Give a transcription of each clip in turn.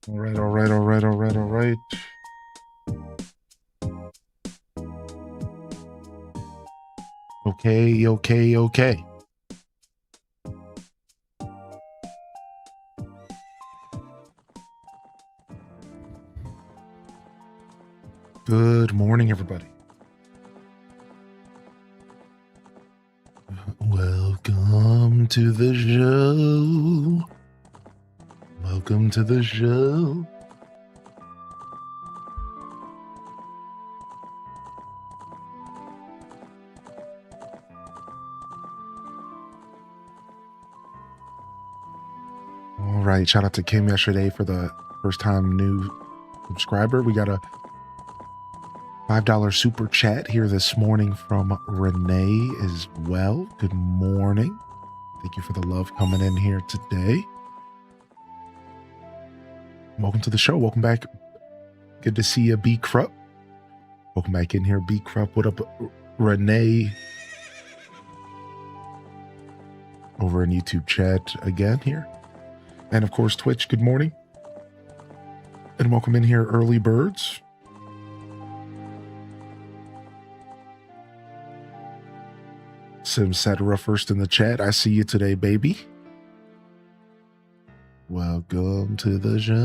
All right, all right, all right, all right, all right. Okay, okay, okay. Good morning, everybody. Welcome to the show. Welcome to the show. All right, shout out to Kim yesterday for the first time new subscriber. We got a $5 super chat here this morning from Renee as well. Good morning. Thank you for the love coming in here today. Welcome to the show. Welcome back. Good to see you, B Krupp. Welcome back in here, B Krupp. What up, Renee? Over in YouTube chat again here. And of course, Twitch, good morning. And welcome in here, early birds. Simcetera first in the chat. I see you today, baby. Welcome to the show.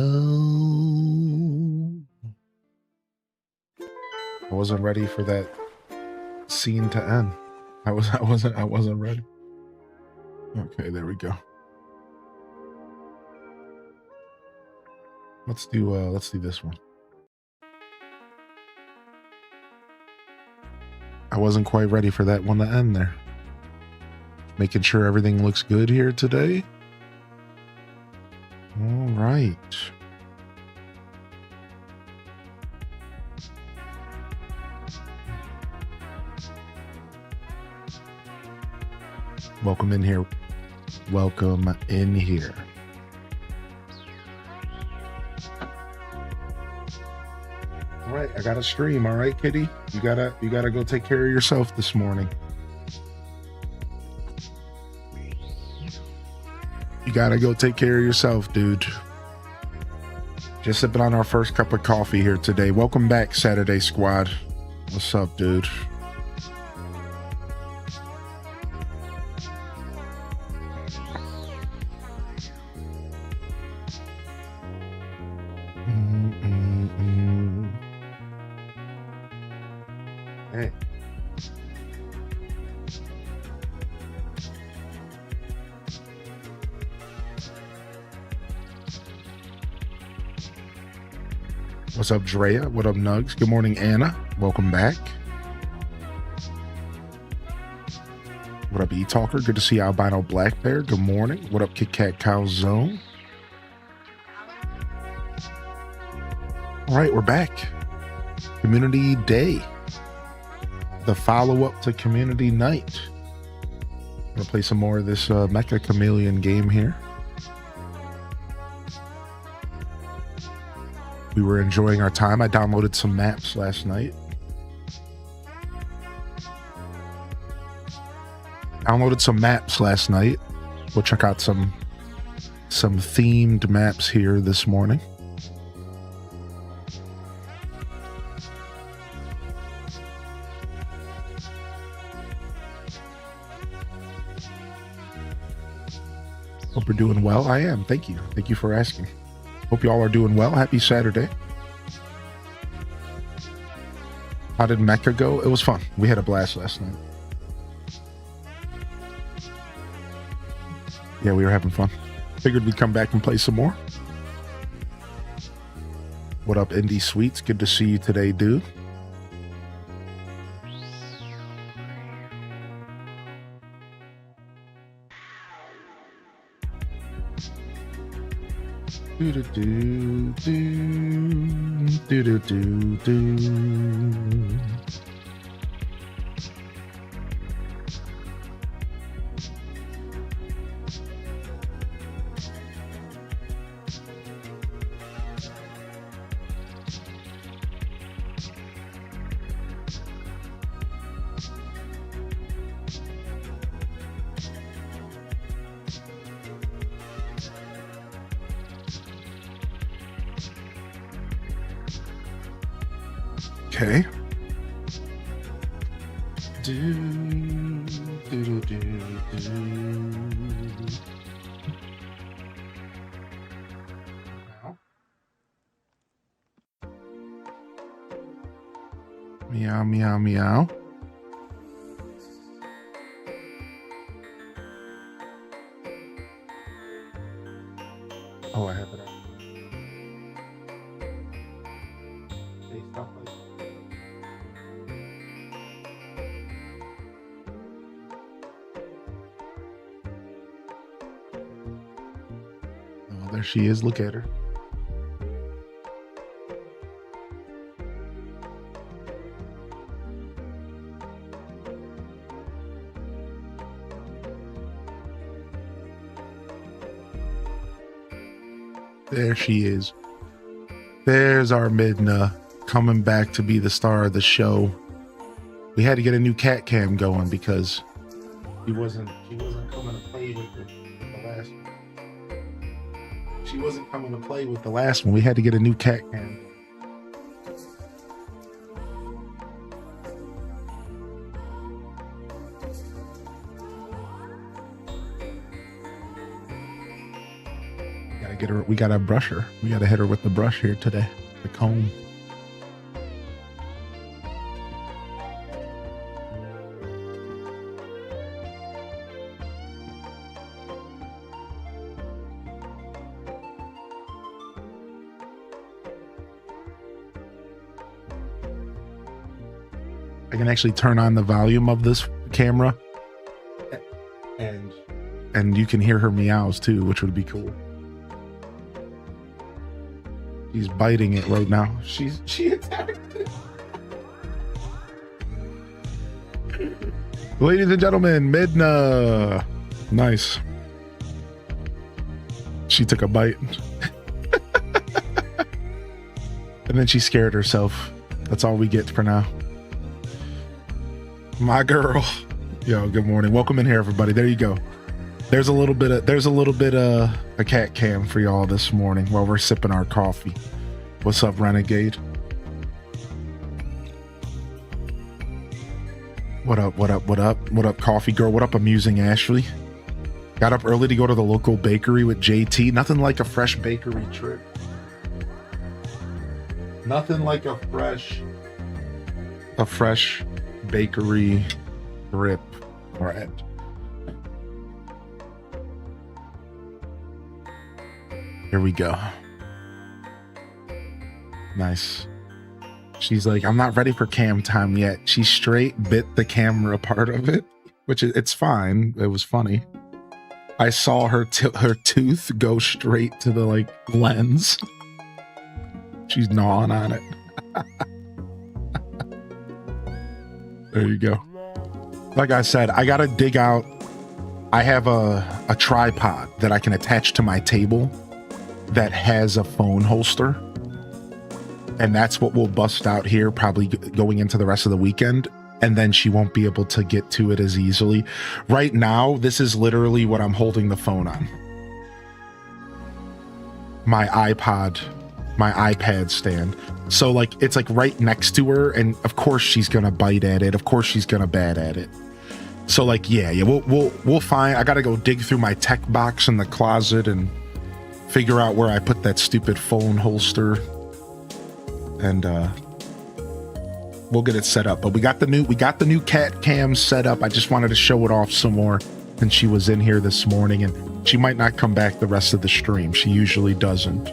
I wasn't ready for that scene to end. I wasn't ready. Okay, there we go. Let's do this one. I wasn't quite ready for that one to end there. Making sure everything looks good here today. All right. Welcome in here. Welcome in here. All right, I got a stream. All right, Kitty, you gotta go take care of yourself this morning. You gotta go take care of yourself, dude. Just sipping on our first cup of coffee here today. Welcome back, Saturday Squad. What's up, dude? Hey. What's up, Drea? What up, Nugs? Good morning, Anna. Welcome back. What up, E-Talker? Good to see Albino Black Bear. Good morning. What up, Kit Kat Calzone? All right, we're back. Community Day. The follow-up to Community Night. I'm going to play some more of this Meccha Chameleon game here. We were enjoying our time. I downloaded some maps last night. We'll check out some themed maps here this morning. Hope you're doing well. I am. Thank you. Thank you for asking. Hope you all are doing well. Happy Saturday. How did Mecca go? It was fun. We had a blast last night. Yeah, we were having fun. Figured we'd come back and play some more. What up, Indie Sweets? Good to see you today, dude. Do do do do do do do. Okay. Do, do, do, do. Meow, meow, meow. Oh, I have it up. Hey, stop like oh, there she is. Look at her. There she is. There's our Midna coming back to be the star of the show. We had to get a new cat cam going because she wasn't coming to play with the last one. She wasn't coming to play with the last one. We had to get a new cat cam. Get her. We gotta brush her. We gotta hit her with the brush here today. The comb. I can actually turn on the volume of this camera, and you can hear her meows too, which would be cool. She's biting it right now. She attacked it. Ladies and gentlemen, Midna. Nice. She took a bite. And then she scared herself. That's all we get for now. My girl. Yo, good morning. Welcome in here, everybody. There you go. There's a little bit of a cat cam for y'all this morning while we're sipping our coffee. What's up, Renegade? What up, what up, what up? What up, Coffee Girl? What up, Amusing Ashley? Got up early to go to the local bakery with JT. Nothing like a fresh bakery trip. Nothing like a fresh bakery trip. All right. Here we go. Nice. She's like, I'm not ready for cam time yet. She straight bit the camera part of it, which it's fine. It was funny. I saw her tooth go straight to the like lens. She's gnawing on it. There you go. Like I said, I gotta dig out. I have a tripod that I can attach to my table that has a phone holster, and that's what we'll bust out here probably going into the rest of the weekend, and then she won't be able to get to it as easily. Right now, this is literally what I'm holding the phone on. My iPad stand. So like it's like right next to her, and of course she's gonna bite at it. Of course she's gonna bat at it. So like yeah, we'll find. I gotta go dig through my tech box in the closet and figure out where I put that stupid phone holster, and we'll get it set up. But we got the new cat cam set up. I just wanted to show it off some more, and she was in here this morning, and she might not come back the rest of the stream. She usually doesn't.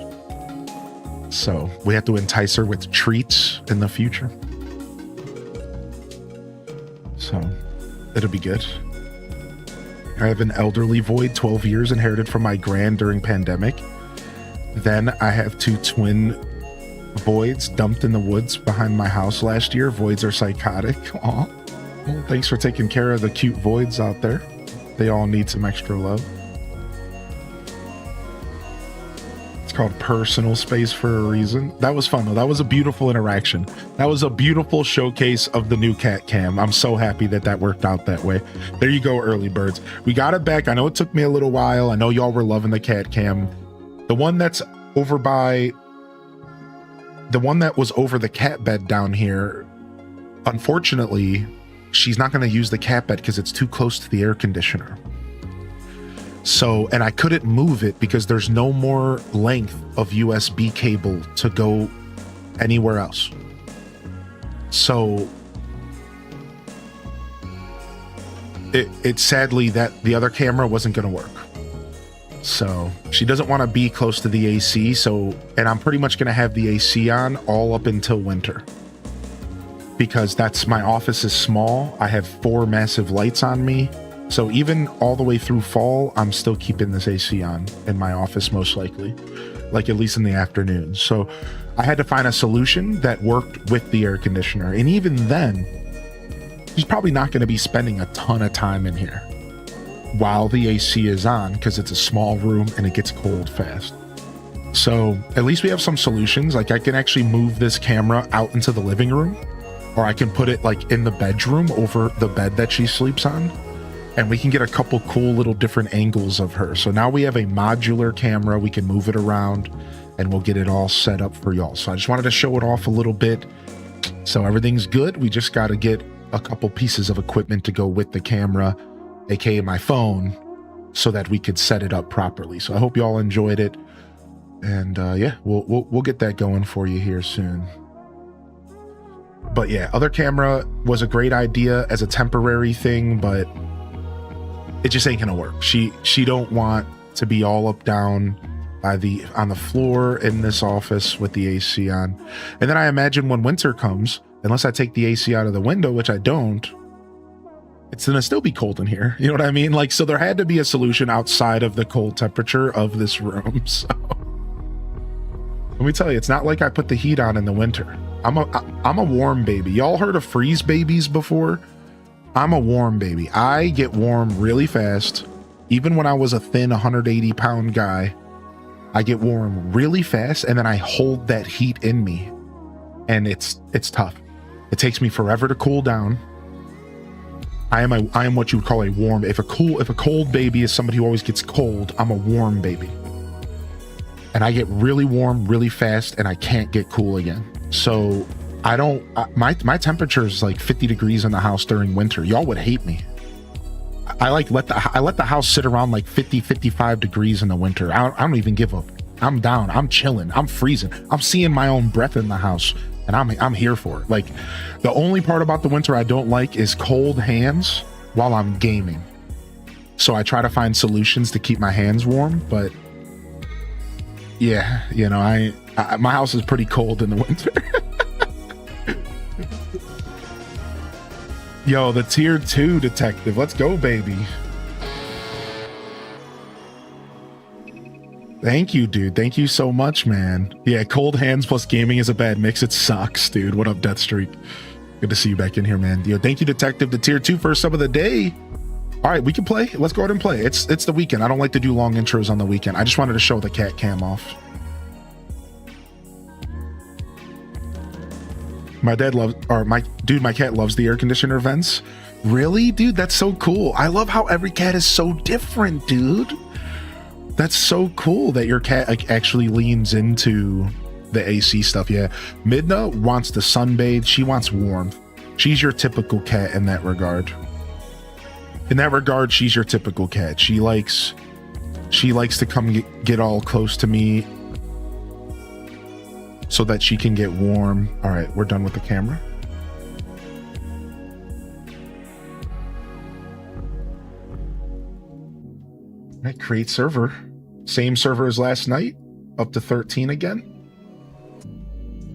So we have to entice her with treats in the future. So it'll be good. I have an elderly void, 12 years, inherited from my gran during pandemic. Then I have 2 twin voids dumped in the woods behind my house last year. Voids are psychotic. Aw. Well, thanks for taking care of the cute voids out there. They all need some extra love. It's called personal space for a reason. That was fun though. That was a beautiful interaction. That was a beautiful showcase of the new cat cam. I'm so happy that worked out that way. There you go, early birds. We got it back. I know it took me a little while. I know y'all were loving the cat cam. The one that's over by the one that was over the cat bed down here, unfortunately, she's not going to use the cat bed because it's too close to the air conditioner. So, and I couldn't move it because there's no more length of USB cable to go anywhere else. So it sadly that the other camera wasn't going to work. So she doesn't want to be close to the AC. So, and I'm pretty much going to have the AC on all up until winter, because that's, my office is small. I have 4 massive lights on me. So even all the way through fall, I'm still keeping this AC on in my office, most likely, like at least in the afternoons. So I had to find a solution that worked with the air conditioner. And even then, she's probably not going to be spending a ton of time in here while the AC is on, because it's a small room and it gets cold fast. So at least we have some solutions. Like I can actually move this camera out into the living room, or I can put it like in the bedroom over the bed that she sleeps on. And we can get a couple cool little different angles of her. So now we have a modular camera. We can move it around and we'll get it all set up for y'all. So I just wanted to show it off a little bit. So everything's good. We just got to get a couple pieces of equipment to go with the camera, aka my phone, so that we could set it up properly. So I hope y'all enjoyed it. And yeah, we'll get that going for you here soon. But yeah, other camera was a great idea as a temporary thing, but it just ain't gonna work. She don't want to be all up down on the floor in this office with the AC on. And then I imagine when winter comes, unless I take the AC out of the window, which I don't, it's gonna still be cold in here. You know what I mean? Like, so there had to be a solution outside of the cold temperature of this room. So let me tell you, it's not like I put the heat on in the winter. I'm a warm baby. Y'all heard of freeze babies before? I'm a warm baby. I get warm really fast. Even when I was a thin 180-pound guy, I get warm really fast, and then I hold that heat in me, and it's tough. It takes me forever to cool down. I am what you would call a warm. If a cold baby is somebody who always gets cold, I'm a warm baby. And I get really warm really fast, and I can't get cool again. So my temperature is like 50 degrees in the house during winter. Y'all would hate me. I let the house sit around like 50, 55 degrees in the winter. I don't even give up. I'm down. I'm chilling. I'm freezing. I'm seeing my own breath in the house, and I'm here for it. Like, the only part about the winter I don't like is cold hands while I'm gaming. So I try to find solutions to keep my hands warm, but yeah, you know, my house is pretty cold in the winter. Yo, the tier 2 detective. Let's go, baby. Thank you, dude. Thank you so much, man. Yeah, cold hands plus gaming is a bad mix. It sucks, dude. What up, Deathstreak? Good to see you back in here, man. Yo, thank you, detective. The tier 2 first sub of the day. All right, we can play. Let's go ahead and play. It's the weekend. I don't like to do long intros on the weekend. I just wanted to show the cat cam off. My cat loves the air conditioner vents. Really, dude? That's so cool. I love how every cat is so different, dude. That's so cool that your cat actually leans into the AC stuff. Yeah, Midna wants to sunbathe. She wants warmth. She's your typical cat in that regard. In that regard, she's your typical cat. She likes to come get all close to me so that she can get warm. All right, we're done with the camera. All right, create server. Same server as last night, up to 13 again.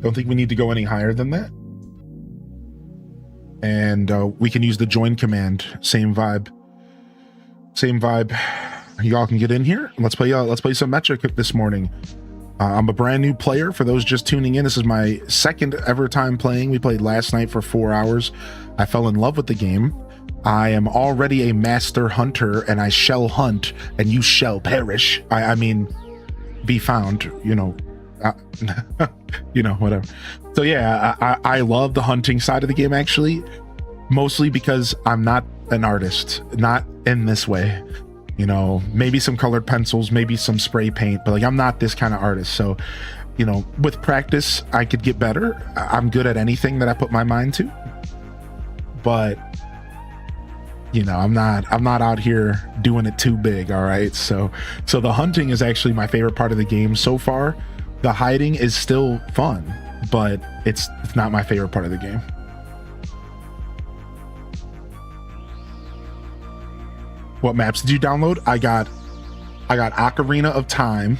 Don't think we need to go any higher than that. And we can use the join command. Same vibe. Same vibe. Y'all can get in here. Let's play some Meccha this morning. I'm a brand new player. For those just tuning in, this is my second ever time playing. We played last night for 4 hours. I fell in love with the game. I am already a master hunter, and I shall hunt, and you shall perish. I mean, be found, you know, you know, whatever. So yeah, I love the hunting side of the game, actually, mostly because I'm not an artist, not in this way. You know, maybe some colored pencils, maybe some spray paint, but like, I'm not this kind of artist. So you know, with practice, I could get better. I'm good at anything that I put my mind to. But, you know, I'm not out here doing it too big, all right? So the hunting is actually my favorite part of the game so far. The hiding is still fun, but it's not my favorite part of the game. What maps did you download? I got Ocarina of Time.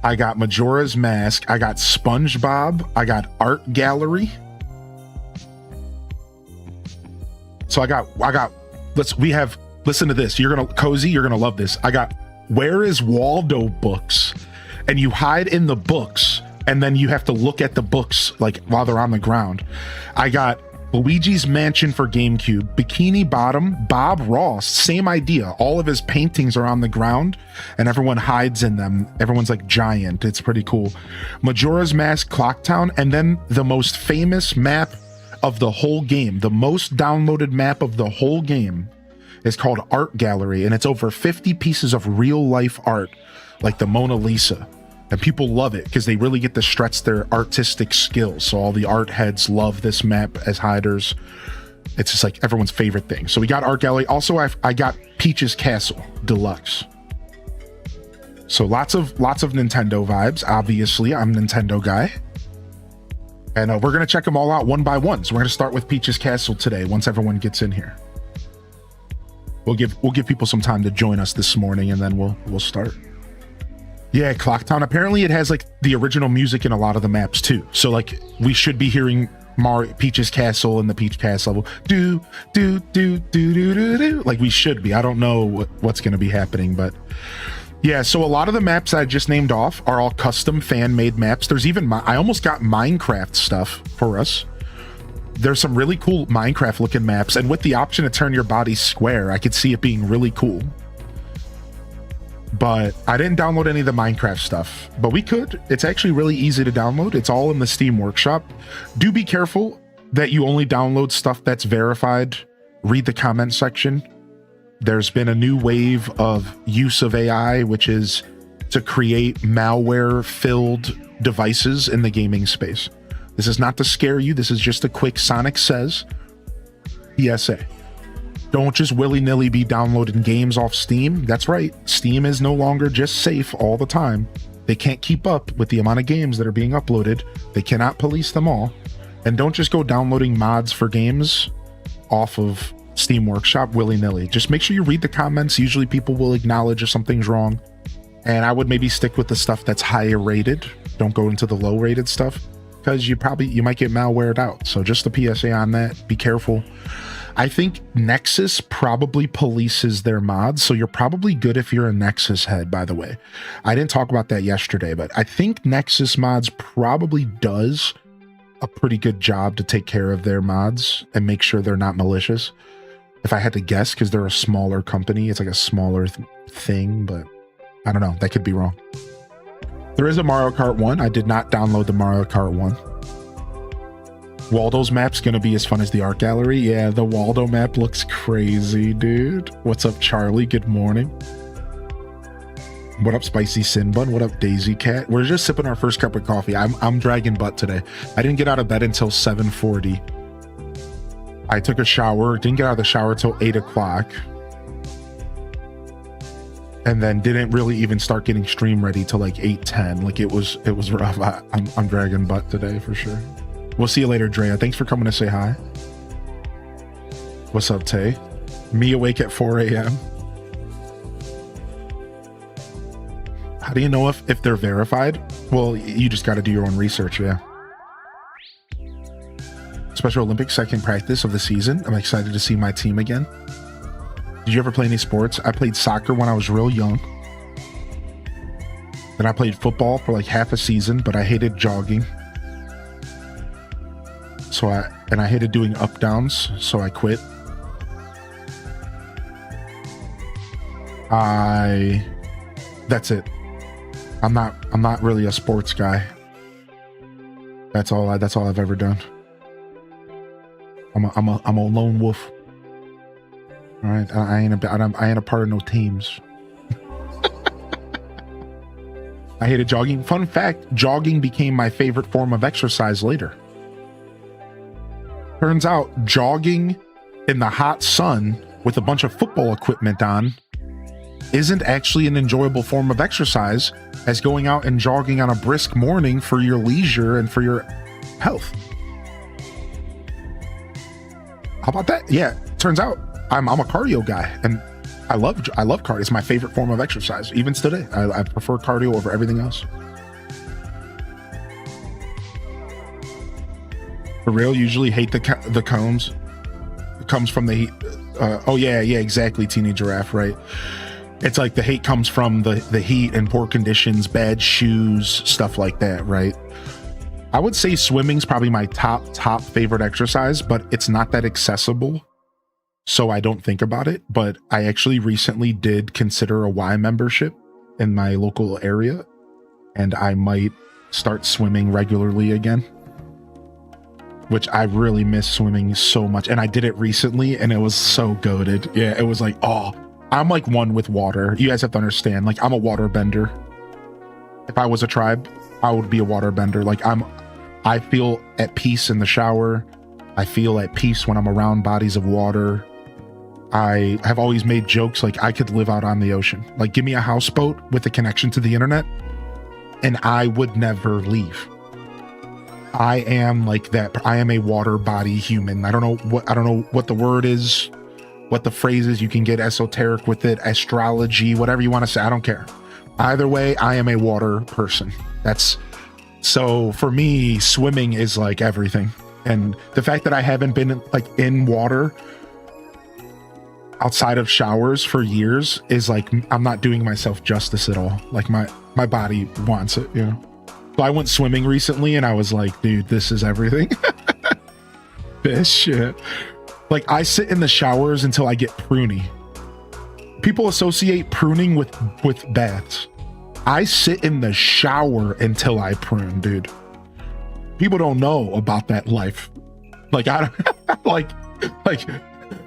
I got Majora's Mask. I got SpongeBob. I got Art Gallery. So I got listen to this. Cozy, you're gonna love this. I got Where is Waldo books, and you hide in the books, and then you have to look at the books like while they're on the ground. I got Luigi's Mansion for GameCube, Bikini Bottom, Bob Ross, same idea. All of his paintings are on the ground and everyone hides in them. Everyone's like giant. It's pretty cool. Majora's Mask, Clocktown, and then the most famous map of the whole game, the most downloaded map of the whole game is called Art Gallery, and it's over 50 pieces of real life art like the Mona Lisa. And people love it because they really get to stretch their artistic skills. So all the art heads love this map as hiders. It's just like everyone's favorite thing. So we got Art Gallery. Also, I got Peach's Castle Deluxe. So lots of Nintendo vibes. Obviously, I'm a Nintendo guy. And we're going to check them all out one by one. So we're going to start with Peach's Castle today once everyone gets in here. We'll give people some time to join us this morning, and then we'll start. Yeah, Clocktown. Apparently it has like the original music in a lot of the maps too. So like we should be hearing Peach's Castle and the Peach Castle do do do do do do do. Like we should be. I don't know what's going to be happening, but yeah. So a lot of the maps I just named off are all custom fan-made maps. There's even I almost got Minecraft stuff for us. There's some really cool Minecraft looking maps, and with the option to turn your body square, I could see it being really cool. But I didn't download any of the Minecraft stuff, but we could. It's actually really easy to download. It's all in the Steam Workshop. Do be careful that you only download stuff that's verified. Read the comment section. There's been a new wave of use of AI, which is to create malware-filled devices in the gaming space. This is not to scare you. This is just a quick Sonic Says PSA. Don't just willy-nilly be downloading games off Steam. That's right. Steam is no longer just safe all the time. They can't keep up with the amount of games that are being uploaded. They cannot police them all. And don't just go downloading mods for games off of Steam Workshop willy-nilly. Just make sure you read the comments. Usually people will acknowledge if something's wrong. And I would maybe stick with the stuff that's higher rated. Don't go into the low rated stuff because you might get malwared out. So just a PSA on that. Be careful. I think Nexus probably polices their mods, so you're probably good if you're a Nexus head, by the way. I didn't talk about that yesterday, but I think Nexus mods probably does a pretty good job to take care of their mods and make sure they're not malicious. If I had to guess, because they're a smaller company, it's like a smaller thing, but I don't know. That could be wrong. There is a Mario Kart 1. I did not download the Mario Kart 1. Waldo's map's gonna be as fun as the art gallery. Yeah, the Waldo map looks crazy, dude. What's up, Charlie? Good morning. What up, Spicy Sinbun? What up, Daisy Cat? We're just sipping our first cup of coffee. I'm dragging butt today. I didn't get out of bed until 7:40. I took a shower. Didn't get out of the shower till 8 o'clock. And then didn't really even start getting stream ready till like 8:10. Like it was rough. I'm dragging butt today for sure. We'll see you later, Drea. Thanks for coming to say hi. What's up, Tay? Me awake at 4 a.m. How do you know if they're verified? Well, you just got to do your own research, yeah. Special Olympics second practice of the season. I'm excited to see my team again. Did you ever play any sports? I played soccer when I was real young. Then I played football for like half a season, but I hated jogging. So I hated doing up downs, so I quit. That's it. I'm not really a sports guy. That's all I've ever done. I'm a lone wolf. All right, I ain't a part of no teams. I hated jogging. Fun fact, jogging became my favorite form of exercise later. Turns out jogging in the hot sun with a bunch of football equipment on isn't actually an enjoyable form of exercise as going out and jogging on a brisk morning for your leisure and for your health. How about that? Yeah, turns out I'm a cardio guy, and I love cardio. It's my favorite form of exercise. Even today, I prefer cardio over everything else. For real, usually hate the cones. It comes from the heat. Oh yeah, exactly. Teeny giraffe, right? It's like the hate comes from the heat and poor conditions, bad shoes, stuff like that, right? I would say swimming's probably my top favorite exercise, but it's not that accessible, so I don't think about it. But I actually recently did consider a Y membership in my local area, and I might start swimming regularly again, which I really miss swimming so much. And I did it recently, and it was so goated. Yeah, it was like, oh, I'm like one with water. You guys have to understand, like, I'm a water bender. If I was a tribe, I would be a water bender. Like, I feel at peace in the shower. I feel at peace when I'm around bodies of water. I have always made jokes like I could live out on the ocean. Like, give me a houseboat with a connection to the internet, and I would never leave. I am like that. I am a water body human. I don't know what the word is, what the phrase is. You can get esoteric with it, astrology, whatever you want to say. I don't care. Either way, I am a water person. So for me, swimming is like everything. And the fact that I haven't been like in water outside of showers for years is like, I'm not doing myself justice at all. Like my body wants it, you know? So I went swimming recently and I was like, dude, this is everything. This shit. Like, I sit in the showers until I get pruny. People associate pruning with baths. I sit in the shower until I prune, dude. People don't know about that life. Like, I don't like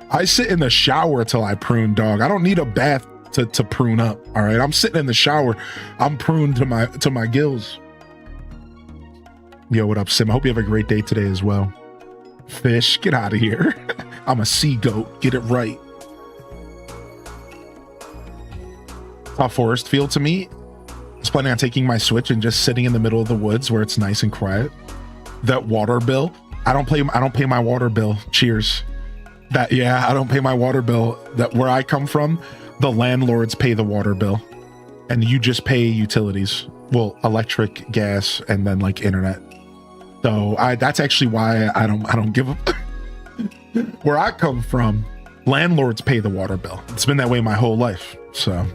I sit in the shower till I prune, dog. I don't need a bath to prune up. All right. I'm sitting in the shower. I'm pruned to my gills. Yo, what up, Sim? I hope you have a great day today as well. Fish, get out of here. I'm a sea goat. Get it right. How forest feel to me? I was planning on taking my Switch and just sitting in the middle of the woods where it's nice and quiet. That water bill. I don't pay my water bill. Cheers. I don't pay my water bill. That where I come from, the landlords pay the water bill, and you just pay utilities. Well, electric, gas, and then like internet. So that's actually why I don't give a where I come from, landlords pay the water bill. It's been that way my whole life. So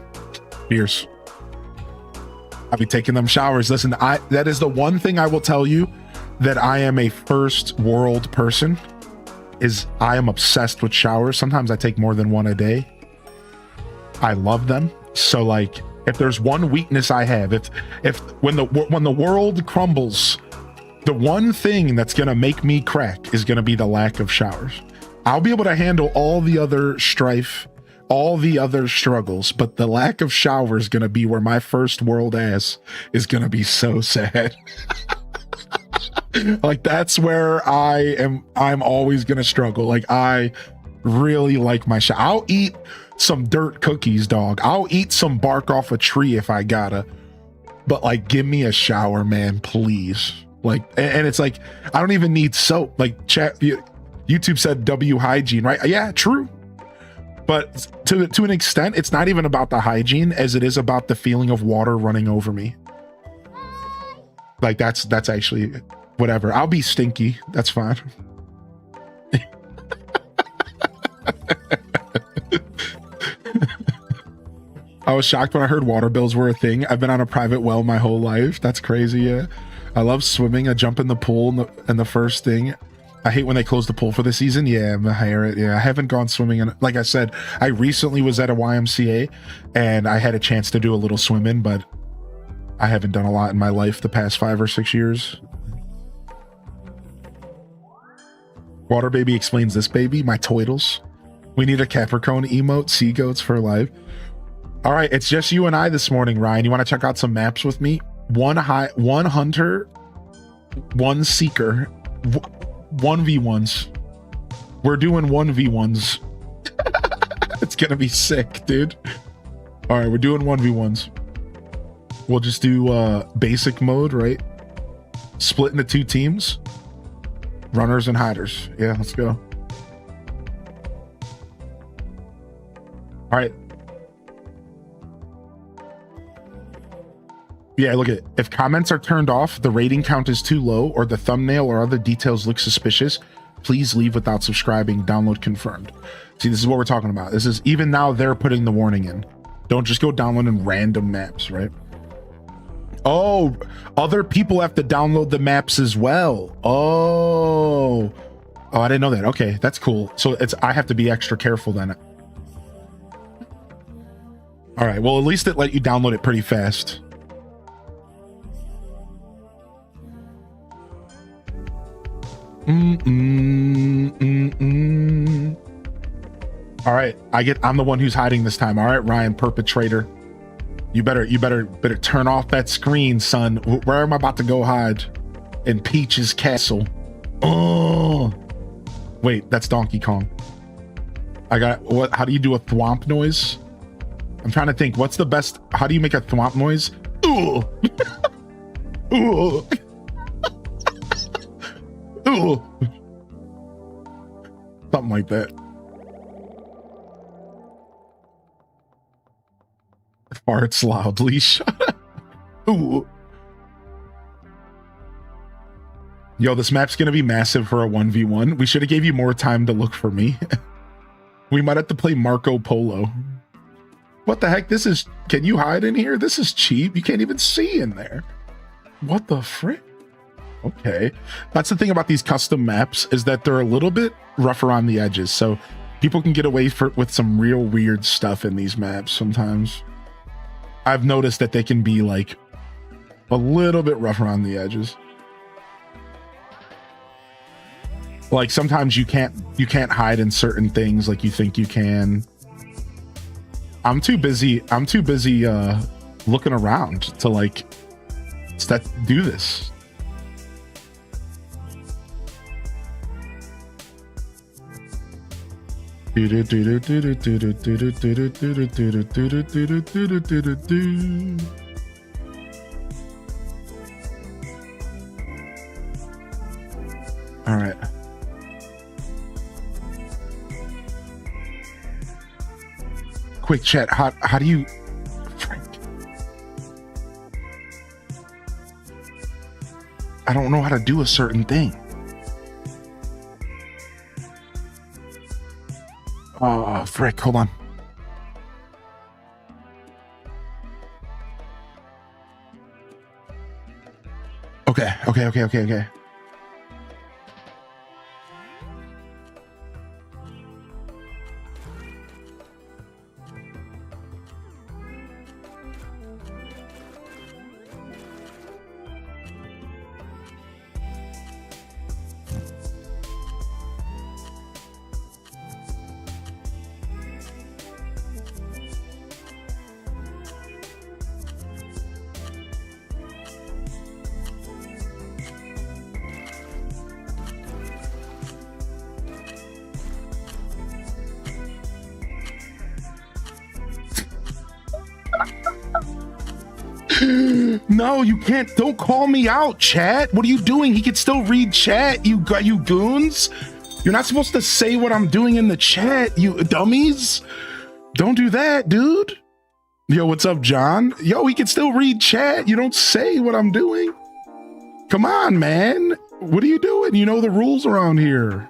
cheers. I'll be taking them showers. Listen, that is the one thing I will tell you that I am a first world person, is I am obsessed with showers. Sometimes I take more than one a day. I love them. So like, if there's one weakness I have, if when the world crumbles, the one thing that's gonna make me crack is gonna be the lack of showers. I'll be able to handle all the other strife, all the other struggles, but the lack of shower is gonna be where my first world ass is gonna be so sad. Like, that's where I'm always gonna struggle. Like, I really like my shower. I'll eat some dirt cookies, dog. I'll eat some bark off a tree if I gotta, but like, give me a shower, man, please. Like, and it's like, I don't even need soap. Like, YouTube said W hygiene, right? Yeah, true. But to an extent, it's not even about the hygiene as it is about the feeling of water running over me. Like, that's actually whatever. I'll be stinky. That's fine. I was shocked when I heard water bills were a thing. I've been on a private well my whole life. That's crazy. Yeah. I love swimming. I jump in the pool and the first thing, I hate when they close the pool for the season. Yeah, I haven't gone swimming. And like I said, I recently was at a YMCA and I had a chance to do a little swimming, but I haven't done a lot in my life the past 5 or 6 years. Water baby explains this, baby. My toidles. We need a Capricorn emote. Sea goats for life. All right, it's just you and I this morning, Ryan. You want to check out some maps with me? one hunter, one seeker, 1v1s. We're doing 1v1s. It's gonna be sick, dude. All right, we're doing 1v1s. We'll just do basic mode, right? Split into 2 teams. Runners and hiders. Yeah, let's go. All right. Yeah, look at it. If comments are turned off, the rating count is too low, or the thumbnail or other details look suspicious, please leave without subscribing. Download confirmed. See, this is what we're talking about. This is, even now they're putting the warning in. Don't just go downloading random maps, right? Oh, other people have to download the maps as well. Oh, I didn't know that. Okay, that's cool. So I have to be extra careful then. All right, well, at least it let you download it pretty fast. All right, I'm the one who's hiding this time. All right, Ryan, perpetrator. You better turn off that screen, son. Where am I about to go hide? In Peach's castle. Oh, wait, that's Donkey Kong. What? How do you do a thwomp noise? I'm trying to think. What's the best? How do you make a thwomp noise? Ooh. Ooh. Ooh. Something like that. Farts loudly. Shut up. Ooh. Yo, this map's gonna be massive for a 1v1. We should have gave you more time to look for me. We might have to play Marco Polo. What the heck? Can you hide in here? This is cheap. You can't even see in there. What the frick? Okay. That's the thing about these custom maps, is that they're a little bit rough around the edges. So people can get away with some real weird stuff in these maps sometimes. I've noticed that they can be like a little bit rough around the edges. Like sometimes you can't hide in certain things like you think you can. I'm too busy looking around to like do this. All right. Quick chat. How do you? Frank. I don't know how to do a certain thing. Oh, frick, hold on. Okay. No, you can't. Don't call me out, chat. What are you doing? He can still read chat. You goons. You're not supposed to say what I'm doing in the chat, you dummies. Don't do that, dude. Yo, what's up, John? Yo, he can still read chat. You don't say what I'm doing. Come on, man. What are you doing? You know the rules around here.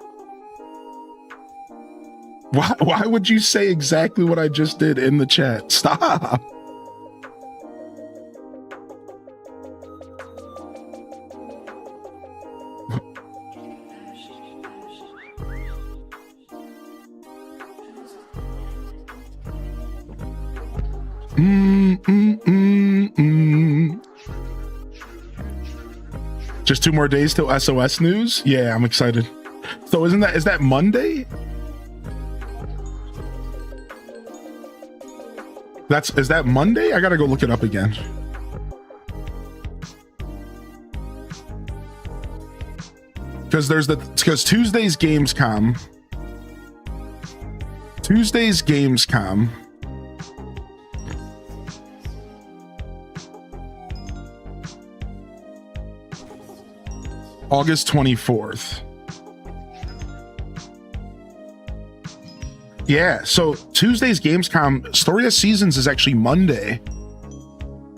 Why would you say exactly what I just did in the chat? Stop. Just 2 more days till SOS news. Yeah, I'm excited. So is that Monday? Is that Monday? I gotta go look it up again. because Tuesday's Gamescom. August 24th. Yeah, so Tuesday's Gamescom, Story of Seasons is actually Monday.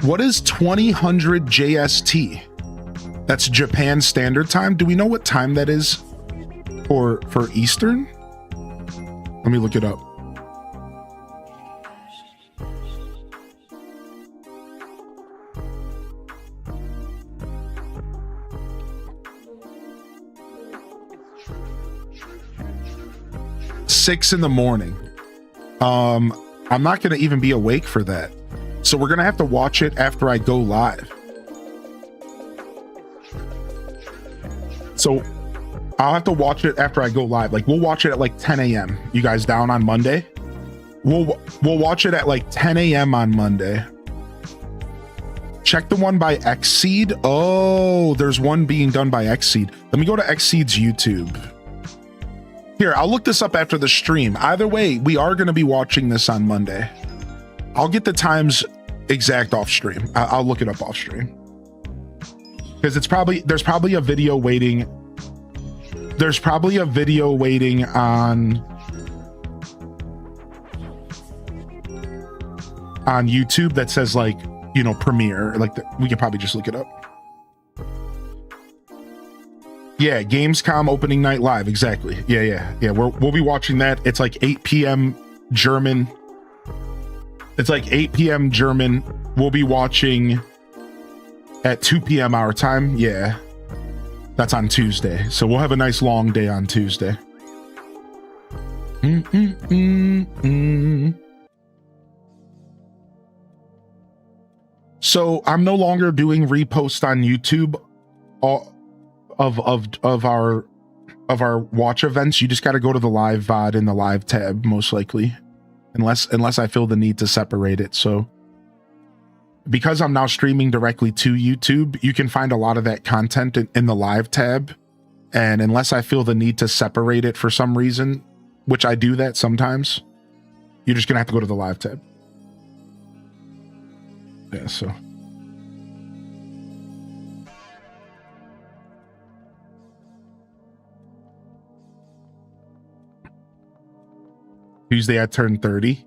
What is 2000 JST? That's Japan Standard Time. Do we know what time that is for Eastern? Let me look it up. Six in the morning. I'm not gonna even be awake for that. So we're gonna have to watch it after I go live. So I'll have to watch it after I go live. Like we'll watch it at like 10 a.m. You guys down on Monday? We'll watch it at like 10 a.m. on Monday. Check the one by Xseed. Oh, there's one being done by Xseed. Let me go to Xseed's YouTube. Here, I'll look this up after the stream. Either way, we are going to be watching this on Monday. I'll get the times exact off stream. I'll look it up off stream. Because there's probably a video waiting. There's probably a video waiting on YouTube that says like, you know, premiere. Like we can probably just look it up. Yeah, Gamescom opening night live. Exactly. Yeah. We'll be watching that. It's like 8 p.m. German. It's like 8 p.m. German. We'll be watching at 2 p.m. our time. Yeah, that's on Tuesday. So we'll have a nice long day on Tuesday. So I'm no longer doing reposts on YouTube of our watch events. You just got to go to the live VOD in the live tab, most likely, unless I feel the need to separate it. So because I'm now streaming directly to YouTube, you can find a lot of that content in the live tab. And unless I feel the need to separate it for some reason, which I do that sometimes, you're just gonna have to go to the live tab. Yeah, so. Tuesday I turned 30.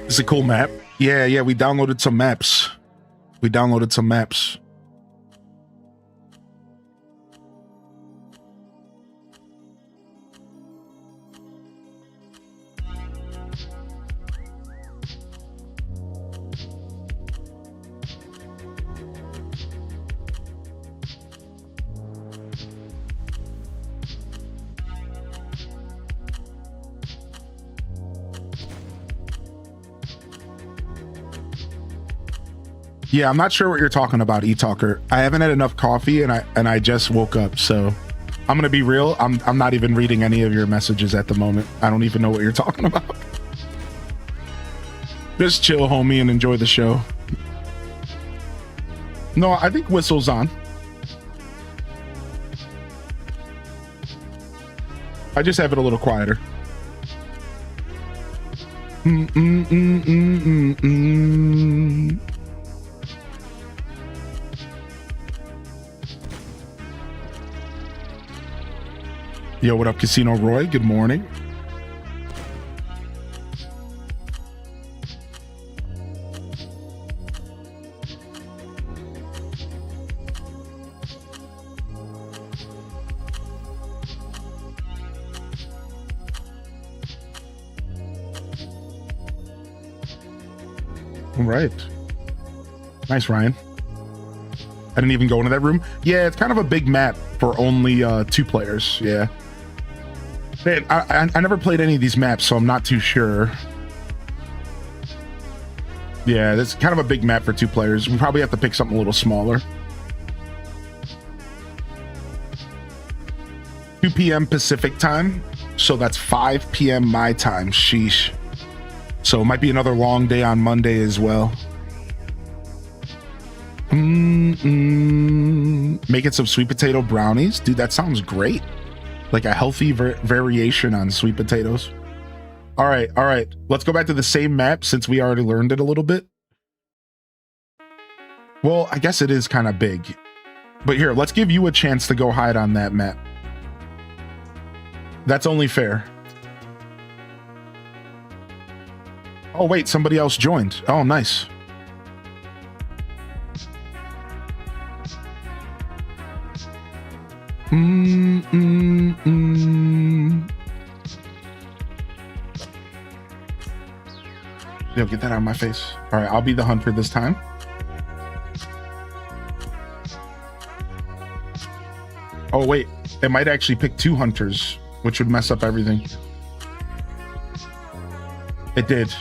It's a cool map. Yeah, we downloaded some maps. Yeah, I'm not sure what you're talking about, eTalker. I haven't had enough coffee and I just woke up, so I'm gonna be real. I'm not even reading any of your messages at the moment. I don't even know what you're talking about. Just chill, homie, and enjoy the show. No, I think Whistle's on. I just have it a little quieter. Yo, what up, Casino Roy? Good morning. All right. Nice, Ryan. I didn't even go into that room. Yeah, it's kind of a big map for only 2 players. Yeah. Man, I never played any of these maps, so I'm not too sure. Yeah, that's kind of a big map for 2 players. We probably have to pick something a little smaller. 2 p.m. Pacific time, so that's 5 p.m. my time. Sheesh. So it might be another long day on Monday as well. Making some sweet potato brownies. Dude, that sounds great. Like a healthy variation on sweet potatoes. All right. Let's go back to the same map since we already learned it a little bit. Well, I guess it is kind of big. But here, let's give you a chance to go hide on that map. That's only fair. Oh, wait, somebody else joined. Oh, nice. Yo, get that out of my face. All right, I'll be the hunter this time. Oh, wait. It might actually pick 2 hunters, which would mess up everything. It did.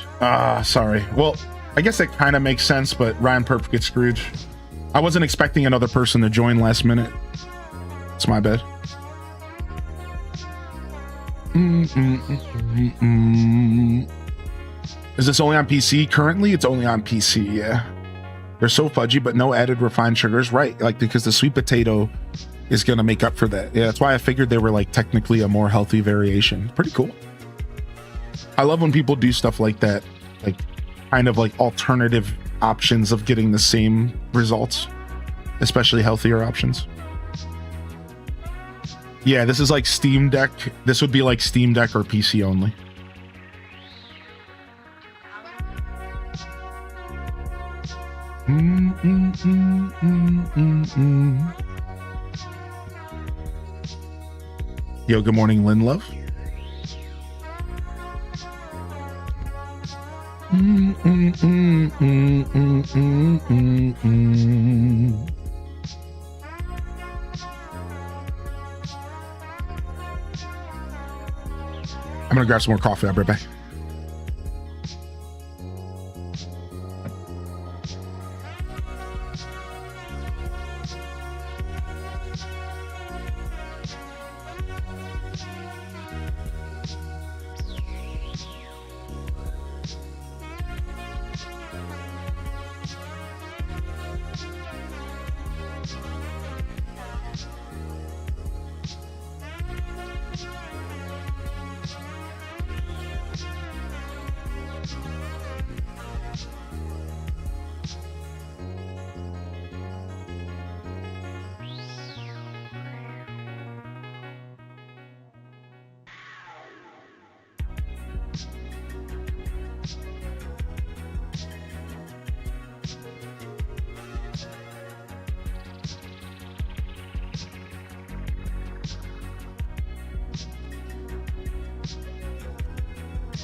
Sorry. Well, I guess it kind of makes sense, but Ryan Perp gets screwed. I wasn't expecting another person to join last minute. It's my bad. Is this only on PC? Currently, it's only on PC, yeah. They're so fudgy, but no added refined sugars. Right, like, because the sweet potato is going to make up for that. Yeah, that's why I figured they were, like, technically a more healthy variation. Pretty cool. I love when people do stuff like that. Like, kind of like alternative options of getting the same results. Especially healthier options. Yeah, this is like Steam Deck. This would be like Steam Deck or PC only. Yo, good morning, Lynn Love. I'm gonna grab some more coffee. I'll be right back.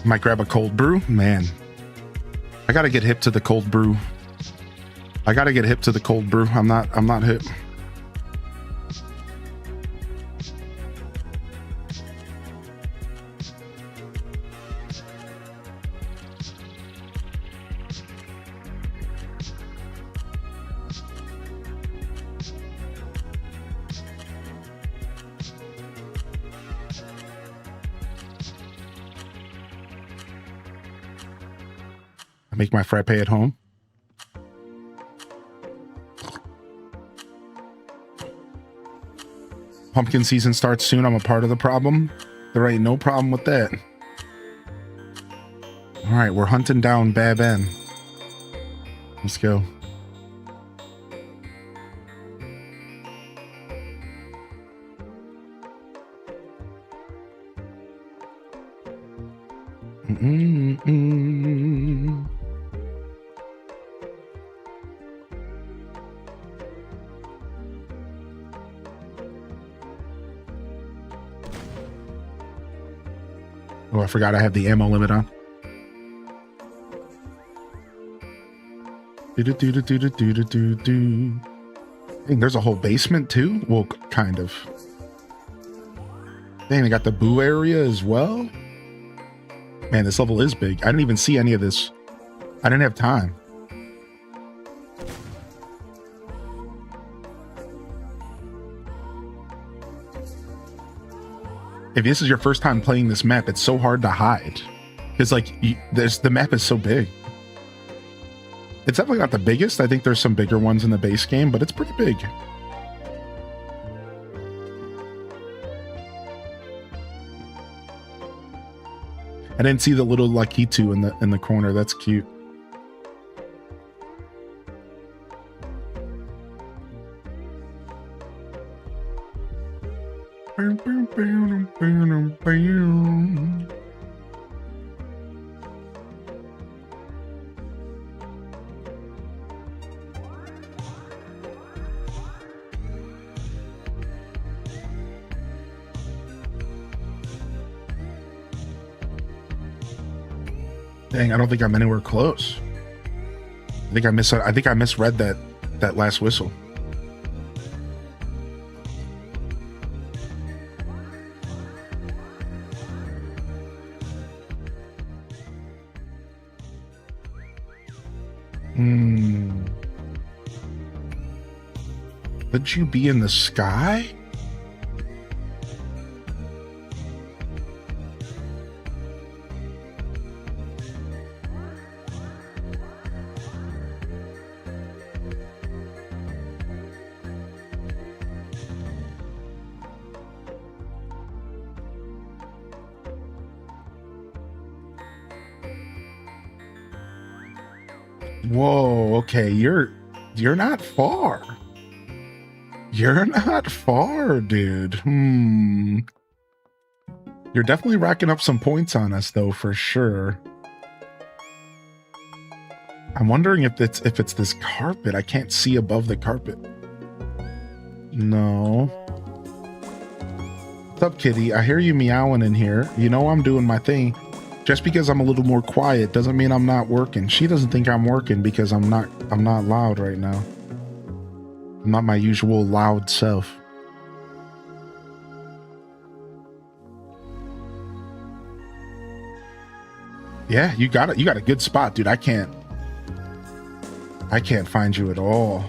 Might grab a cold brew. Man, I gotta get hip to the cold brew. I'm not hip. Make my frappe at home. Pumpkin season starts soon. I'm a part of the problem. There ain't no problem with that. All right, we're hunting down Baben. Let's go. Oh, I forgot I have the ammo limit on. Dang, there's a whole basement too? Well, kind of. Dang, they got the boo area as well. Man, this level is big. I didn't even see any of this. I didn't have time. If this is your first time playing this map, it's so hard to hide. Because like, the map is so big. It's definitely not the biggest. I think there's some bigger ones in the base game, but it's pretty big. I didn't see the little Lakitu in the corner. That's cute. Dang, I don't think I'm anywhere close. I think I misread that last whistle. Could you be in the sky? Whoa, okay, you're not far. You're not far, dude. You're definitely racking up some points on us though, for sure. I'm wondering if it's this carpet. I can't see above the carpet. No. What's up, kitty? I hear you meowing in here. You know I'm doing my thing. Just because I'm a little more quiet doesn't mean I'm not working. She doesn't think I'm working because I'm not loud right now. I'm not my usual loud self. Yeah, you got it. You got a good spot, dude. I can't find you at all.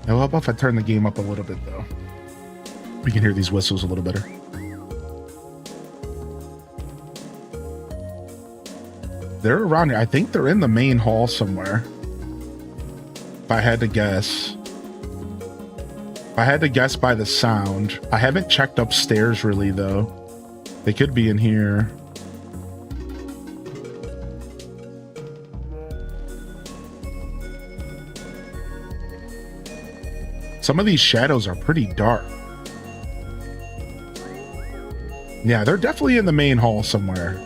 How about if I turn the game up a little bit, though? We can hear these whistles a little better. They're around here. I think they're in the main hall somewhere. If I had to guess. If I had to guess by the sound. I haven't checked upstairs really, though. They could be in here. Some of these shadows are pretty dark. Yeah, they're definitely in the main hall somewhere.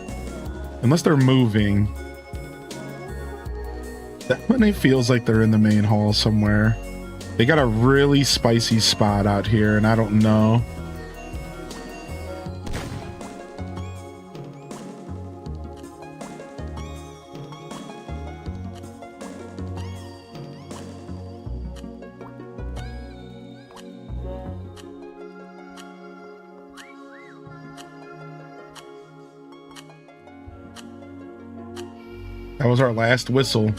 Unless they're moving. Definitely feels like they're in the main hall somewhere. They got a really spicy spot out here, and I don't know. That was our last whistle.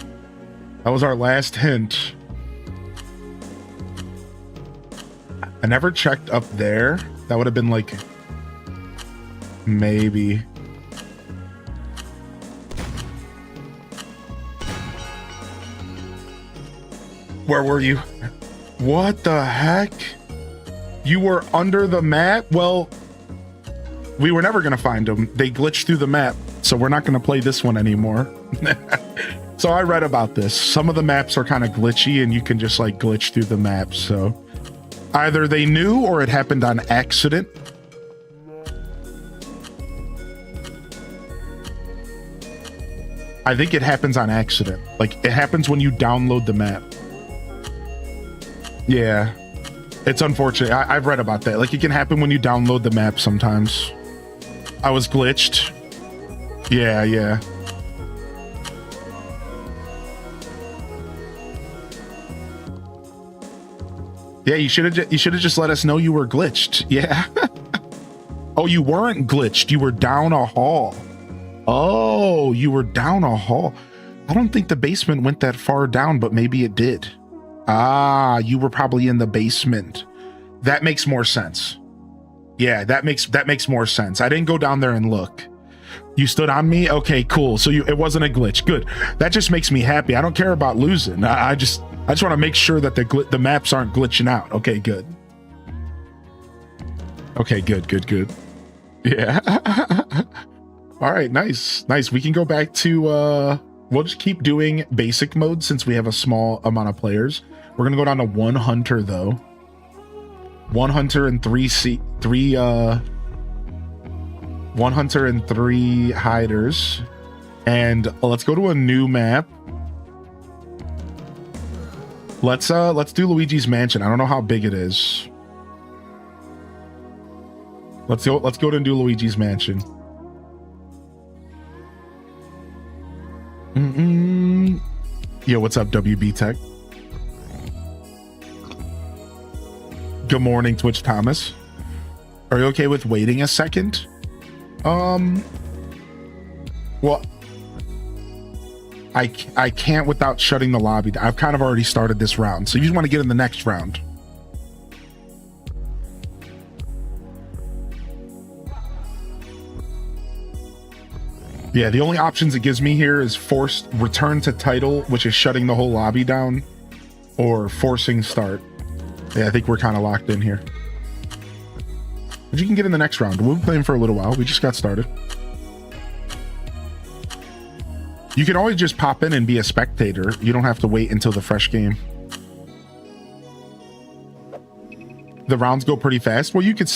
That was our last hint. I never checked up there. That would have been like... maybe. Where were you? What the heck? You were under the map? Well, we were never going to find them. They glitched through the map, so we're not going to play this one anymore. So I read about this. Some of the maps are kind of glitchy and you can just like glitch through the map. So either they knew or it happened on accident. I think it happens on accident. Like it happens when you download the map. Yeah, it's unfortunate. I've read about that. Like it can happen when you download the map sometimes. I was glitched. Yeah. Yeah, you should have just let us know you were glitched. Yeah. Oh, you weren't glitched. You were down a hall. Oh, you were down a hall. I don't think the basement went that far down, but maybe it did. Ah, you were probably in the basement. That makes more sense. Yeah, that makes more sense. I didn't go down there and look. You stood on me? Okay, cool. So it wasn't a glitch. Good. That just makes me happy. I don't care about losing. I just want to make sure that the maps aren't glitching out. Okay, good. Okay, good. Yeah. All right, nice. We can go back to we'll just keep doing basic mode since we have a small amount of players. We're gonna go down to one hunter though. One hunter and three hiders. And let's go to a new map. Let's do Luigi's Mansion. I don't know how big it is. Let's go and do Luigi's Mansion. Yo, what's up, WB Tech? Good morning, Twitch Thomas. Are you okay with waiting a second? Well, I can't without shutting the lobby. I've kind of already started this round, so you just want to get in the next round. Yeah, the only options it gives me here is forced return to title, which is shutting the whole lobby down, or forcing start. Yeah, I think we're kind of locked in here. But you can get in the next round. We'll be playing for a little while. We just got started. You can always just pop in and be a spectator. You don't have to wait until the fresh game. The rounds go pretty fast. Well, you could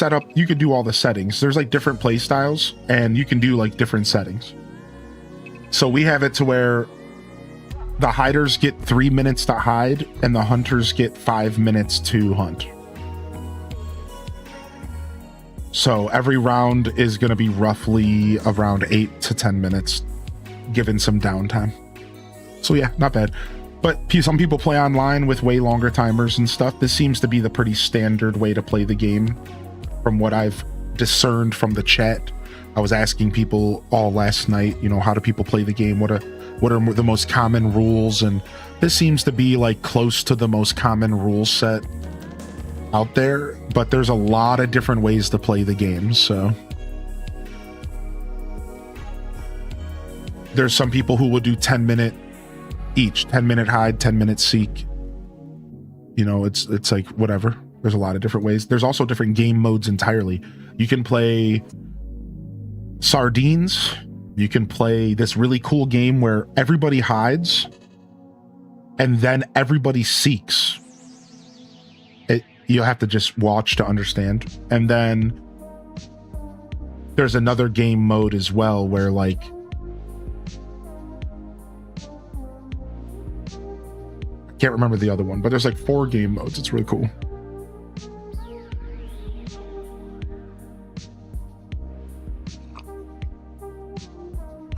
do all the settings. There's like different play styles, and you can do like different settings. So we have it to where the hiders get 3 minutes to hide, and the hunters get 5 minutes to hunt. So every round is going to be roughly around 8 to 10 minutes, given some downtime. So yeah, not bad. But some people play online with way longer timers and stuff. This seems to be the pretty standard way to play the game, from what I've discerned from the chat. I was asking people all last night, you know, how do people play the game? What are the most common rules? And this seems to be like close to the most common rule set out there, but there's a lot of different ways to play the game. So there's some people who will do 10-minute each, 10-minute hide, 10-minute seek. You know, it's like whatever. There's a lot of different ways. There's also different game modes entirely. You can play sardines. You can play this really cool game where everybody hides and then everybody seeks. You'll have to just watch to understand. And then there's another game mode as well where like I can't remember the other one, but there's like 4 game modes. It's really cool.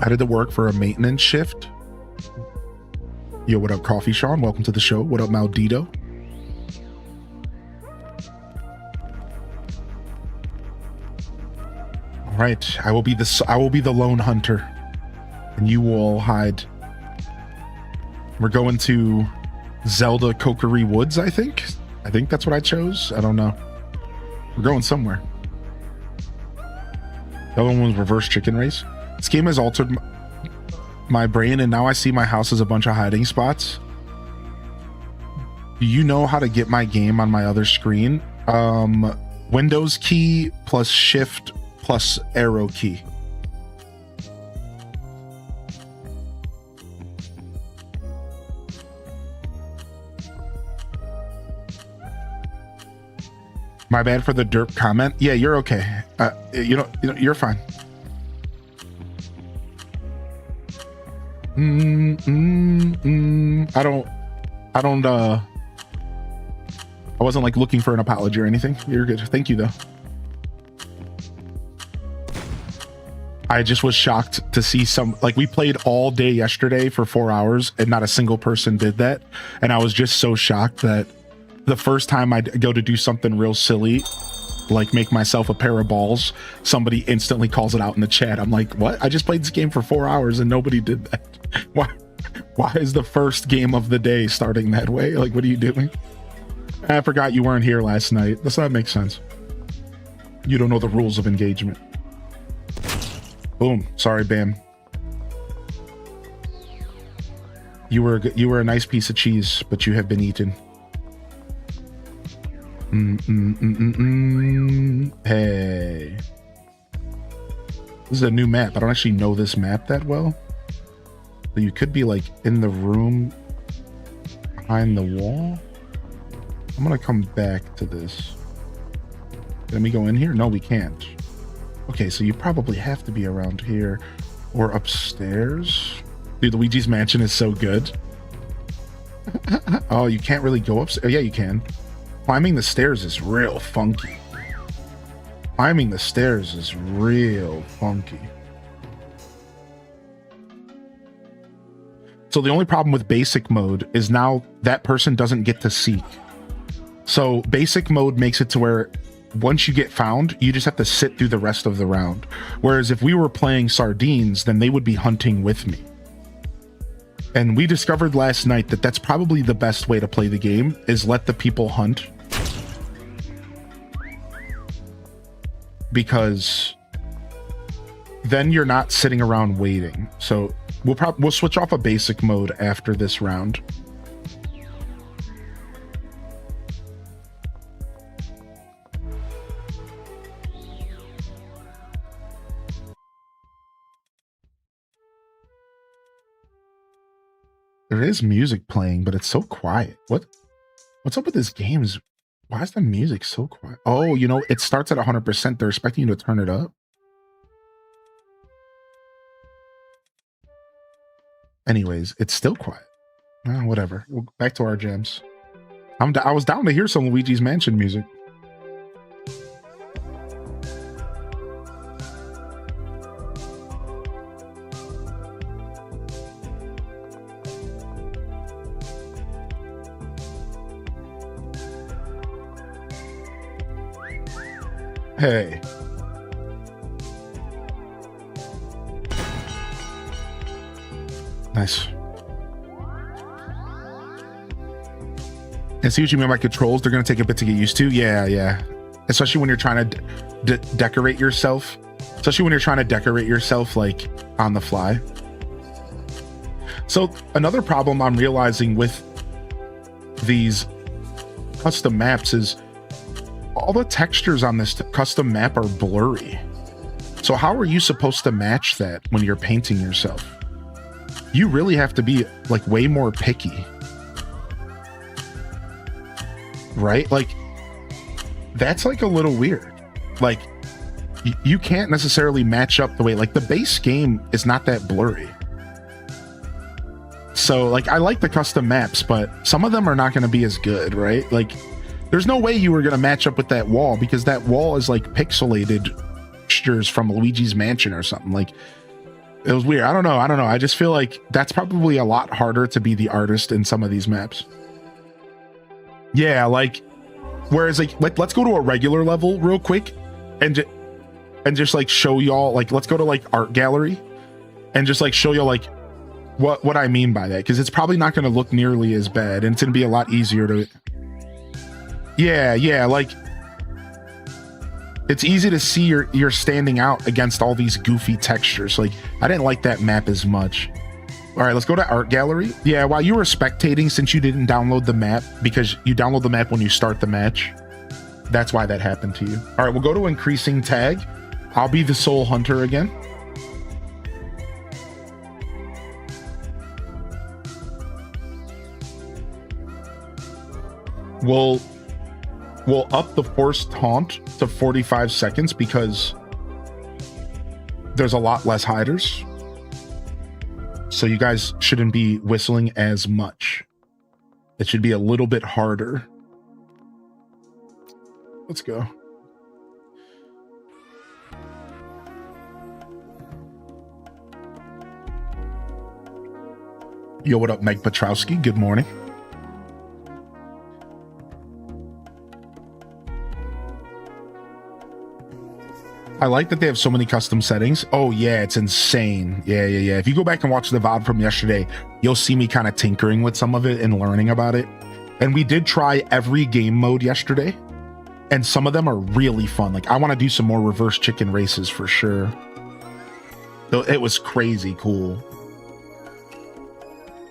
How did it work for a maintenance shift? Yo, what up, Coffee Sean? Welcome to the show. What up, Maldito? All right, I will be the lone hunter, and you will hide. We're going to Zelda Kokory Woods, I think. I think that's what I chose. I don't know. We're going somewhere. The other one was Reverse Chicken Race. This game has altered my brain, and now I see my house as a bunch of hiding spots. Do you know how to get my game on my other screen? Windows key plus shift plus arrow key. My bad for the derp comment. Yeah, you're okay. You know, you're fine. I wasn't like looking for an apology or anything. You're good. Thank you though. I just was shocked to see we played all day yesterday for 4 hours and not a single person did that. And I was just so shocked that the first time I go to do something real silly, like make myself a pair of balls, somebody instantly calls it out in the chat. I'm like, what? I just played this game for 4 hours and nobody did that. Why is the first game of the day starting that way? Like, what are you doing? I forgot you weren't here last night. Does that make sense? You don't know the rules of engagement. Boom. Sorry, Bam. You were a nice piece of cheese, but you have been eaten. Hey. This is a new map. I don't actually know this map that well. So you could be like in the room behind the wall. I'm gonna come back to this. Can we go in here? No, we can't. Okay, so you probably have to be around here or upstairs. Dude, Luigi's Mansion is so good. Oh, you can't really go upstairs. Oh, yeah, you can. Climbing the stairs is real funky. Climbing the stairs is real funky. So the only problem with basic mode is now that person doesn't get to seek. So basic mode makes it to where once you get found, you just have to sit through the rest of the round. Whereas if we were playing Sardines, then they would be hunting with me. And we discovered last night that that's probably the best way to play the game, is let the people hunt. Because then you're not sitting around waiting. So we'll switch off a basic mode after this round. There is music playing, but it's so quiet. What's up with this game? Why is the music so quiet? Oh, you know, it starts at 100%. They're expecting you to turn it up. Anyways, it's still quiet. Whatever. Back to our jams. I was down to hear some Luigi's Mansion music. Hey. Nice. I see what you mean by controls. They're going to take a bit to get used to. Yeah. Especially when you're trying to decorate yourself. Especially when you're trying to decorate yourself, like, on the fly. So, another problem I'm realizing with these custom maps is all the textures on this custom map are blurry. So how are you supposed to match that when you're painting yourself? You really have to be like way more picky, right? Like that's like a little weird. Like you can't necessarily match up the way, like the base game is not that blurry. So like I like the custom maps, but some of them are not going to be as good, right? Like there's no way you were going to match up with that wall because that wall is like pixelated textures from Luigi's Mansion or something. Like it was weird. I don't know. I just feel like that's probably a lot harder to be the artist in some of these maps. Yeah, like whereas like let's go to a regular level real quick and just like show y'all, like let's go to like art gallery and just like show y'all like what I mean by that, because it's probably not going to look nearly as bad and it's going to be a lot easier to. Yeah, like it's easy to see you're standing out against all these goofy textures. Like I didn't like that map as much. All right, let's go to art gallery. Yeah, while you were spectating, since you didn't download the map, because you download the map when you start the match, that's why that happened to you. All right, we'll go to increasing tag. I'll be the soul hunter again. We'll up the forced taunt to 45 seconds because there's a lot less hiders. So you guys shouldn't be whistling as much. It should be a little bit harder. Let's go. Yo, what up, Meg Petrowski? Good morning. I like that they have so many custom settings. Oh yeah, it's insane. Yeah. If you go back and watch the VOD from yesterday, you'll see me kind of tinkering with some of it and learning about it. And we did try every game mode yesterday, and some of them are really fun. Like, I want to do some more reverse chicken races for sure. So it was crazy cool.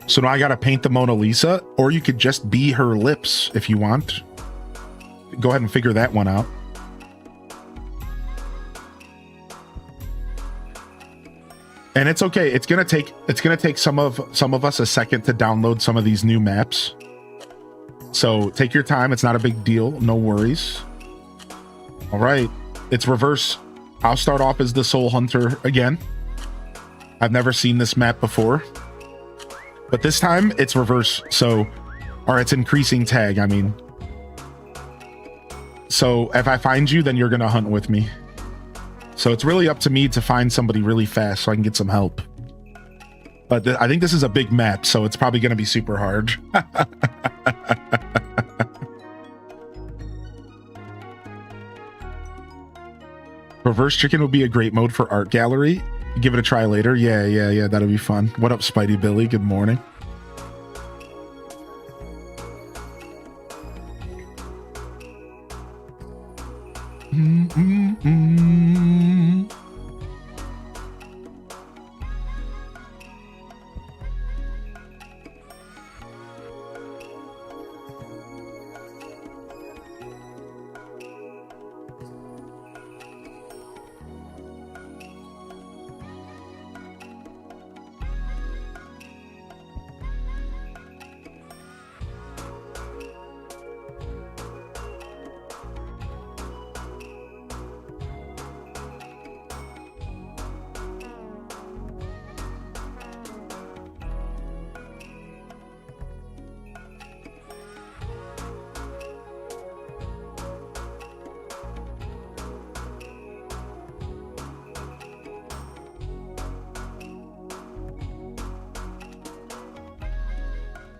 So now I got to paint the Mona Lisa, or you could just be her lips if you want. Go ahead and figure that one out. And it's okay. It's gonna take some of us a second to download some of these new maps. So take your time. It's not a big deal. No worries. All right. It's reverse. I'll start off as the Soul Hunter again. I've never seen this map before, but this time it's reverse. So, or it's increasing tag. I mean, so if I find you, then you're gonna hunt with me. So it's really up to me to find somebody really fast so I can get some help. But I think this is a big map, so it's probably going to be super hard. Reverse chicken would be a great mode for art gallery. Give it a try later. Yeah. That'll be fun. What up, Spidey Billy? Good morning.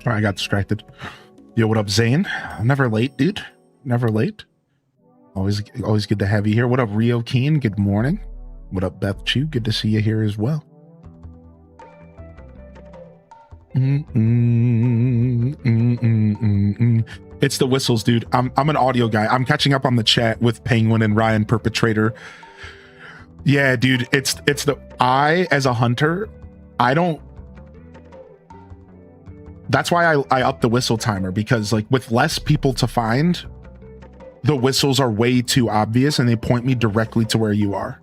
I got distracted. Yo, what up, Zane? Never late, dude. Never late. Always good to have you here. What up, Rio Keen? Good morning. What up, Beth Chu? Good to see you here as well. It's the whistles, dude. I'm an audio guy. I'm catching up on the chat with Penguin and Ryan Perpetrator. Yeah, dude. It's the I as a hunter. I don't. That's why I up the whistle timer, because like with less people to find, the whistles are way too obvious and they point me directly to where you are.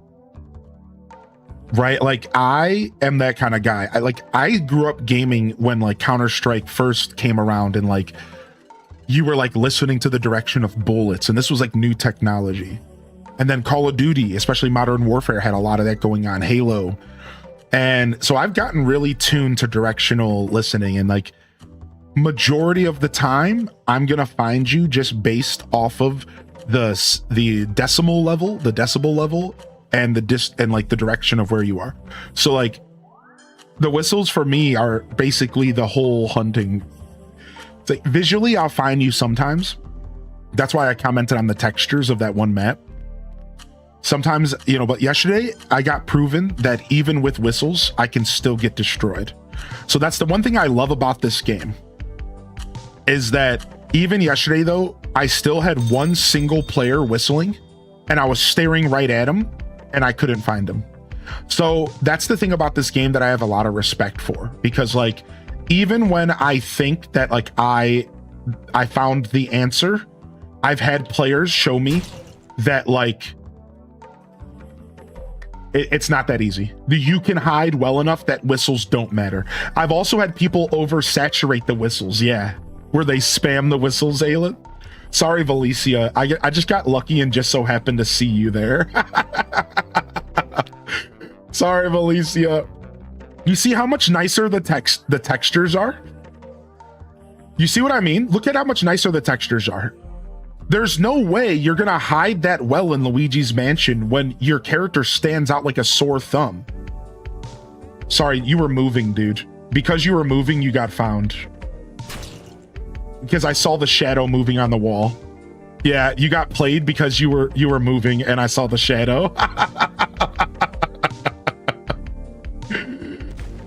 Right? Like I am that kind of guy. I grew up gaming when like Counter-Strike first came around, and like you were like listening to the direction of bullets, and this was like new technology. And then Call of Duty, especially Modern Warfare, had a lot of that going on. Halo. And so I've gotten really tuned to directional listening, and like majority of the time I'm gonna find you just based off of the decimal level, the decibel level, and like the direction of where you are. So like the whistles for me are basically the whole hunting. It's like visually I'll find you sometimes. That's why I commented on the textures of that one map. Sometimes, you know, but yesterday I got proven that even with whistles I can still get destroyed. So that's the one thing I love about this game, is that even yesterday though, I still had one single player whistling and I was staring right at him and I couldn't find him. So that's the thing about this game that I have a lot of respect for, because like even when I think that like I found the answer, I've had players show me that like it's not that easy. You can hide well enough that whistles don't matter. I've also had people oversaturate the whistles, yeah, where they spam the whistles, Aylin. Sorry, Valicia. I just got lucky and just so happened to see you there. Sorry, Valicia. You see how much nicer the textures are? You see what I mean? Look at how much nicer the textures are. There's no way you're gonna hide that well in Luigi's Mansion when your character stands out like a sore thumb. Sorry, you were moving, dude. Because you were moving, you got found. Because I saw the shadow moving on the wall. Yeah, you got played because you were moving and I saw the shadow.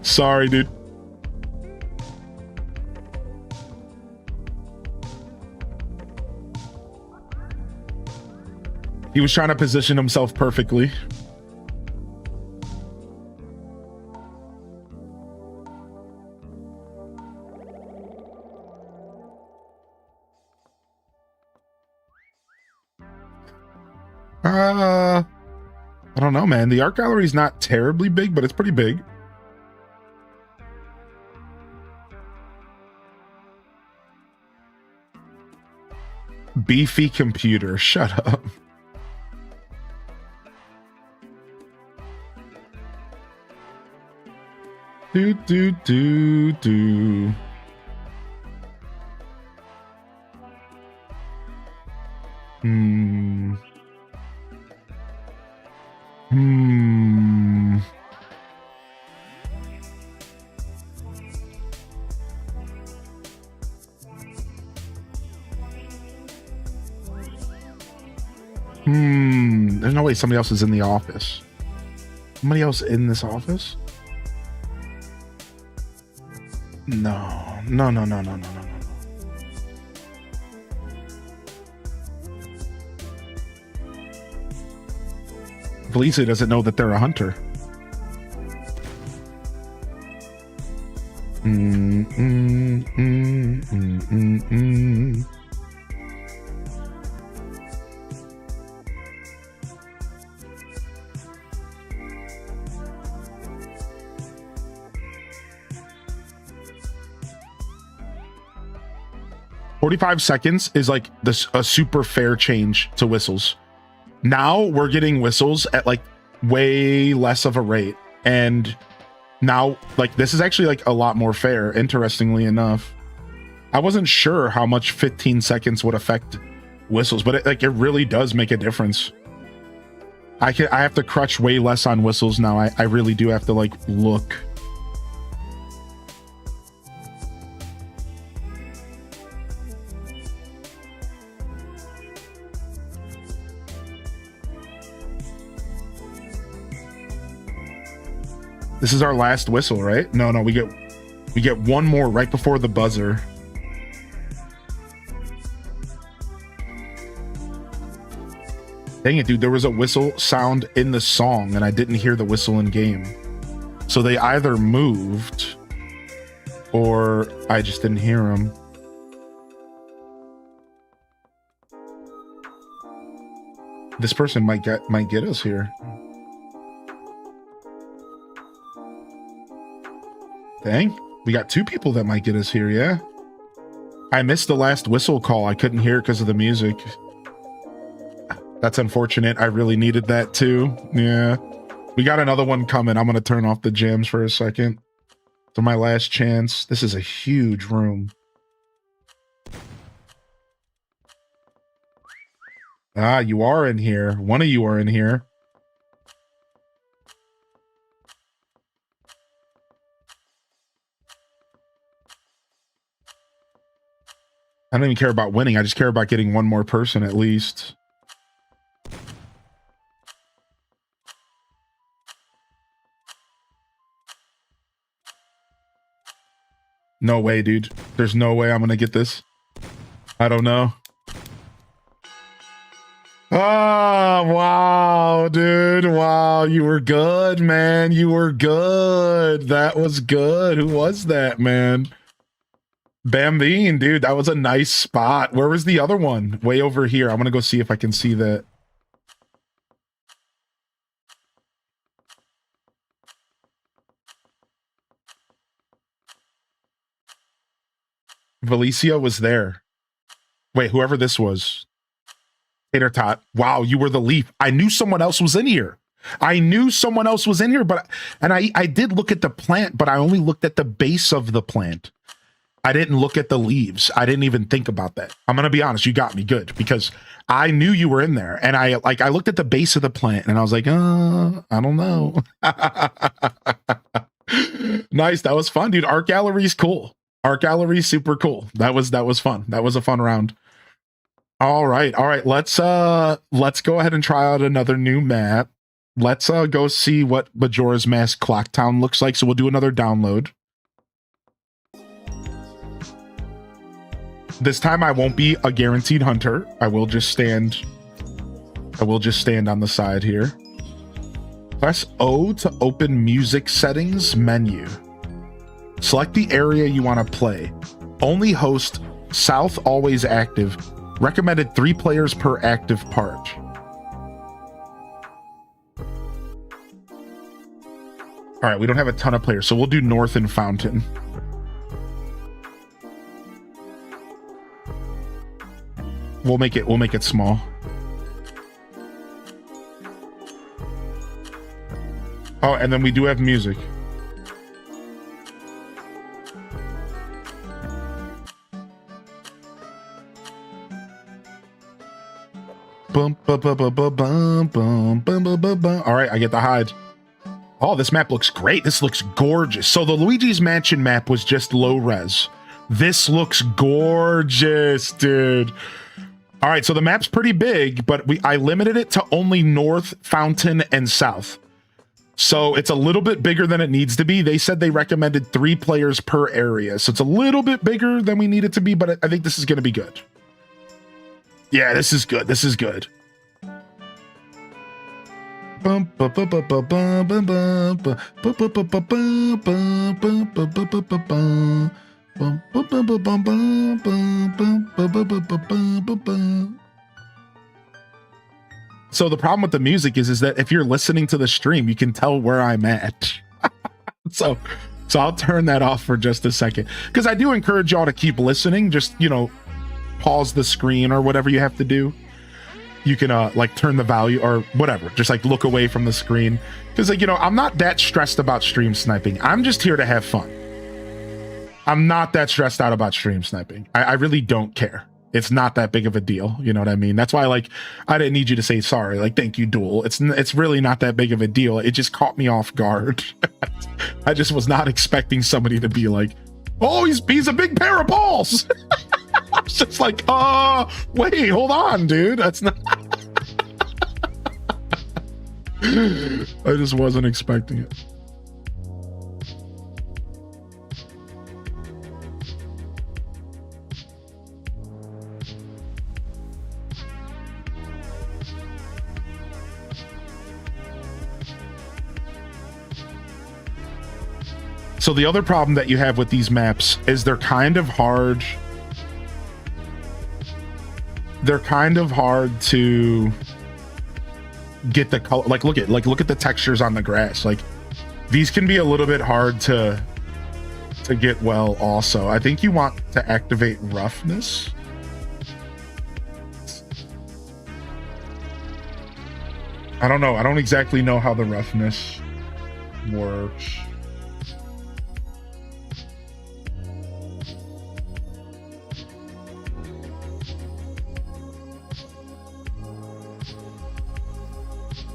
Sorry, dude. He was trying to position himself perfectly. I don't know, man. The art gallery is not terribly big, but it's pretty big. Beefy computer. Shut up. Do, do, do, do. Hmm. 'There's no way somebody else is in the office. Somebody else in this office? No. No, no, no, no, no, no, no. Felicia doesn't know that they're a hunter. 45 seconds is like a super fair change to whistles. Now we're getting whistles at like way less of a rate. And now like this is actually like a lot more fair, interestingly enough. I wasn't sure how much 15 seconds would affect whistles, but it really does make a difference. I have to crutch way less on whistles now. I really do have to like look. This is our last whistle, right? No, we get one more right before the buzzer. Dang it, dude, there was a whistle sound in the song and I didn't hear the whistle in game. So they either moved or I just didn't hear them. This person might get us here. Dang, we got two people that might get us here, yeah? I missed the last whistle call. I couldn't hear it because of the music. That's unfortunate. I really needed that too. Yeah. We got another one coming. I'm going to turn off the jams for a second. So my last chance. This is a huge room. Ah, you are in here. One of you are in here. I don't even care about winning. I just care about getting one more person at least. No way, dude. There's no way I'm going to get this. I don't know. Oh, wow, dude. Wow, you were good, man. You were good. That was good. Who was that, man? Bambine, dude. That was a nice spot. Where was the other one? Way over here. I'm going to go see if I can see that. Valicia was there. Wait, whoever this was. Tater Tot. Wow, you were the leaf. I knew someone else was in here. I knew someone else was in here, but I did look at the plant, but I only looked at the base of the plant. I didn't look at the leaves. I didn't even think about that. I'm going to be honest. You got me good because I knew you were in there. And I looked at the base of the plant and I was like, I don't know. Nice. That was fun, dude. Art gallery is cool. Art gallery is super cool. That was fun. That was a fun round. All right. Let's go ahead and try out another new map. Let's go see what Majora's Mask Clocktown looks like. So we'll do another download. This time I won't be a guaranteed hunter. I will just stand on the side here. Press O to open music settings menu. Select the area you want to play. Only host, South always active. Recommended 3 players per active part. All right, we don't have a ton of players, so we'll do North and Fountain. We'll make it small. Oh, and then we do have music. Bum, bum, bum, bum, bum, bum, bum, bum, bum, bum. All right, I get the hide. Oh, this map looks great. This looks gorgeous. So the Luigi's Mansion map was just low res. This looks gorgeous, dude. All right, so the map's pretty big, but I limited it to only North, Fountain, and South. So it's a little bit bigger than it needs to be. They said they recommended 3 players per area. So it's a little bit bigger than we need it to be, but I think this is going to be good. Yeah, this is good. This is good. So the problem with the music is that if you're listening to the stream, you can tell where I'm at. So I'll turn that off for just a second, because I do encourage y'all to keep listening. Just, you know, pause the screen or whatever you have to do. You can like turn the value or whatever, just like look away from the screen, because, like, you know, I'm not that stressed about stream sniping. I'm just here to have fun. I'm not that stressed out about stream sniping. I really don't care. It's not that big of a deal. You know what I mean? That's why, like, I didn't need you to say sorry. Like, thank you, Duel. It's really not that big of a deal. It just caught me off guard. I just was not expecting somebody to be like, oh, he's a big pair of balls. I was just like, wait, hold on, dude. That's not. I just wasn't expecting it. So the other problem that you have with these maps is they're kind of hard. They're kind of hard to get the color. Like, look at the textures on the grass. Like, these can be a little bit hard to get well. Also, I think you want to activate roughness. I don't know. I don't exactly know how the roughness works.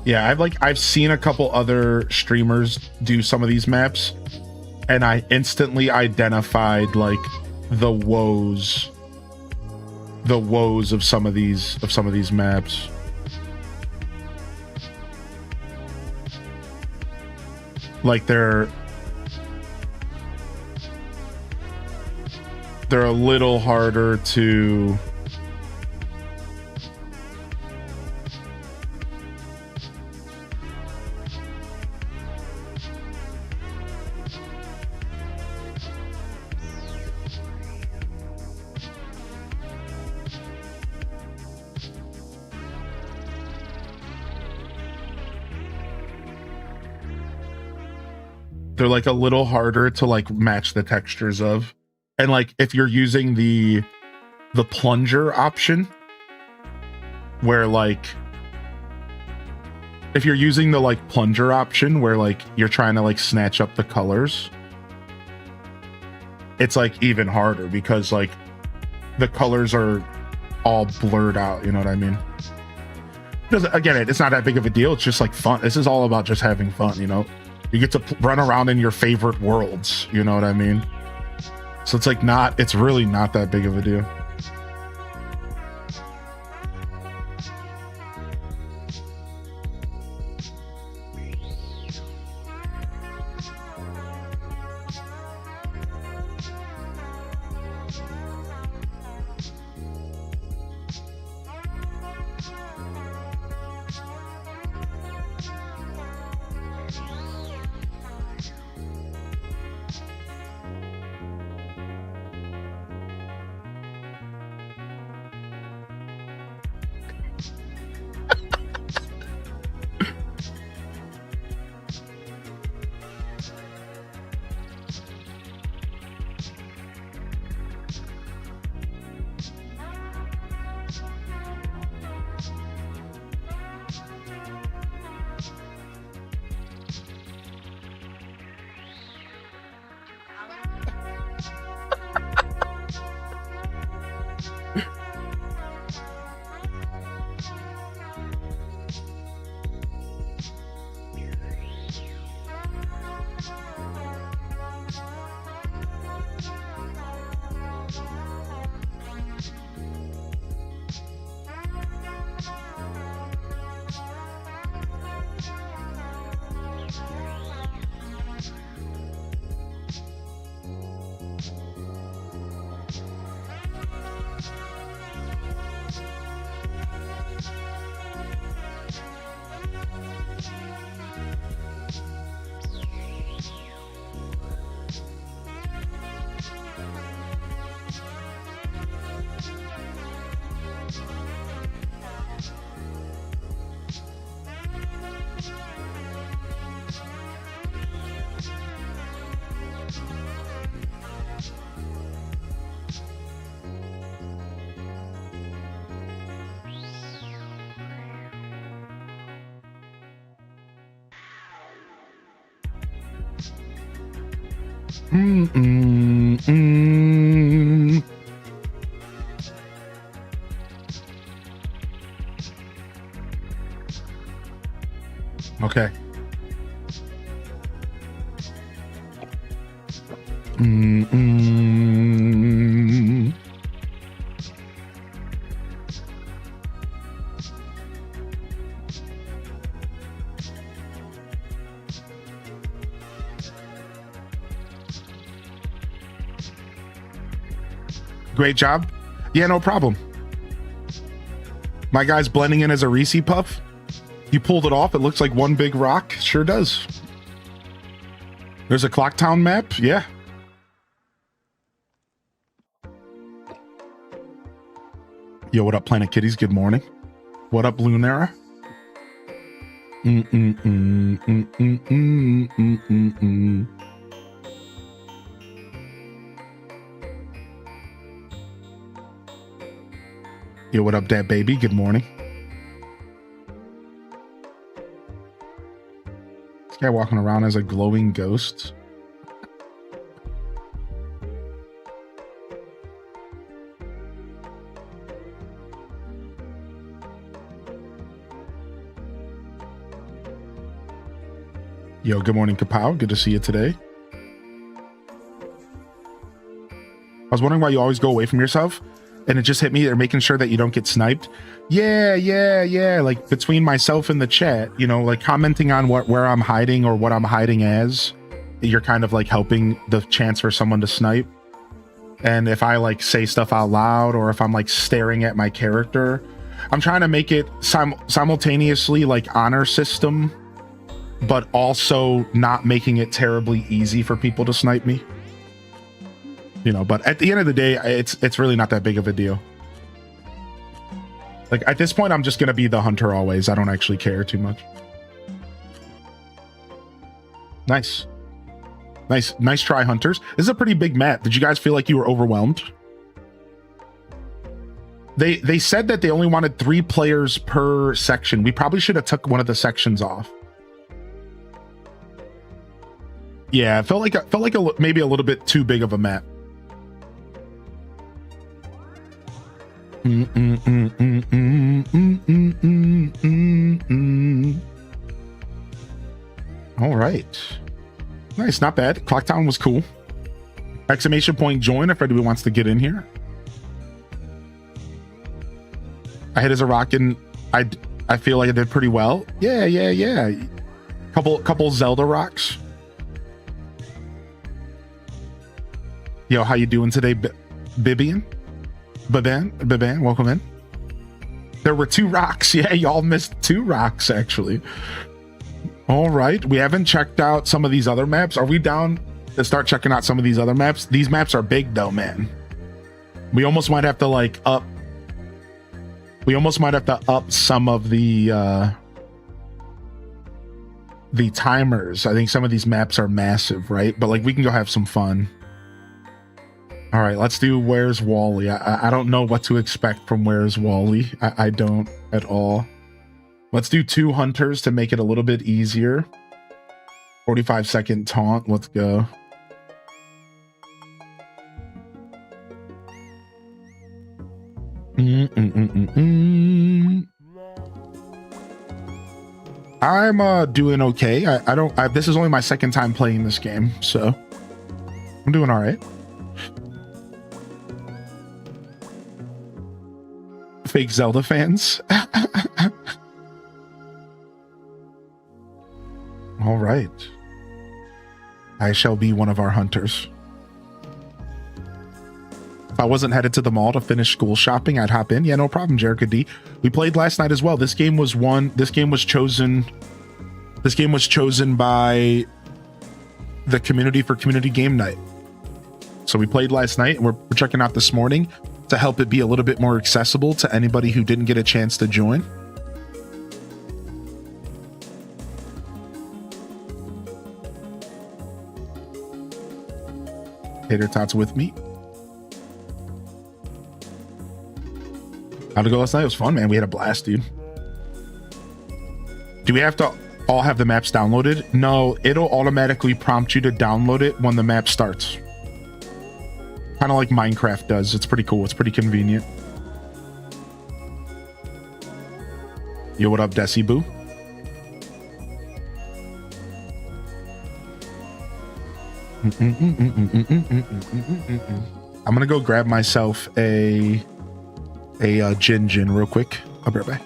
Yeah, I've seen a couple other streamers do some of these maps, and I instantly identified like the woes of some of these maps. Like they're a little harder to like match the textures of. And like if you're using the plunger option, where like if you're using the like plunger option where like you're trying to like snatch up the colors, it's like even harder because like the colors are all blurred out, you know what I mean? Because again, it's not that big of a deal. It's just like fun. This is all about just having fun, you know? You get to run around in your favorite worlds, you know what I mean? So it's like it's really not that big of a deal. Okay. Great job. Yeah, no problem. My guy's blending in as a Reese Puff. You pulled it off. It looks like one big rock. Sure does. There's a Clocktown map. Yeah. Yo, what up, Planet Kitties? Good morning. What up, Lunera? Yo, what up, Dad Baby? Good morning. This guy walking around as a glowing ghost. Yo, good morning, Kapow. Good to see you today. I was wondering why you always go away from yourself, and it just hit me. They're making sure that you don't get sniped. Yeah. Like between myself and the chat, you know, like commenting on where I'm hiding or what I'm hiding as, you're kind of like helping the chance for someone to snipe. And if I like say stuff out loud, or if I'm like staring at my character, I'm trying to make it simultaneously like honor system, but also not making it terribly easy for people to snipe me. You know, but at the end of the day, it's really not that big of a deal. Like at this point, I'm just gonna be the hunter always. I don't actually care too much. Nice try, hunters. This is a pretty big map. Did you guys feel like you were overwhelmed? They said that they only wanted 3 players per section. We probably should have took one of the sections off. Yeah, it felt like maybe a little bit too big of a map. All right. Nice, not bad. Clocktown was cool. Exclamation point join if anybody wants to get in here. I hit as a rock and I feel like I did pretty well. Yeah. Couple Zelda rocks. Yo, how you doing today, Bibian? Biban, welcome in. There were 2 rocks. Yeah, y'all missed 2 rocks, actually. All right, we haven't checked out some of these other maps. Are we down to start checking out some of these other maps? These maps are big, though, man. We almost might have to, like, up... We almost might have to up some of the timers. I think some of these maps are massive, right? But, like, we can go have some fun. All right, let's do Where's Wally. I don't know what to expect from Where's Wally. I don't at all. Let's do 2 hunters to make it a little bit easier. 45-second taunt. Let's go. I'm doing okay. This is only my 2nd time playing this game, so I'm doing all right. Fake Zelda fans. All right. I shall be one of our hunters. If I wasn't headed to the mall to finish school shopping, I'd hop in. Yeah, no problem, Jerica D. We played last night as well. This game was chosen by the community for community game night. So we played last night, and we're checking out this morning to help it be a little bit more accessible to anybody who didn't get a chance to join. Tater Tots with me. How'd it go last night? It was fun, man. We had a blast, dude. Do we have to all have the maps downloaded? No, it'll automatically prompt you to download it when the map starts. Kind of like Minecraft does. It's pretty cool. It's pretty convenient. Yo, what up, Desi Boo? I'm gonna go grab myself a gin real quick. I'll be right back.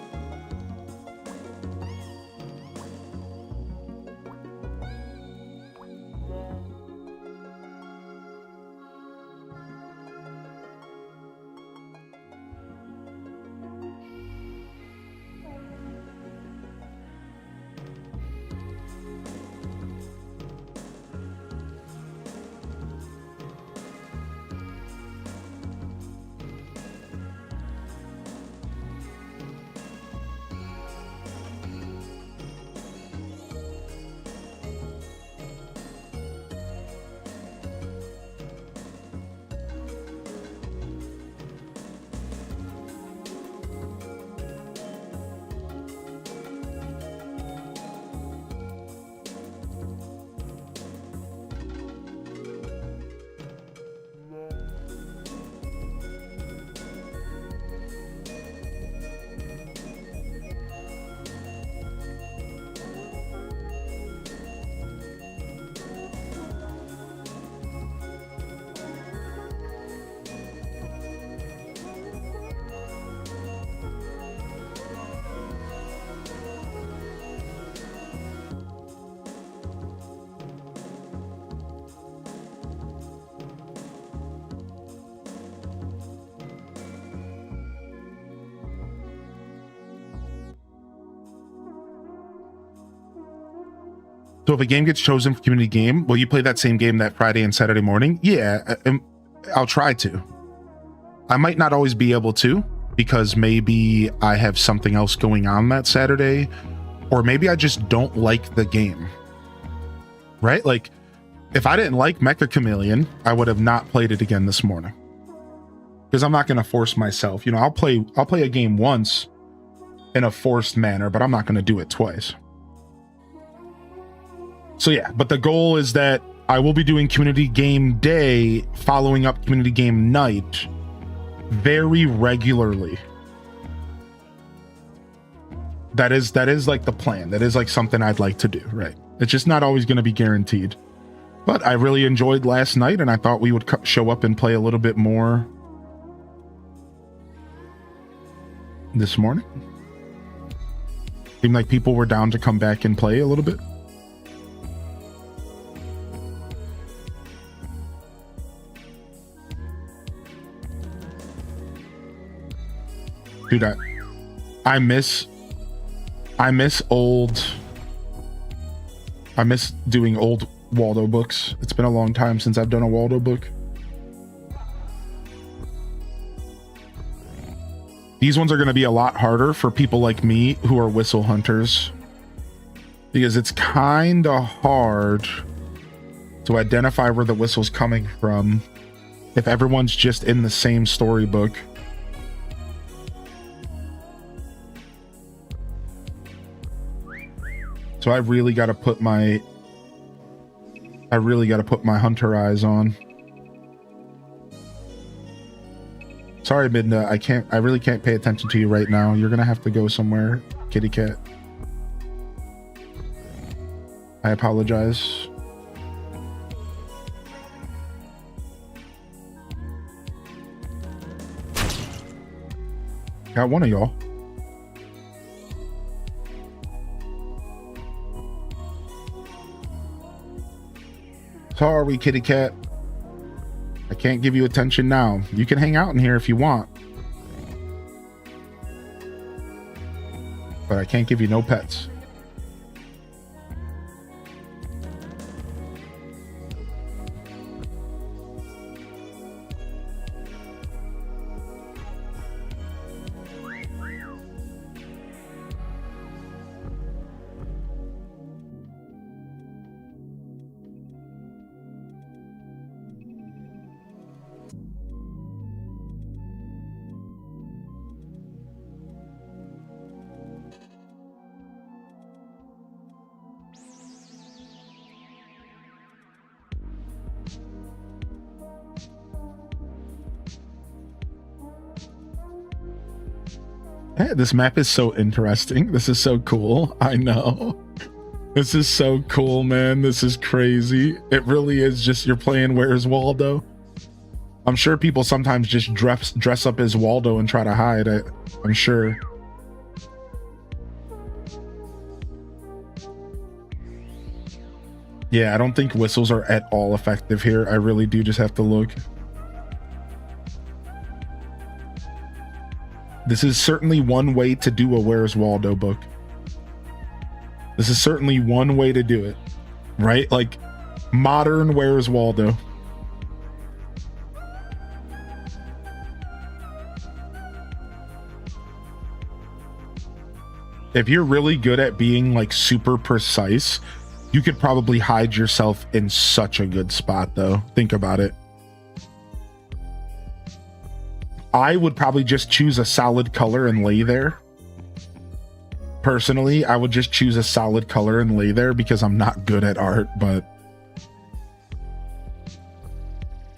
So if a game gets chosen for community game, will you play that same game that Friday and Saturday morning? Yeah, I'll try to. I might not always be able to because maybe I have something else going on that Saturday, or maybe I just don't like the game, right? Like if I didn't like Meccha Chameleon, I would have not played it again this morning because I'm not going to force myself. You know, I'll play a game once in a forced manner, but I'm not going to do it twice. So yeah, but the goal is that I will be doing community game day following up community game night very regularly. That is like the plan. That is like something I'd like to do, right? It's just not always going to be guaranteed. But I really enjoyed last night and I thought we would show up and play a little bit more this morning. Seemed like people were down to come back and play a little bit. Dude, I miss doing old Waldo books. It's been a long time since I've done a Waldo book. These ones are going to be a lot harder for people like me who are whistle hunters, because it's kind of hard to identify where the whistle's coming from if everyone's just in the same storybook. So I really got to put my hunter eyes on. Sorry, Midna, I really can't pay attention to you right now. You're gonna have to go somewhere, kitty cat. I apologize. Got one of y'all. Sorry, kitty cat. I can't give you attention now. You can hang out in here if you want, but I can't give you no pets. Hey, this map is so interesting. This is so cool. I know. This is so cool, man. This is crazy. It really is just you're playing Where's Waldo. I'm sure people sometimes just dress up as Waldo and try to hide it. I'm sure. Yeah, I don't think whistles are at all effective here. I really do just have to look. This is certainly one way to do a Where's Waldo book. This is certainly one way to do it, right? Like modern Where's Waldo. If you're really good at being like super precise, you could probably hide yourself in such a good spot though. Think about it. I would probably just choose a solid color and lay there. Personally, I would just choose a solid color and lay there because I'm not good at art, but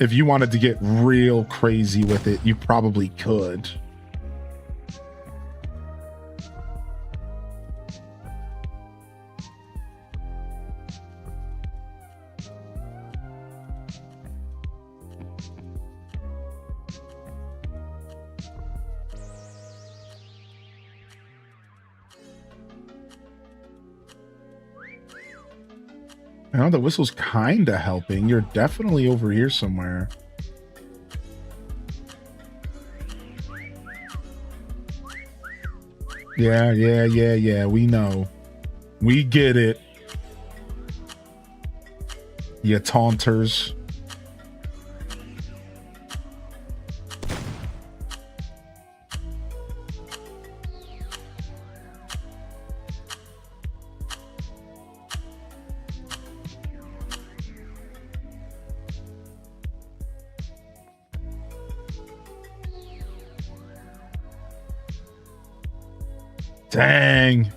if you wanted to get real crazy with it, you probably could. I know the whistle's kind of helping. You're definitely over here somewhere. Yeah. We know. We get it. You taunters. Dang.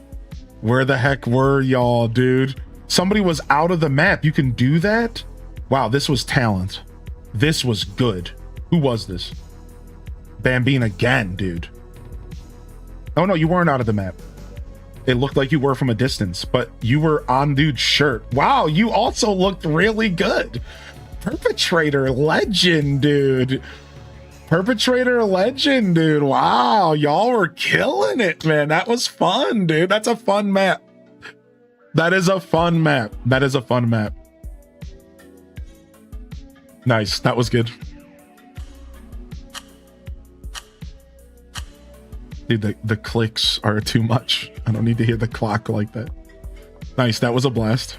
Where the heck were y'all, dude? Somebody was out of the map. You can do that? Wow, this was talent. This was good. Who was this? Bambine again, dude. Oh no, you weren't out of the map. It looked like you were from a distance, but you were on dude's shirt. Wow, you also looked really good. Perpetrator legend, dude. Perpetrator legend, dude. Wow, y'all were killing it, man. That was fun, dude. That's a fun map. That is a fun map. That is a fun map. Nice. That was good. Dude, the clicks are too much. I don't need to hear the clock like that. Nice. That was a blast.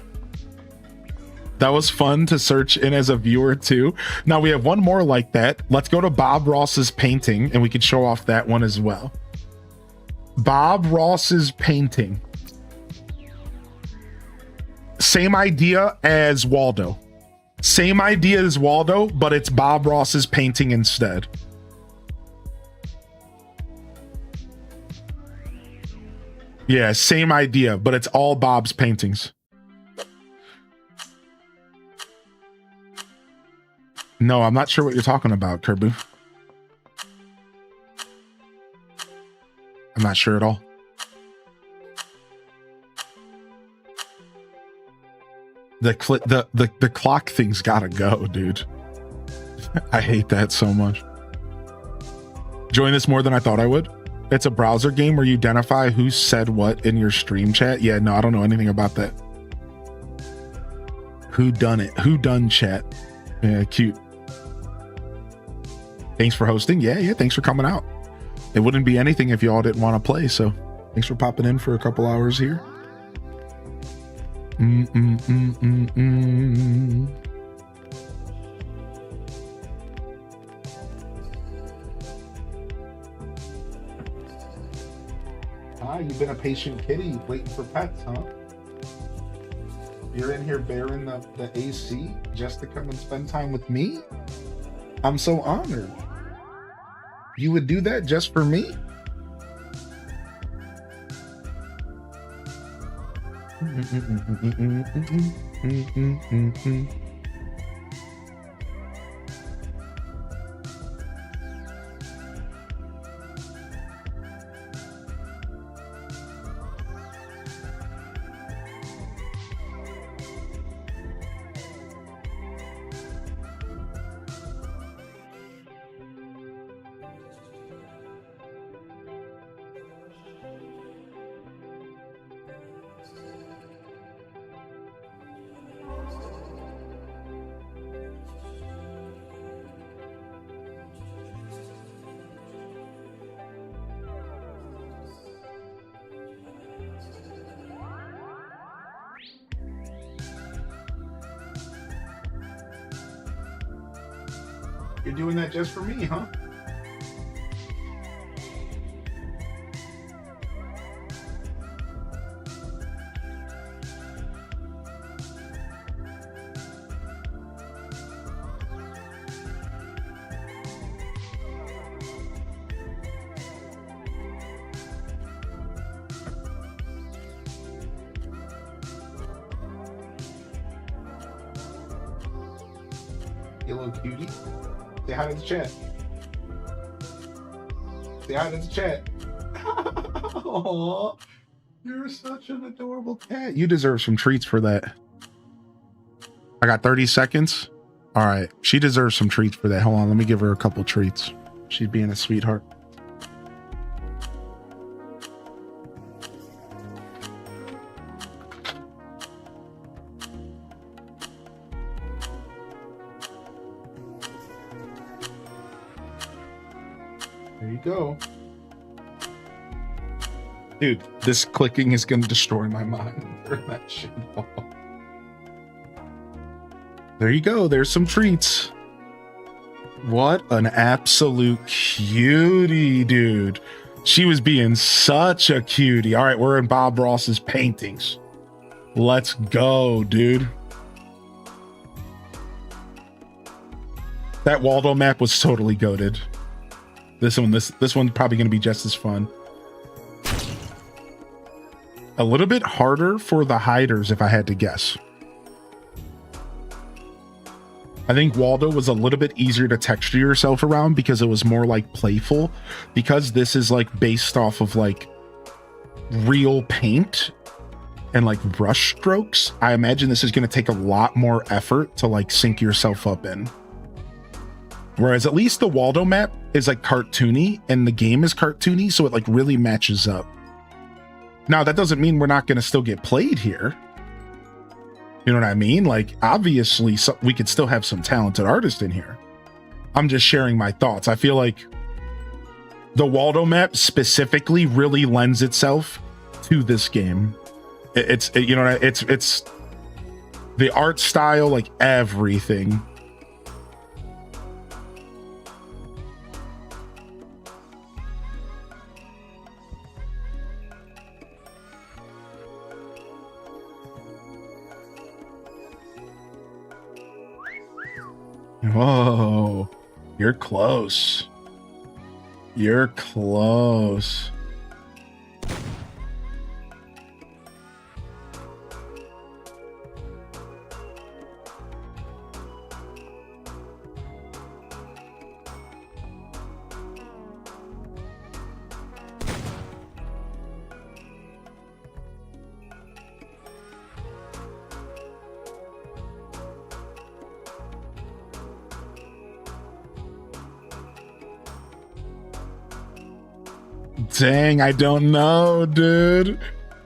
That was fun to search in as a viewer too. Now we have one more like that. Let's go to Bob Ross's painting and we can show off that one as well. Bob Ross's painting. Same idea as Waldo. Same idea as Waldo, but it's Bob Ross's painting instead. Yeah, same idea, but it's all Bob's paintings. No, I'm not sure what you're talking about, Kerbu. I'm not sure at all. The clock thing's gotta go, dude. I hate that so much. Join this more than I thought I would. It's a browser game where you identify who said what in your stream chat. Yeah, no, I don't know anything about that. Who done it? Who done chat? Yeah, cute. Thanks for hosting. Yeah, thanks for coming out. It wouldn't be anything if y'all didn't want to play, so thanks for popping in for a couple hours here. You've been a patient kitty waiting for pets, huh? You're in here bearing the AC just to come and spend time with me? I'm so honored. You would do that just for me? You're doing that just for me, huh? You little cutie. Say hi to the chat. Say hi to the chat. Aww. You're such an adorable cat. You deserve some treats for that. I got 30 seconds. All right. She deserves some treats for that. Hold on. Let me give her a couple treats. She's being a sweetheart. There you go. Dude, this clicking is going to destroy my mind. Turn that shit off. There you go. There's some treats. What an absolute cutie, dude. She was being such a cutie. All right, we're in Bob Ross's paintings. Let's go, dude. That Waldo map was totally goated. This one's probably going to be just as fun. A little bit harder for the hiders, if I had to guess. I think Waldo was a little bit easier to texture yourself around because it was more like playful. Because this is like based off of like real paint and like brush strokes, I imagine this is going to take a lot more effort to like sync yourself up in. Whereas at least the Waldo map is like cartoony and the game is cartoony, so it like really matches up. Now, that doesn't mean we're not going to still get played here. You know what I mean? Like, obviously, we could still have some talented artists in here. I'm just sharing my thoughts. I feel like the Waldo map specifically really lends itself to this game. It's the art style, like everything. Whoa, you're close. You're close. Dang, I don't know, dude.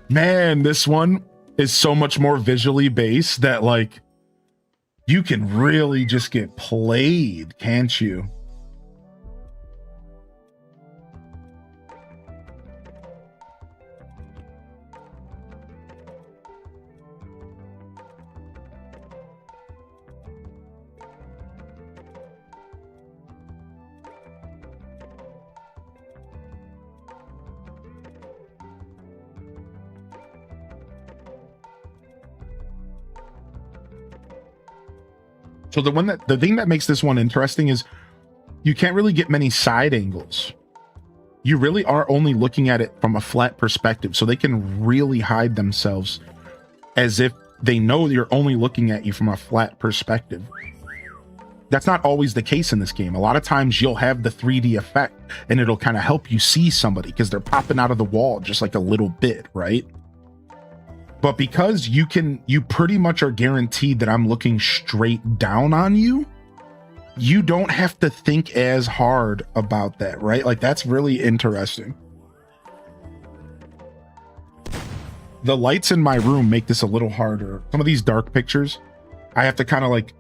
Man, this one is so much more visually based that like you can really just get played, can't you? So the thing that makes this one interesting is you can't really get many side angles. You really are only looking at it from a flat perspective, so they can really hide themselves as if they know you're only looking at you from a flat perspective. That's not always the case in this game. A lot of times you'll have the 3D effect and it'll kind of help you see somebody because they're popping out of the wall just like a little bit, right? But because you pretty much are guaranteed that I'm looking straight down on you, you don't have to think as hard about that, right? Like, that's really interesting. The lights in my room make this a little harder. Some of these dark pictures, I have to kind of like,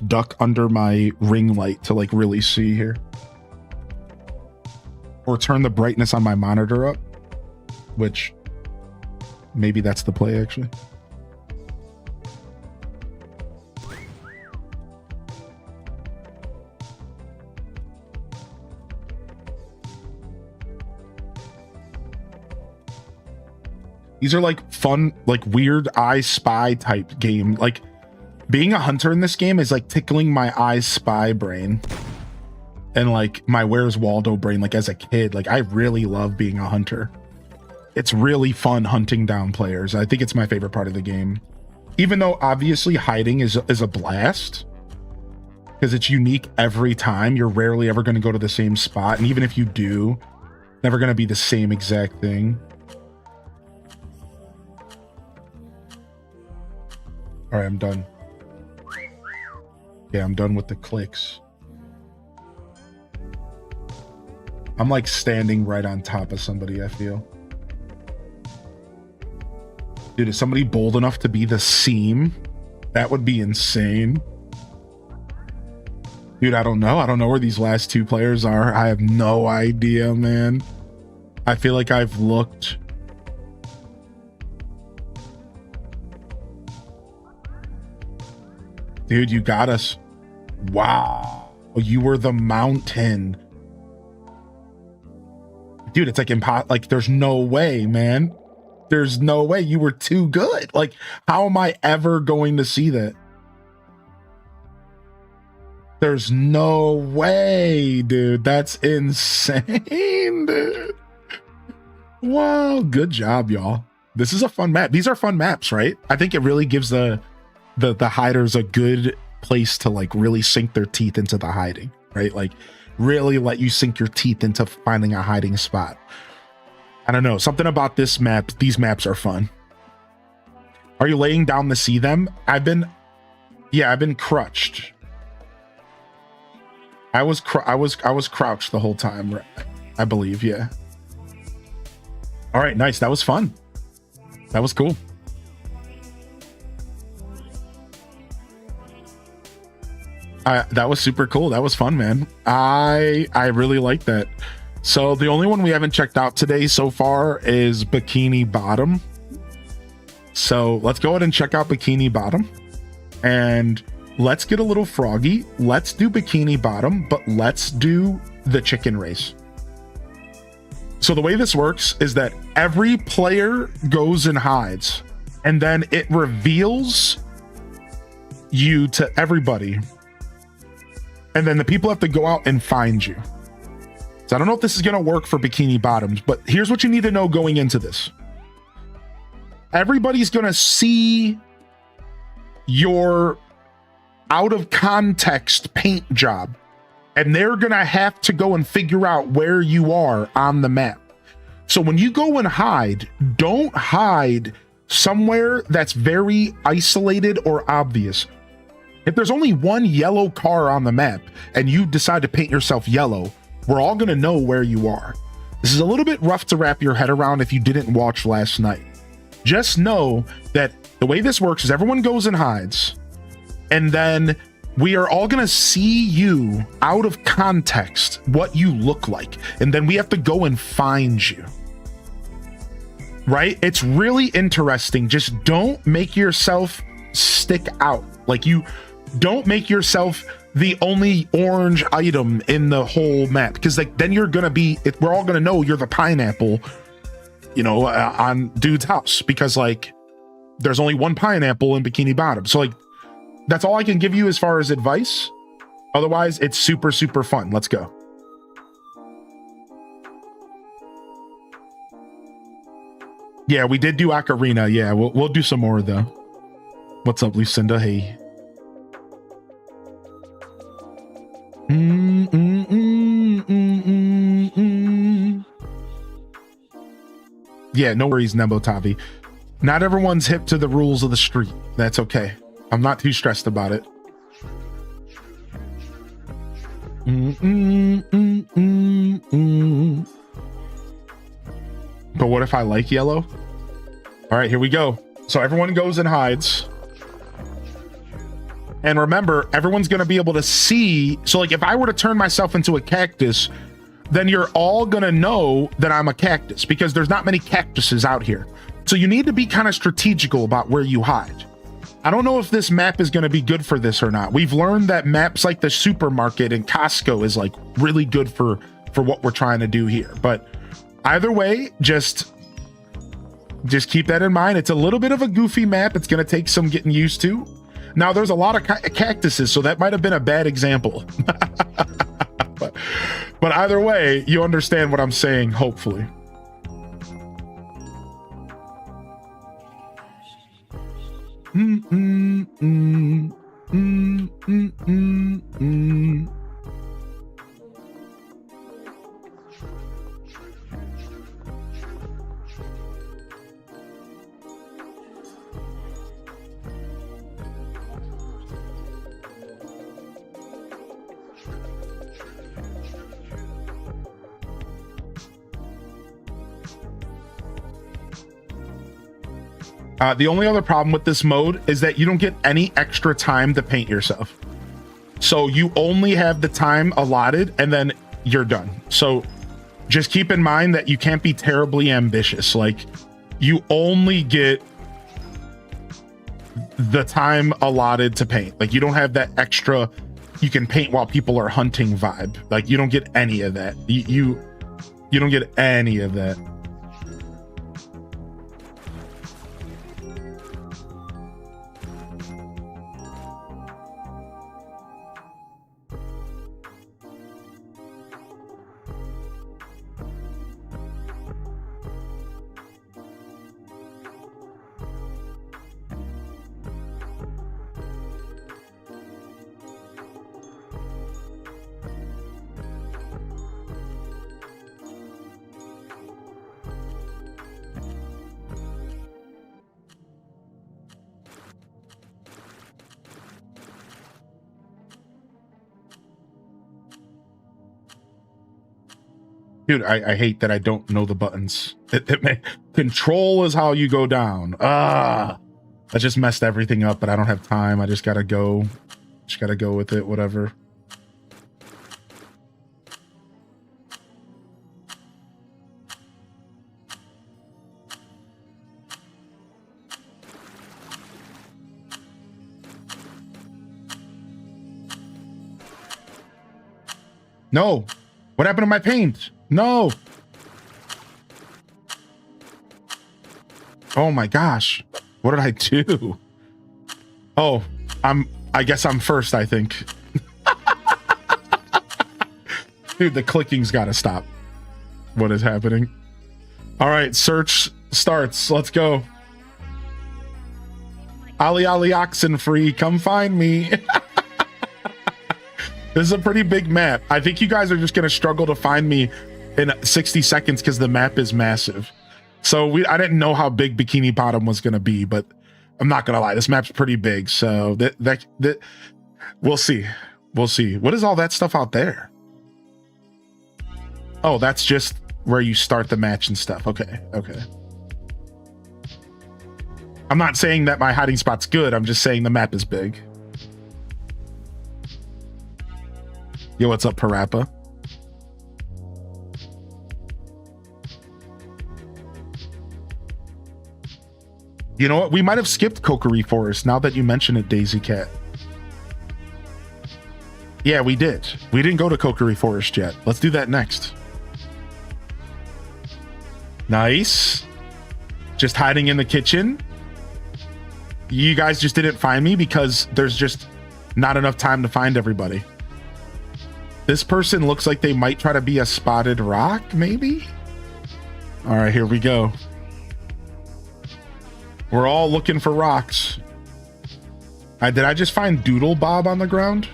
duck under my ring light to like really see here. Or turn the brightness on my monitor up, which maybe that's the play actually. These are like fun, like weird I Spy type game. Like being a hunter in this game is like tickling my I Spy brain and like my Where's Waldo brain. Like as a kid, like I really love being a hunter. It's really fun hunting down players. I think it's my favorite part of the game, even though obviously hiding is a blast because it's unique every time. You're rarely ever going to go to the same spot, and even if you do, never going to be the same exact thing. All right, I'm done. Yeah, I'm done with the clicks. I'm like standing right on top of somebody, I feel. Dude, is somebody bold enough to be the seam? That would be insane. Dude, I don't know. I don't know where these last two players are. I have no idea, man. I feel like I've looked. Dude, you got us. Wow. You were the mountain. Dude, it's like like there's no way, man. There's no way. You were too good. Like, how am I ever going to see that? There's no way, dude. That's insane, dude. Wow, good job, y'all. This is a fun map. These are fun maps, right? I think it really gives the hiders a good place to like really sink their teeth into the hiding, right? Like really let you sink your teeth into finding a hiding spot. I don't know, something about this map. These maps are fun. Are you laying down to see them? I've been crutched. I was crouched the whole time, I believe. Yeah. All right, nice. That was fun. That was cool. That was super cool. That was fun, man. I really like that. So the only one we haven't checked out today so far is Bikini Bottom. So let's go ahead and check out Bikini Bottom. And let's get a little froggy. Let's do Bikini Bottom, but let's do the chicken race. So the way this works is that every player goes and hides, and then it reveals you to everybody. And then the people have to go out and find you. So I don't know if this is going to work for Bikini Bottoms, but here's what you need to know going into this. Everybody's going to see your out of context paint job, and they're going to have to go and figure out where you are on the map. So when you go and hide, don't hide somewhere that's very isolated or obvious. If there's only one yellow car on the map and you decide to paint yourself yellow, we're all going to know where you are. This is a little bit rough to wrap your head around if you didn't watch last night. Just know that the way this works is everyone goes and hides, and then we are all going to see you out of context, what you look like, and then we have to go and find you. Right? It's really interesting. Just don't make yourself stick out. Like, you don't make yourself the only orange item in the whole map, because like then you're gonna be, we're all gonna know you're the pineapple, you know, on dude's house, because like there's only one pineapple in Bikini Bottom. So like that's all I can give you as far as advice. Otherwise, it's super, super fun. Let's go. Yeah, we did do Ocarina. Yeah, we'll do some more though. What's up, Lucinda? Hey. Yeah, no worries, Nembotavi. Not everyone's hip to the rules of the street. That's okay. I'm not too stressed about it. But what if I like yellow? All right, here we go. So everyone goes and hides. And remember, everyone's going to be able to see. So like if I were to turn myself into a cactus, then you're all going to know that I'm a cactus, because there's not many cactuses out here. So you need to be kind of strategical about where you hide. I don't know if this map is going to be good for this or not. We've learned that maps like the supermarket and Costco is like really good for what we're trying to do here. But either way, just Just keep that in mind. It's a little bit of a goofy map. It's going to take some getting used to. Now, there's a lot of cactuses, so that might have been a bad example. but either way, you understand what I'm saying, hopefully. The only other problem with this mode is that you don't get any extra time to paint yourself. So you only have the time allotted and then you're done. So just keep in mind that you can't be terribly ambitious. Like, you only get the time allotted to paint. Like, you don't have that extra, you can paint while people are hunting vibe. Like, you don't get any of that. You don't get any of that. Dude, I hate that I don't know the buttons. Control is how you go down. I just messed everything up, but I don't have time. I just gotta go. Just gotta go with it, whatever. No. What happened to my paint? No. Oh my gosh. What did I do? Oh, I guess I'm first, I think. Dude, the clicking's gotta stop. What is happening? All right, search starts. Let's go. Ali Ali Oxenfree, come find me. This is a pretty big map. I think you guys are just gonna struggle to find me in 60 seconds because the map is massive. So I didn't know how big Bikini Bottom was gonna be, but I'm not gonna lie, this map's pretty big. So that we'll see. We'll see. What is all that stuff out there? Oh, that's just where you start the match and stuff. Okay, okay. I'm not saying that my hiding spot's good. I'm just saying the map is big. Yo, what's up, Parappa? You know what? We might have skipped Kokiri Forest now that you mention it, Daisy Cat. Yeah, we did. We didn't go to Kokiri Forest yet. Let's do that next. Nice. Just hiding in the kitchen. You guys just didn't find me because there's just not enough time to find everybody. This person looks like they might try to be a spotted rock, maybe? All right, here we go. We're all looking for rocks. Did I just find Doodle Bob on the ground?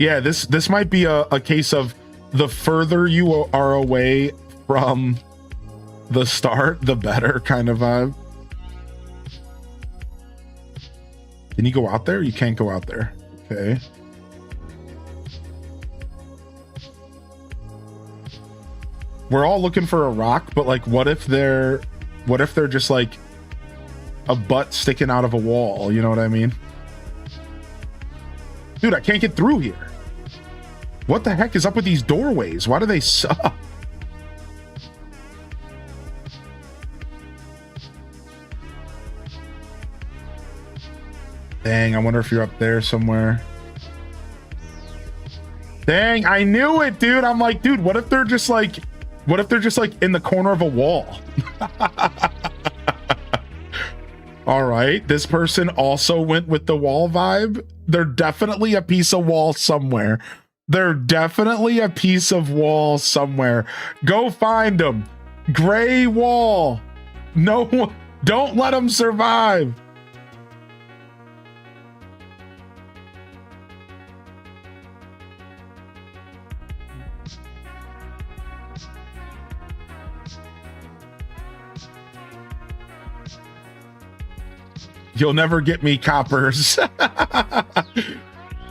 Yeah, this might be a case of the further you are away from the start, the better kind of vibe. Can you go out there? You can't go out there. Okay. We're all looking for a rock, but like, what if they're just like a butt sticking out of a wall? You know what I mean? Dude, I can't get through here. What the heck is up with these doorways? Why do they suck? Dang, I wonder if you're up there somewhere. Dang, I knew it, dude. I'm like, dude, what if they're just like in the corner of a wall? All right, this person also went with the wall vibe. They're definitely a piece of wall somewhere. They're definitely a piece of wall somewhere. Go find them. Gray wall. No, don't let them survive. You'll never get me, coppers.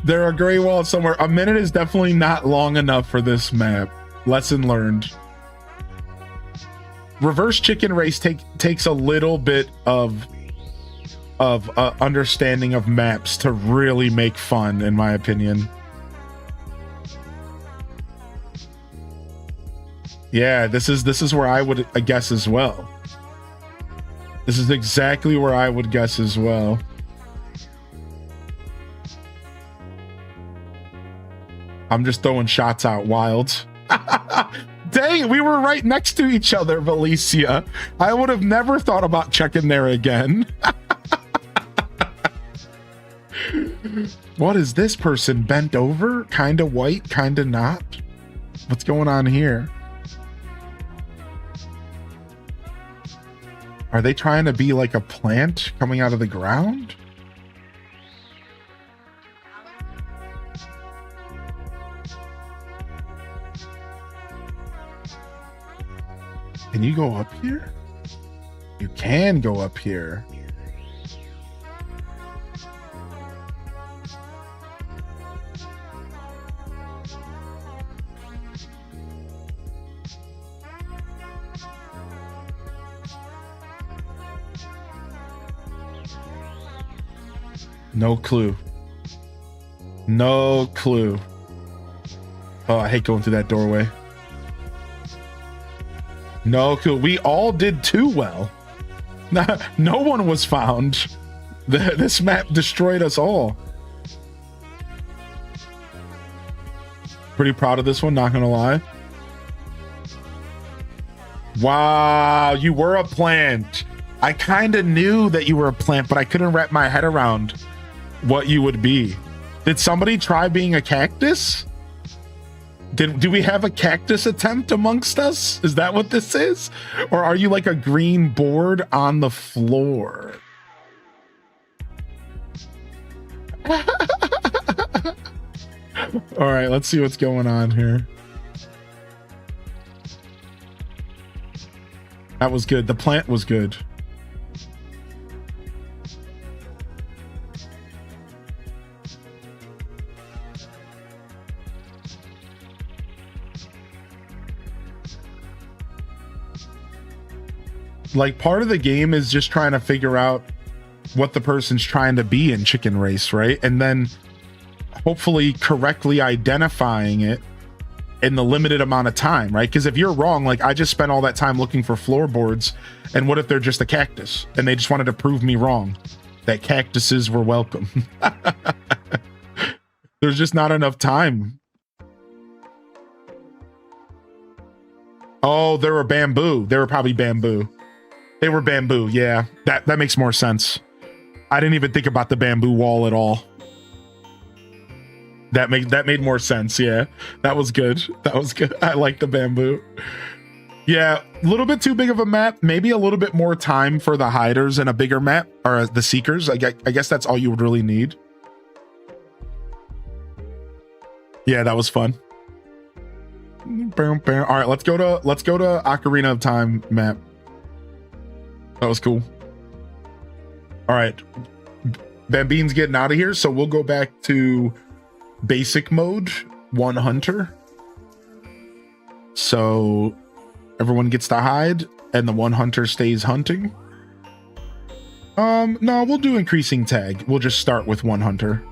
There are gray walls somewhere. A minute is definitely not long enough for this map. Lesson learned. Reverse chicken race takes a little bit of understanding of maps to really make fun, in my opinion. Yeah, this is where I would guess as well. This is exactly where I would guess as well. I'm just throwing shots out wild. Dang, we were right next to each other, Valicia. I would have never thought about checking there again. What is this person? Bent over? Kind of white, kind of not? What's going on here? Are they trying to be like a plant coming out of the ground? Can you go up here? You can go up here. No clue. No clue. Oh, I hate going through that doorway. No clue. We all did too well. No one was found. This map destroyed us all. Pretty proud of this one, not gonna lie. Wow, you were a plant. I kind of knew that you were a plant, but I couldn't wrap my head around what you would be. Did somebody try being a cactus? Do we have a cactus attempt amongst us? Is that what this is? Or are you like a green board on the floor? All right, let's see what's going on here. That was good. The plant was good. Like, part of the game is just trying to figure out what the person's trying to be in Chicken Race, right? And then hopefully correctly identifying it in the limited amount of time, right? Because if you're wrong, like I just spent all that time looking for floorboards, and what if they're just a cactus and they just wanted to prove me wrong, that cactuses were welcome? There's just not enough time. Oh, they were bamboo. They were probably bamboo. They were bamboo. Yeah, that makes more sense. I didn't even think about the bamboo wall at all. That made more sense. Yeah, that was good. That was good. I like the bamboo. Yeah, a little bit too big of a map. Maybe a little bit more time for the hiders and a bigger map, or the seekers. I guess that's all you would really need. Yeah, that was fun. All right, let's go to Ocarina of Time map. That was cool. All right, Bambine's getting out of here, so we'll go back to basic mode, one hunter. So everyone gets to hide and the one hunter stays hunting. No, we'll do increasing tag. We'll just start with one hunter.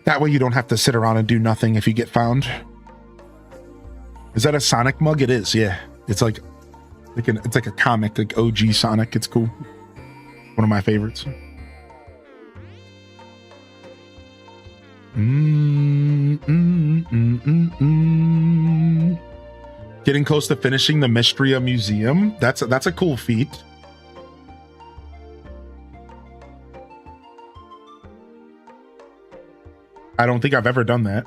That way you don't have to sit around and do nothing if you get found. Is that a Sonic mug? It is, yeah. It's like a comic, like OG Sonic. It's cool. One of my favorites. Getting close to finishing the Mystria Museum. That's a cool feat. I don't think I've ever done that.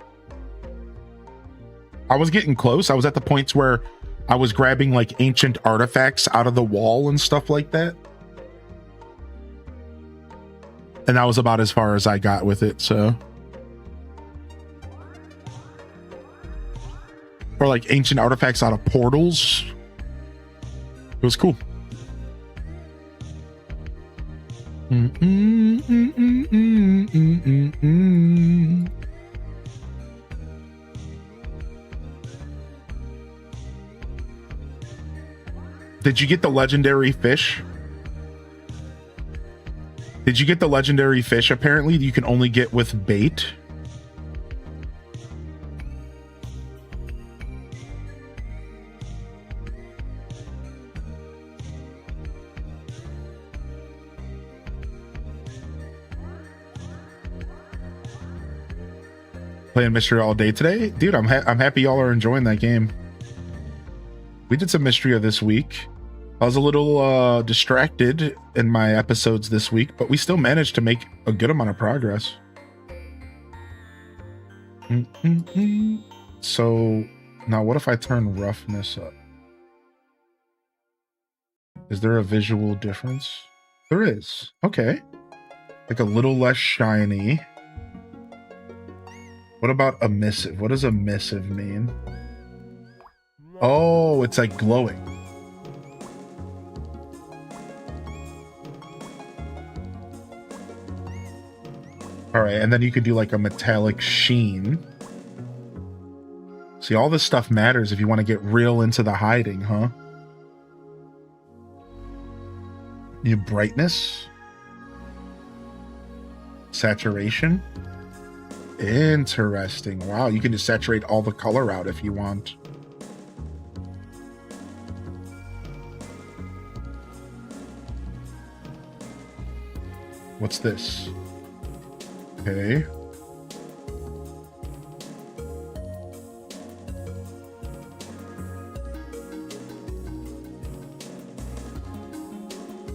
I was getting close. I was at the points where I was grabbing like ancient artifacts out of the wall and stuff like that. And that was about as far as I got with it, so. Or like ancient artifacts out of portals. It was cool. Did you get the legendary fish? Did you get the legendary fish? Apparently you can only get with bait. Playing Mystery all day today, dude. I'm happy y'all are enjoying that game. We did some Mystery this week. I was a little distracted in my episodes this week, but we still managed to make a good amount of progress. So now what if I turn roughness up? Is there a visual difference? There is. Okay. Like a little less shiny. What about emissive? What does emissive mean? Oh, it's like glowing. All right, and then you could do like a metallic sheen. See, all this stuff matters if you want to get real into the hiding, huh? New brightness. Saturation. Interesting. Wow, you can just saturate all the color out if you want. What's this? Okay.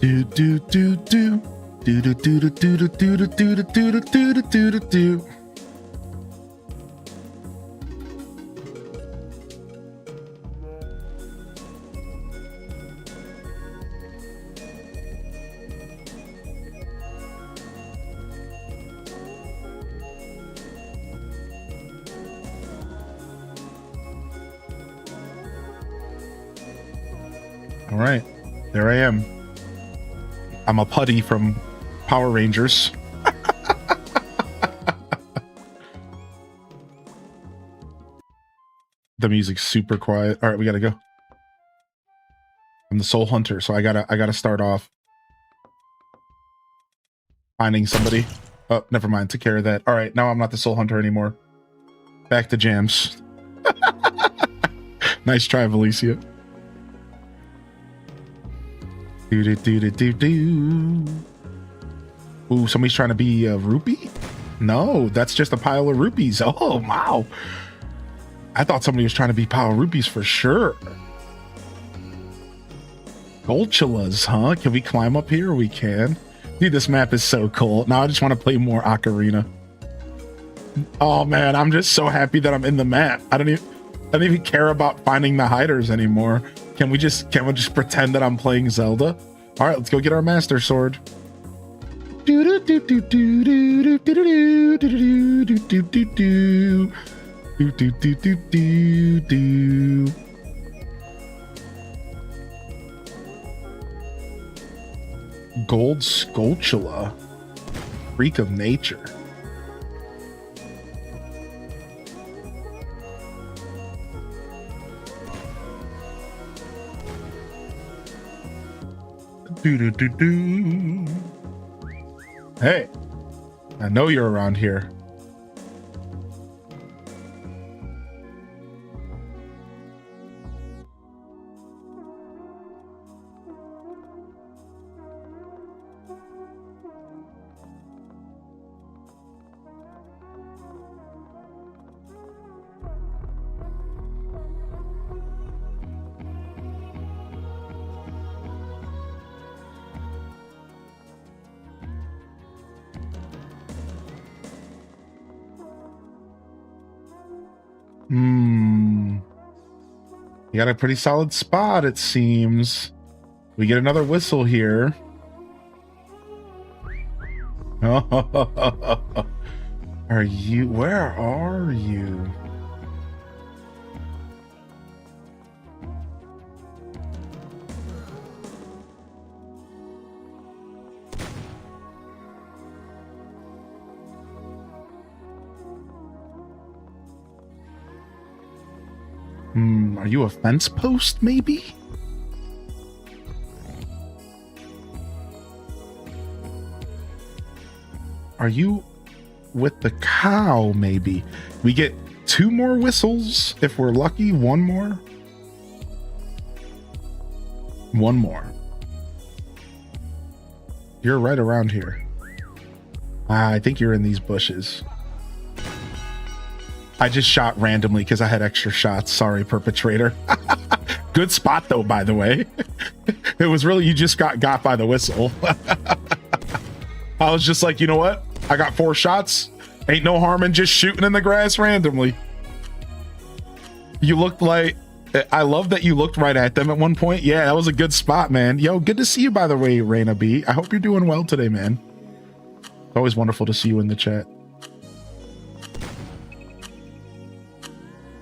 Do do do do do do do do do do do do do do do do do do. All right, there I am. I'm a putty from Power Rangers. The music's super quiet. All right, we gotta go. I'm the soul hunter, so I gotta start off finding somebody. Oh, never mind. Took care of that. All right, now I'm not the soul hunter anymore. Back to jams. Nice try, Valicia. Do do do do do do. Ooh, somebody's trying to be a rupee? No, that's just a pile of rupees. Oh, wow. I thought somebody was trying to be pile of rupees for sure. Golchulas, huh? Can we climb up here? We can. Dude, this map is so cool. Now I just want to play more Ocarina. Oh man, I'm just so happy that I'm in the map. I don't even care about finding the hiders anymore. Can we just pretend that I'm playing Zelda? All right, let's go get our Master Sword. Gold Skulltula, freak of nature. Hey, I know you're around here. You got a pretty solid spot, it seems. We get another whistle here. Are you? Where are you? Are you a fence post, maybe? Are you with the cow, maybe? We get 2 more whistles if we're lucky. 1 more. 1 more. You're right around here. I think you're in these bushes. I just shot randomly because I had extra shots. Sorry, perpetrator. Good spot, though, by the way. It was really, you just got by the whistle. I was just like, you know what? I got 4 shots. Ain't no harm in just shooting in the grass randomly. You looked like, I love that you looked right at them at one point. Yeah, that was a good spot, man. Yo, good to see you, by the way, Raina B. I hope you're doing well today, man. It's always wonderful to see you in the chat.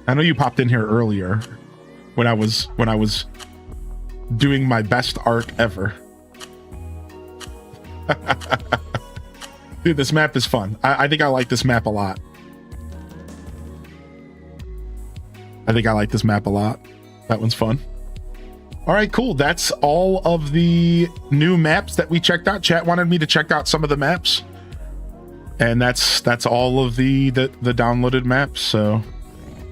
I know you popped in here earlier when I was doing my best arc ever. Dude, this map is fun. I think I like this map a lot. That one's fun. All right, cool. That's all of the new maps that we checked out. Chat wanted me to check out some of the maps. And that's all of the downloaded maps. So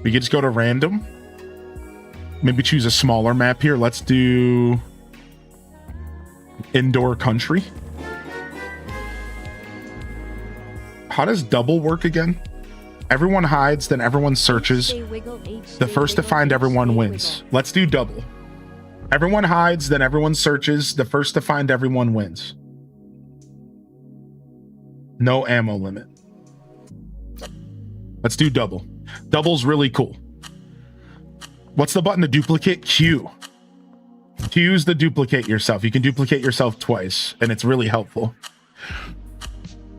we could just go to random. Maybe choose a smaller map here. Let's do indoor country. How does double work again? Everyone hides, then everyone searches. The first to find everyone wins. Let's do double. Everyone hides, then everyone searches. The first to find everyone wins. No ammo limit. Let's do double. Double's really cool. What's the button to duplicate? Q. Q's to duplicate yourself. You can duplicate yourself twice, and it's really helpful.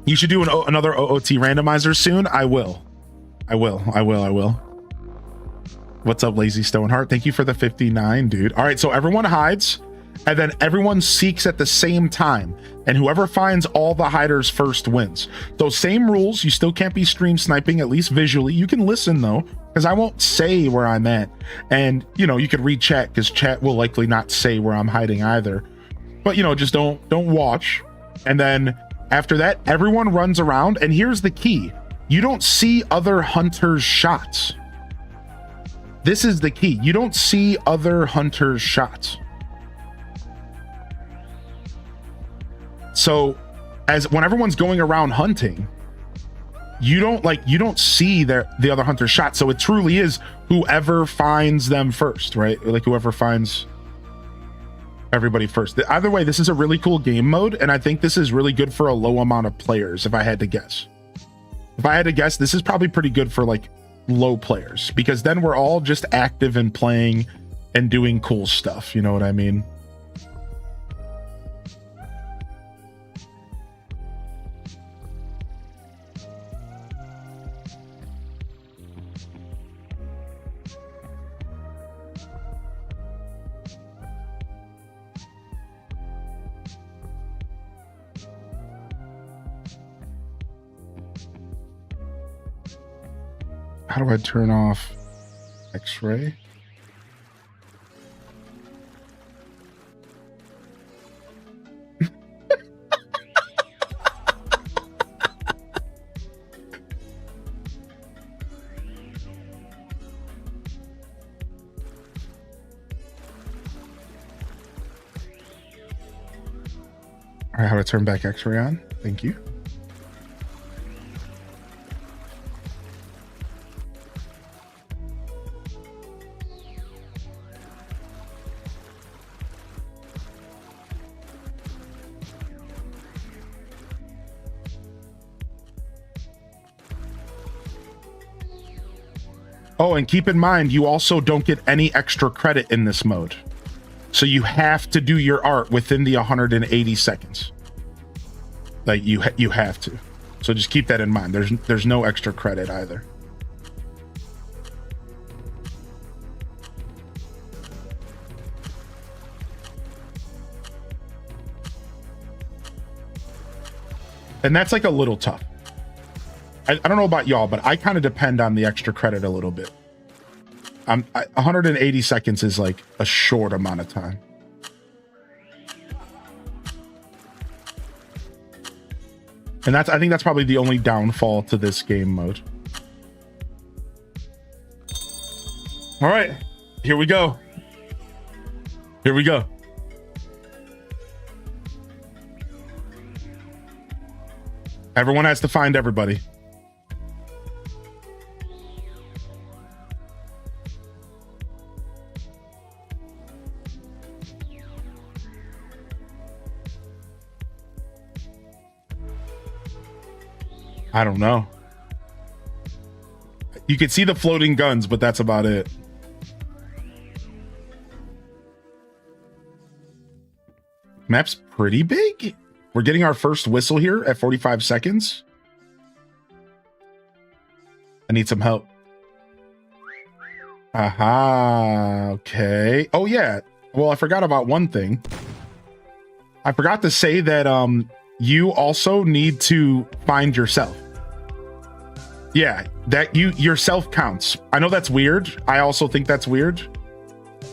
You should do another OOT randomizer soon. I will. What's up, Lazy Stoneheart? Thank you for the 59, dude. All right, so everyone hides, and then everyone seeks at the same time, and whoever finds all the hiders first wins. Those same rules. You still can't be stream sniping, at least visually. You can listen though, because I won't say where I'm at, and you know, you could read chat because chat will likely not say where I'm hiding either. But you know, just don't watch. And then after that, everyone runs around, and here's the key: you don't see other hunters' shots. This is the key. You don't see other hunters' shots. So when everyone's going around hunting, you don't see the other hunter's shot. So it truly is whoever finds them first, right? Like whoever finds everybody first. Either way, this is a really cool game mode, and I think this is really good for a low amount of players. If I had to guess, this is probably pretty good for like low players, because then we're all just active and playing and doing cool stuff. You know what I mean? How do I turn off X-ray? All right, how to turn back X-ray on? Thank you. Oh, and keep in mind, you also don't get any extra credit in this mode. So you have to do your art within the 180 seconds. Like you have to. So just keep that in mind. There's no extra credit either. And that's like a little tough. I don't know about y'all, but I kind of depend on the extra credit a little bit. 180 seconds is like a short amount of time. And I think that's probably the only downfall to this game mode. All right, here we go. Here we go. Everyone has to find everybody. I don't know. You can see the floating guns, but that's about it. Map's pretty big. We're getting our first whistle here at 45 seconds. I need some help. Aha, okay. Oh yeah, well, I forgot about one thing. I forgot to say that you also need to find yourself. Yeah, that yourself counts. I know that's weird. I also think that's weird,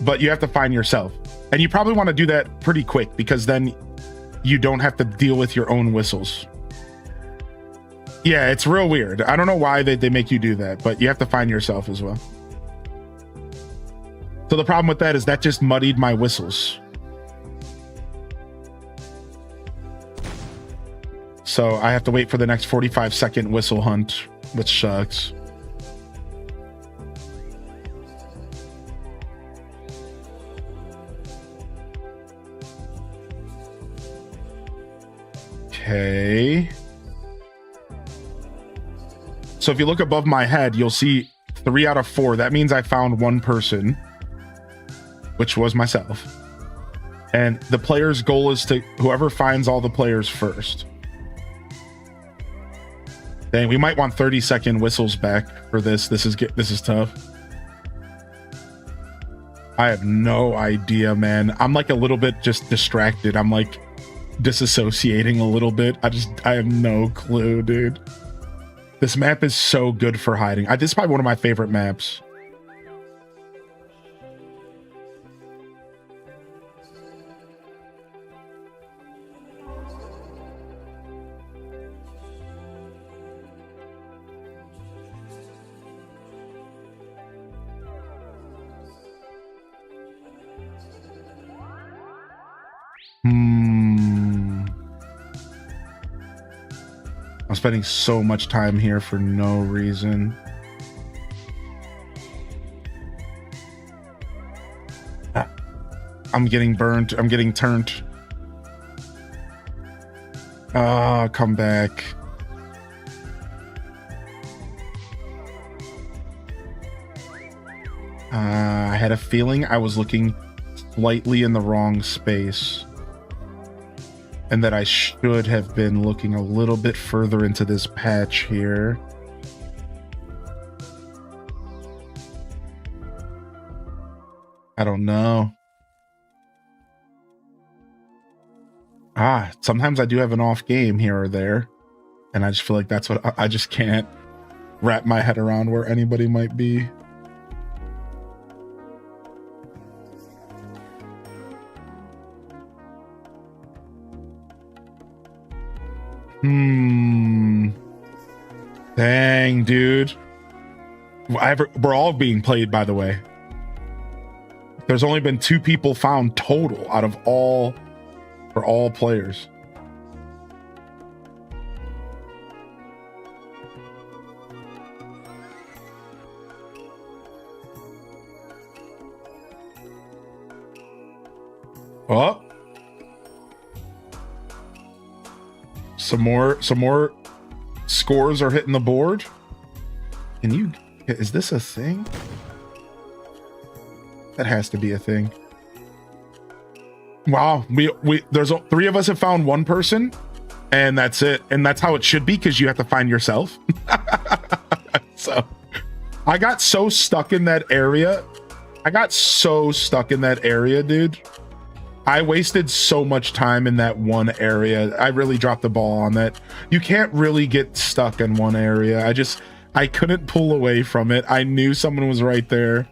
but you have to find yourself. And you probably want to do that pretty quick because then you don't have to deal with your own whistles. Yeah, it's real weird. I don't know why they make you do that, but you have to find yourself as well. So the problem with that is that just muddied my whistles. So I have to wait for the next 45-second whistle hunt, which sucks. Okay. So if you look above my head, you'll see 3 out of 4. That means I found one person, which was myself. And the player's goal is to whoever finds all the players first. Dang, we might want 30-second whistles back for this. This is tough. I have no idea, man. I'm like a little bit just distracted. I'm like disassociating a little bit. I have no clue, dude. This map is so good for hiding. This is probably one of my favorite maps. I'm spending so much time here for no reason. I'm getting burnt. I'm getting turned. Come back. I had a feeling I was looking slightly in the wrong space. And that I should have been looking a little bit further into this patch here. I don't know. Sometimes I do have an off game here or there. And I just feel like that's what I just can't wrap my head around where anybody might be. Dang, dude. We're all being played, by the way. There's only been 2 people found total out of all players. Oh. Some more scores are hitting the board. Can Is this a thing? That has to be a thing. Wow, there's 3 of us have found 1 person, and that's it. And that's how it should be, because you have to find yourself. So I got so stuck in that area. Dude. I wasted so much time in that one area. I really dropped the ball on that. You can't really get stuck in one area. I couldn't pull away from it. I knew someone was right there.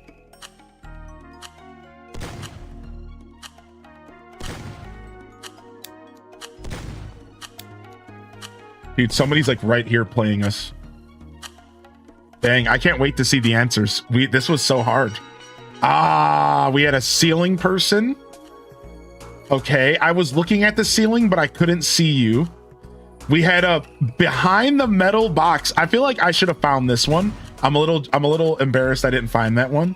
Dude, somebody's like right here playing us. Dang, I can't wait to see the answers. This was so hard. Ah, we had a ceiling person. Okay, I was looking at the ceiling, but I couldn't see you. We had a behind the metal box. I feel like I should have found this one. I'm a little embarrassed I didn't find that one.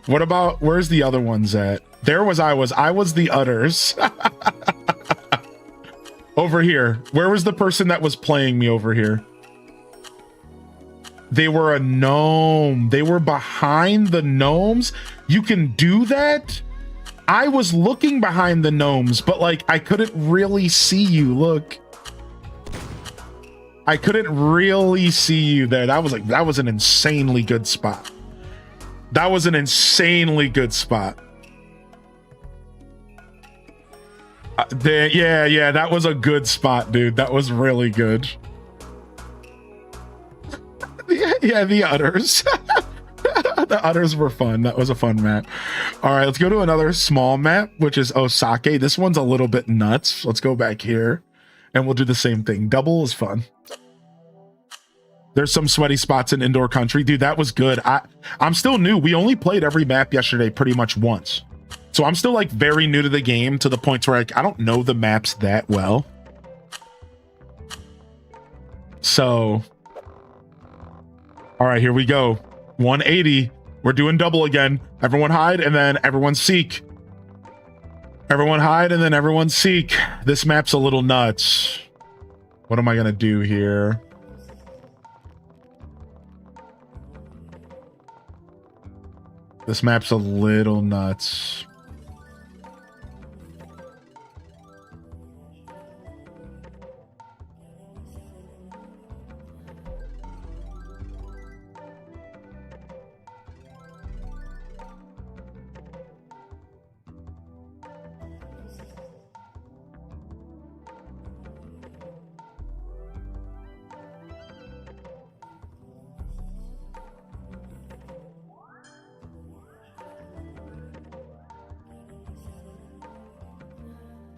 What about, where's the other ones at? There was I was the udders. Over here. Where was the person that was playing me over here? They were a gnome. They were behind the gnomes. You can do that? I was looking behind the gnomes, but like I couldn't really see you. Look. I couldn't really see you there. That was an insanely good spot. That was an insanely good spot. Yeah, that was a good spot, dude. That was really good. Yeah, the udders. The udders were fun. That was a fun map. All right, let's go to another small map, which is Osake. This one's a little bit nuts. Let's go back here and we'll do the same thing. Double is fun. There's some sweaty spots in indoor country. Dude, that was good. I'm still new. We only played every map yesterday pretty much once. So I'm still like very new to the game, to the point where I don't know the maps that well. So, all right, here we go. 180. We're doing double again. Everyone hide and then everyone seek. Everyone hide and then everyone seek. This map's a little nuts. What am I gonna do here? This map's a little nuts.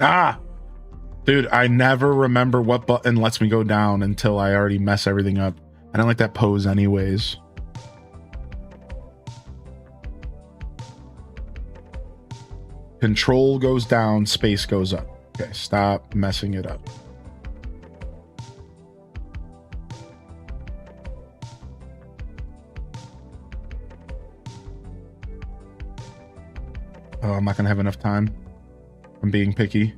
Ah, dude, I never remember what button lets me go down until I already mess everything up. I don't like that pose anyways. Control goes down, space goes up. Okay, stop messing it up. Oh, I'm not gonna have enough time. I'm being picky.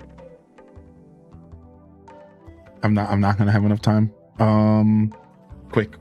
I'm not gonna have enough time. Quick.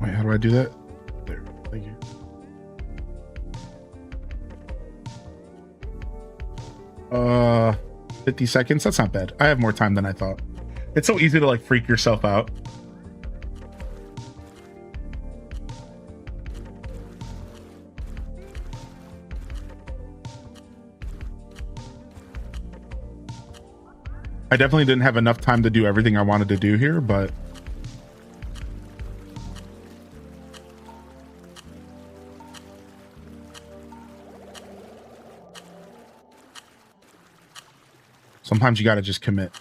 Wait, how do I do that? There, thank you. 50 seconds. That's not bad. I have more time than I thought. It's so easy to like freak yourself out. I definitely didn't have enough time to do everything I wanted to do here, but sometimes you got to just commit.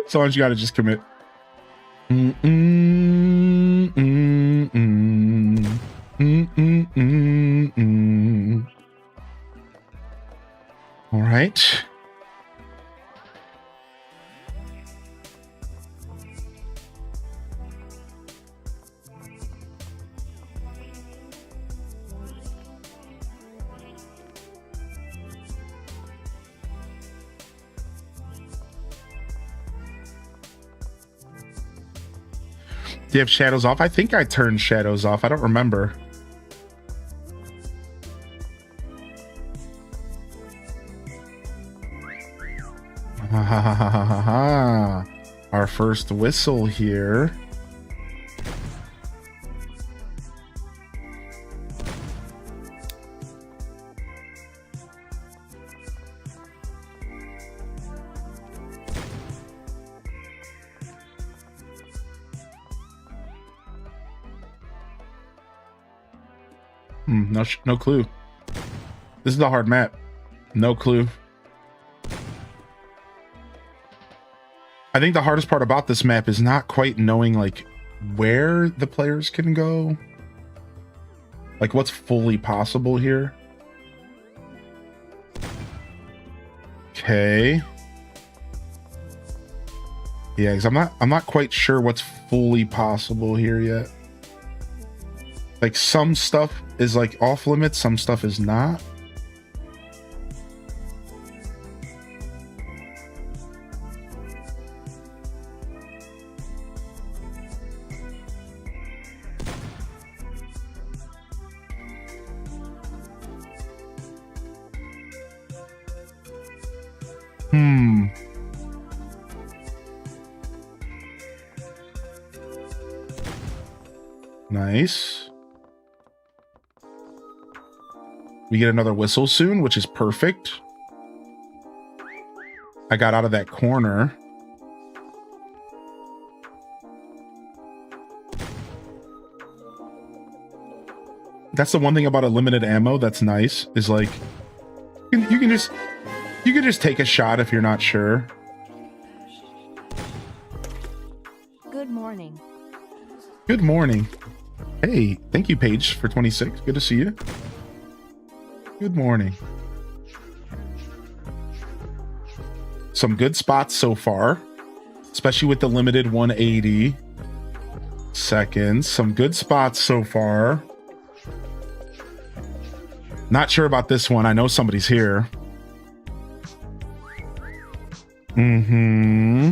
Sometimes you gotta just commit. All right. Do you have shadows off? I think I turned shadows off. I don't remember. Our first whistle here. No clue. This is a hard map. No clue. I think the hardest part about this map is not quite knowing like where the players can go. Like what's fully possible here. Okay. Yeah, because I'm not quite sure what's fully possible here yet. Like some stuff is like off limits, some stuff is not. Nice. We get another whistle soon, which is perfect. I got out of that corner. That's the one thing about a limited ammo that's nice, is like you can just take a shot if you're not sure. Good morning. Good morning. Hey, thank you, Paige, for 26. Good to see you. Good morning. Some good spots so far, especially with the limited 180 seconds. Some good spots so far. Not sure about this one. I know somebody's here. Mm-hmm.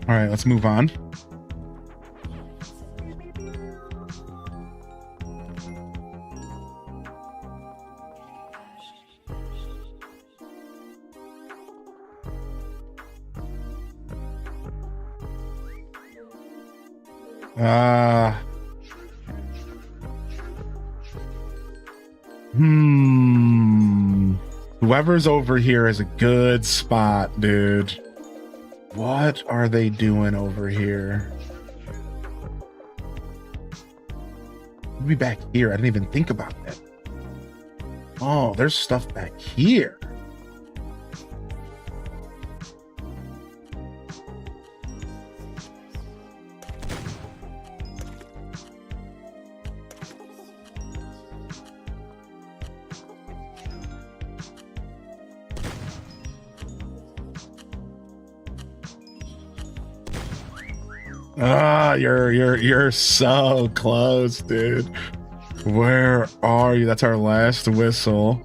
All right, let's move on. Whoever's over here is a good spot, dude. What are they doing over here? We'll be back here. I didn't even think about that. Oh, there's stuff back here. You're so close, dude. Where are you? That's our last whistle.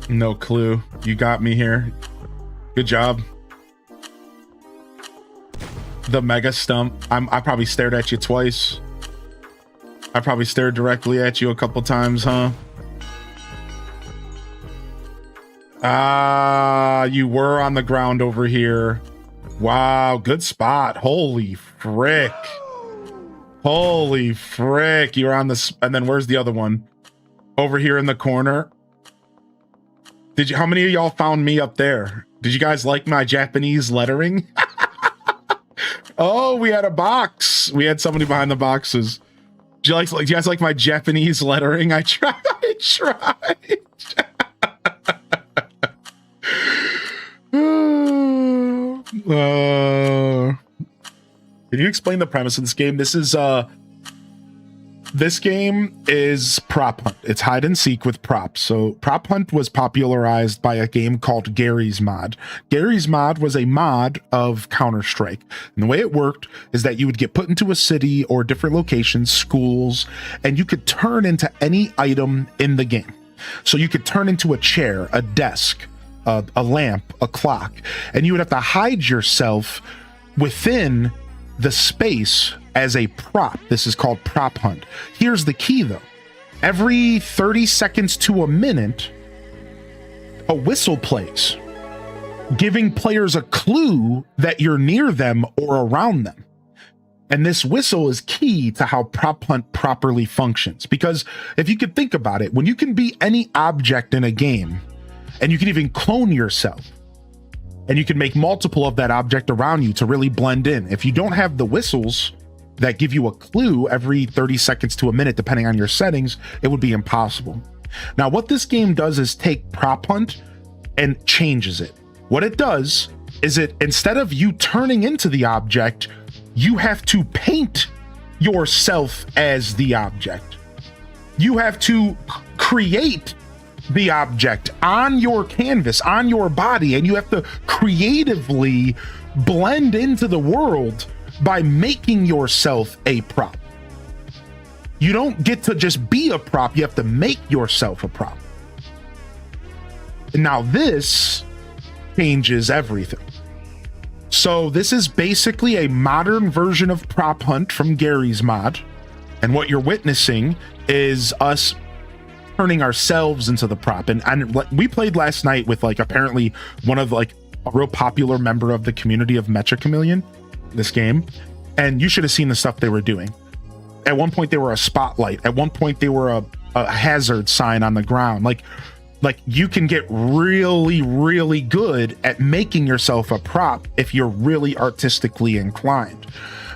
No clue. You got me here. Good job. The mega stump. I probably stared at you twice. I probably stared directly at you a couple times, huh? Ah, you were on the ground over here. Wow, good spot. Holy frick. Holy frick. You're on this. And then where's the other one? Over here in the corner. How many of y'all found me up there? Did you guys like my Japanese lettering? Oh, we had a box. We had somebody behind the boxes. Do you guys like my Japanese lettering? I tried. Can you explain the premise of this game? This game is prop hunt. It's hide and seek with props. So prop hunt was popularized by a game called Gary's Mod. Gary's Mod was a mod of Counter-Strike. And the way it worked is that you would get put into a city or different locations, schools, and you could turn into any item in the game. So you could turn into a chair, a desk, a lamp, a clock, and you would have to hide yourself within the space as a prop. This is called prop hunt. Here's the key though. Every 30 seconds to a minute, a whistle plays, giving players a clue that you're near them or around them. And this whistle is key to how prop hunt properly functions. Because if you could think about it, when you can be any object in a game, and you can even clone yourself, and you can make multiple of that object around you to really blend in. If you don't have the whistles that give you a clue every 30 seconds to a minute, depending on your settings, it would be impossible. Now, what this game does is take prop hunt and changes it. What it does is instead of you turning into the object, you have to paint yourself as the object. You have to create the object on your canvas, on your body, and you have to creatively blend into the world by making yourself a prop. You don't get to just be a prop, you have to make yourself a prop. Now this changes everything. So this is basically a modern version of prop hunt from Gary's Mod, and what you're witnessing is us turning ourselves into the prop. And we played last night with apparently one of a real popular member of the community of Meccha Chameleon, this game, and you should have seen the stuff they were doing. At one point they were a spotlight, at one point they were a hazard sign on the ground. Like you can get really good at making yourself a prop if you're really artistically inclined.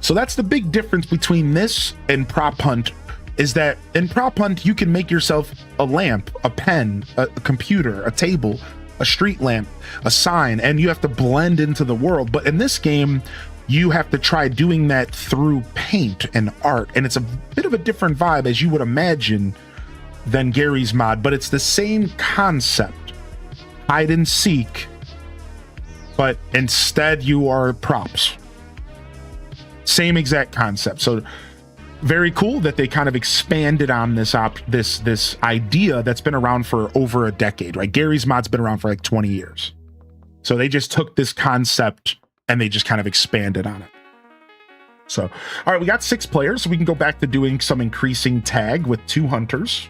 So that's the big difference between this and prop hunt, is that in prop hunt, you can make yourself a lamp, a pen, a computer, a table, a street lamp, a sign, and you have to blend into the world. But in this game, you have to try doing that through paint and art. And it's a bit of a different vibe, as you would imagine, than Gary's Mod, but it's the same concept. Hide and seek, but instead you are props. Same exact concept. So very cool that they kind of expanded on this idea that's been around for over a decade, right? Gary's Mod's been around for 20 years. So they just took this concept and they just kind of expanded on it. So, all right, we got 6 players, so we can go back to doing some increasing tag with 2 hunters.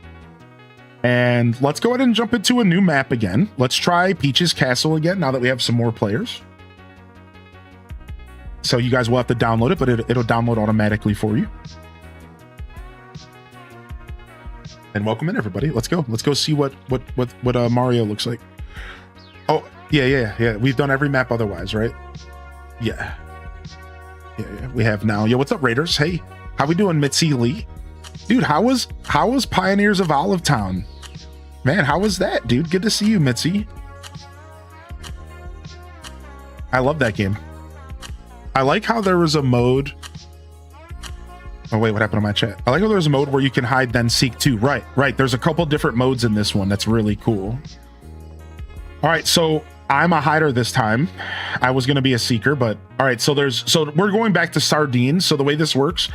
And let's go ahead and jump into a new map again. Let's try Peach's Castle again, now that we have some more players. So you guys will have to download it, but it'll download automatically for you. And welcome in, everybody. Let's go see what Mario looks like. Oh yeah, we've done every map otherwise, right? Yeah, we have now. Yo, what's up, Raiders? Hey, how we doing, Mitzi Lee? Dude, how was Pioneers of Olive Town? Man, how was that, dude? Good to see you, Mitzi. I love that game. I like how there was a mode. Oh wait, what happened to my chat? I like how there's a mode where you can hide then seek too. Right. There's a couple different modes in this one. That's really cool. All right, so I'm a hider this time. I was gonna be a seeker, but all right. So we're going back to sardines. So the way this works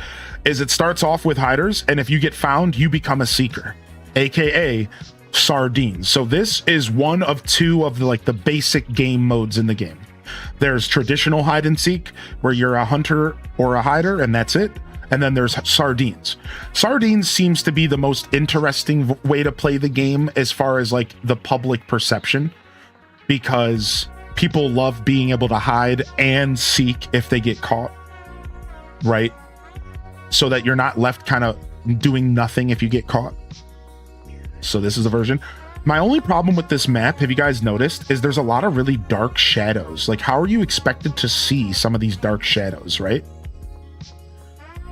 is it starts off with hiders, and if you get found, you become a seeker, aka sardines. So this is one of 2 of the basic game modes in the game. There's traditional hide and seek, where you're a hunter or a hider, and that's it. And then there's sardines. Sardines seems to be the most interesting way to play the game as far as the public perception. because people love being able to hide and seek if they get caught, right? So that you're not left kind of doing nothing if you get caught. So this is the version. My only problem with this map, have you guys noticed, is there's a lot of really dark shadows. Like, how are you expected to see some of these dark shadows, right?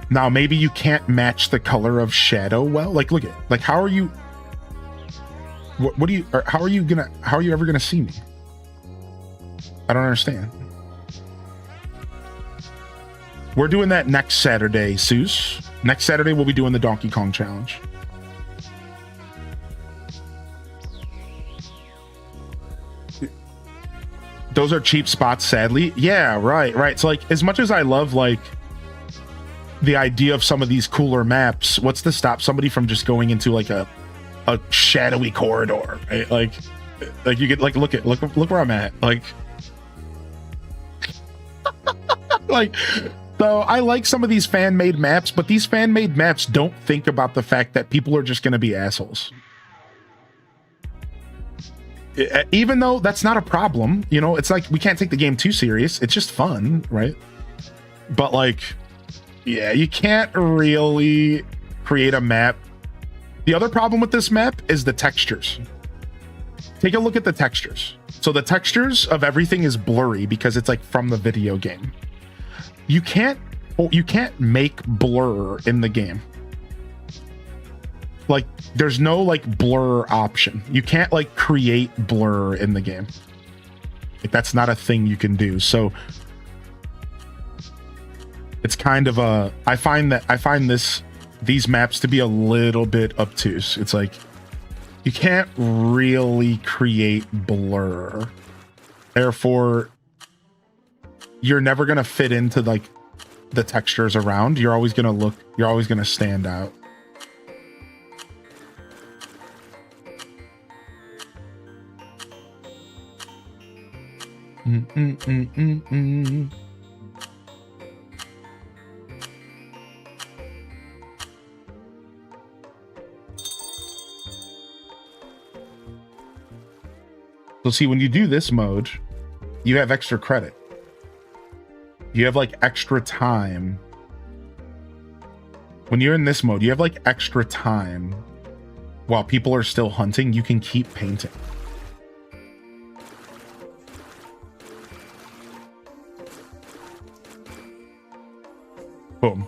Now, maybe you can't match the color of shadow well. Like, look at, like, how are you, what do you, or how are you ever gonna see me? I don't understand. We're doing that next Saturday, Seuss. Next Saturday, we'll be doing the Donkey Kong Challenge. Those are cheap spots, sadly. Yeah, right. So, like, as much as I love, like, the idea of some of these cooler maps, what's to stop somebody from just going into, like, a shadowy corridor, right? Like you get, like, look where I'm at. Like, like, so I like some of these fan-made maps, but these fan-made maps don't think about the fact that people are just going to be assholes. Even though that's not a problem, you know, it's like we can't take the game too serious. It's just fun, right? But, like, yeah, you can't really create a map. The other problem with this map is the textures. Take a look at the textures. So the textures of everything is blurry because it's like from the video game. You can't make blur in the game. Like, there's no, like, blur option. You can't, like, create blur in the game. Like, that's not a thing you can do. So it's kind of a, I find these maps to be a little bit obtuse. It's like, you can't really create blur. Therefore, you're never going to fit into, like, the textures around. You're always going to stand out. So see, when you do this mode, you have extra credit. You have, like, extra time. When you're in this mode, you have, like, extra time. While people are still hunting, you can keep painting. Boom.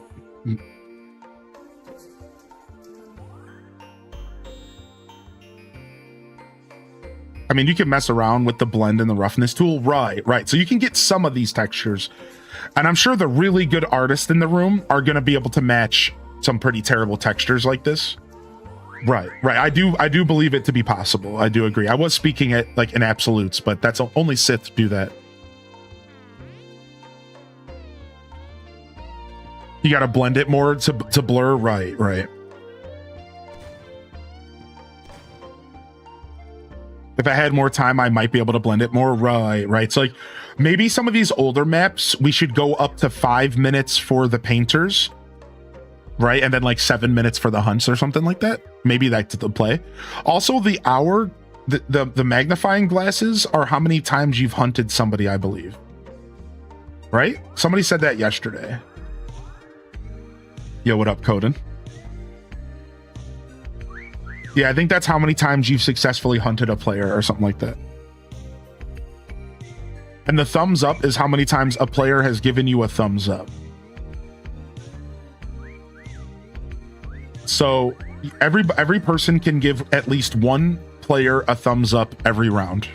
I mean, you can mess around with the blend and the roughness tool. Right. So you can get some of these textures. And I'm sure the really good artists in the room are going to be able to match some pretty terrible textures like this. Right. I do believe it to be possible. I do agree. I was speaking at, like, in absolutes, but that's only Sith do that. You got to blend it more to blur. Right. If I had more time, I might be able to blend it more. Right. So, like, maybe some of these older maps, we should go up to 5 minutes for the painters, right? And then, like, 7 minutes for the hunts or something like that. Maybe that's the play. Also, the hour, the magnifying glasses are how many times you've hunted somebody, I believe. Right? Somebody said that yesterday. Yo, what up, Coden? Yeah, I think that's how many times you've successfully hunted a player or something like that. And the thumbs up is how many times a player has given you a thumbs up. So every person can give at least one player a thumbs up every round.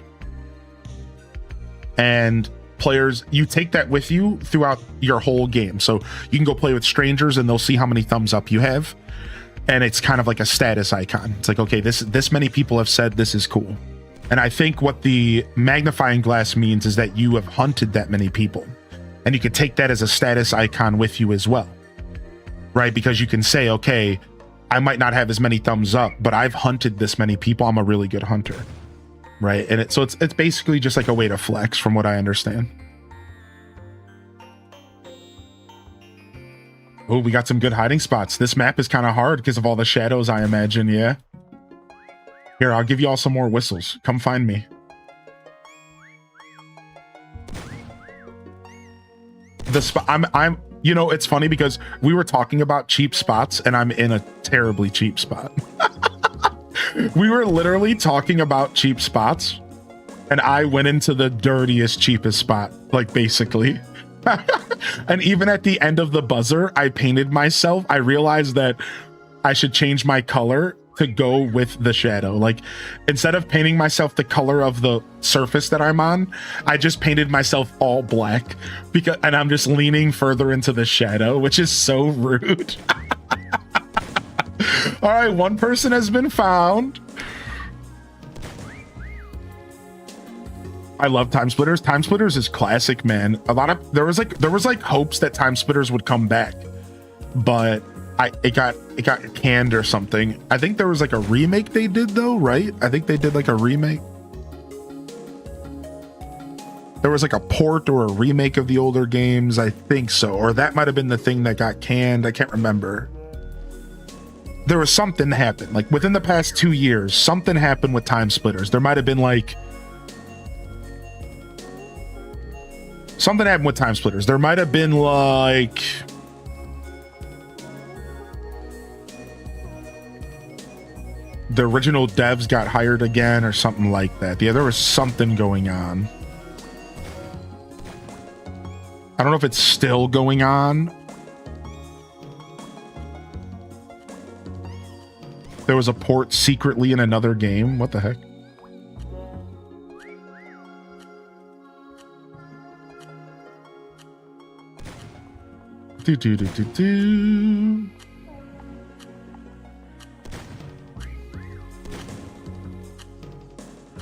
And players, you take that with you throughout your whole game. So you can go play with strangers and they'll see how many thumbs up you have. And it's kind of like a status icon. It's like, okay, this many people have said this is cool. And I think what the magnifying glass means is that you have hunted that many people. And you can take that as a status icon with you as well. Right? Because you can say, okay, I might not have as many thumbs up, but I've hunted this many people. I'm a really good hunter. Right? And it's basically just like a way to flex from what I understand. Oh, we got some good hiding spots. This map is kind of hard because of all the shadows, I imagine. Yeah. Here, I'll give you all some more whistles. Come find me. the spot. I'm. You know, it's funny because we were talking about cheap spots, and I'm in a terribly cheap spot. We were literally talking about cheap spots, and I went into the dirtiest, cheapest spot, like basically. And even at the end of the buzzer, I painted myself. I realized that I should change my color to go with the shadow. Like, instead of painting myself the color of the surface that I'm on, I just painted myself all black and I'm just leaning further into the shadow, which is so rude. All right, one person has been found. I love Time Splitters. Time Splitters is classic, man. There was like hopes that Time Splitters would come back, but it got canned or something. I think there was like a remake they did though, right? I think they did like a remake. There was like a port or a remake of the older games, I think so. Or that might have been the thing that got canned. I can't remember. There was something that happened. Like within the past 2 years, something happened with Time Splitters. There might have been like something happened with Time Splitters. There might have been like the original devs got hired again or something like that. Yeah, there was something going on. I don't know if it's still going on. There was a port secretly in another game. What the heck? Do.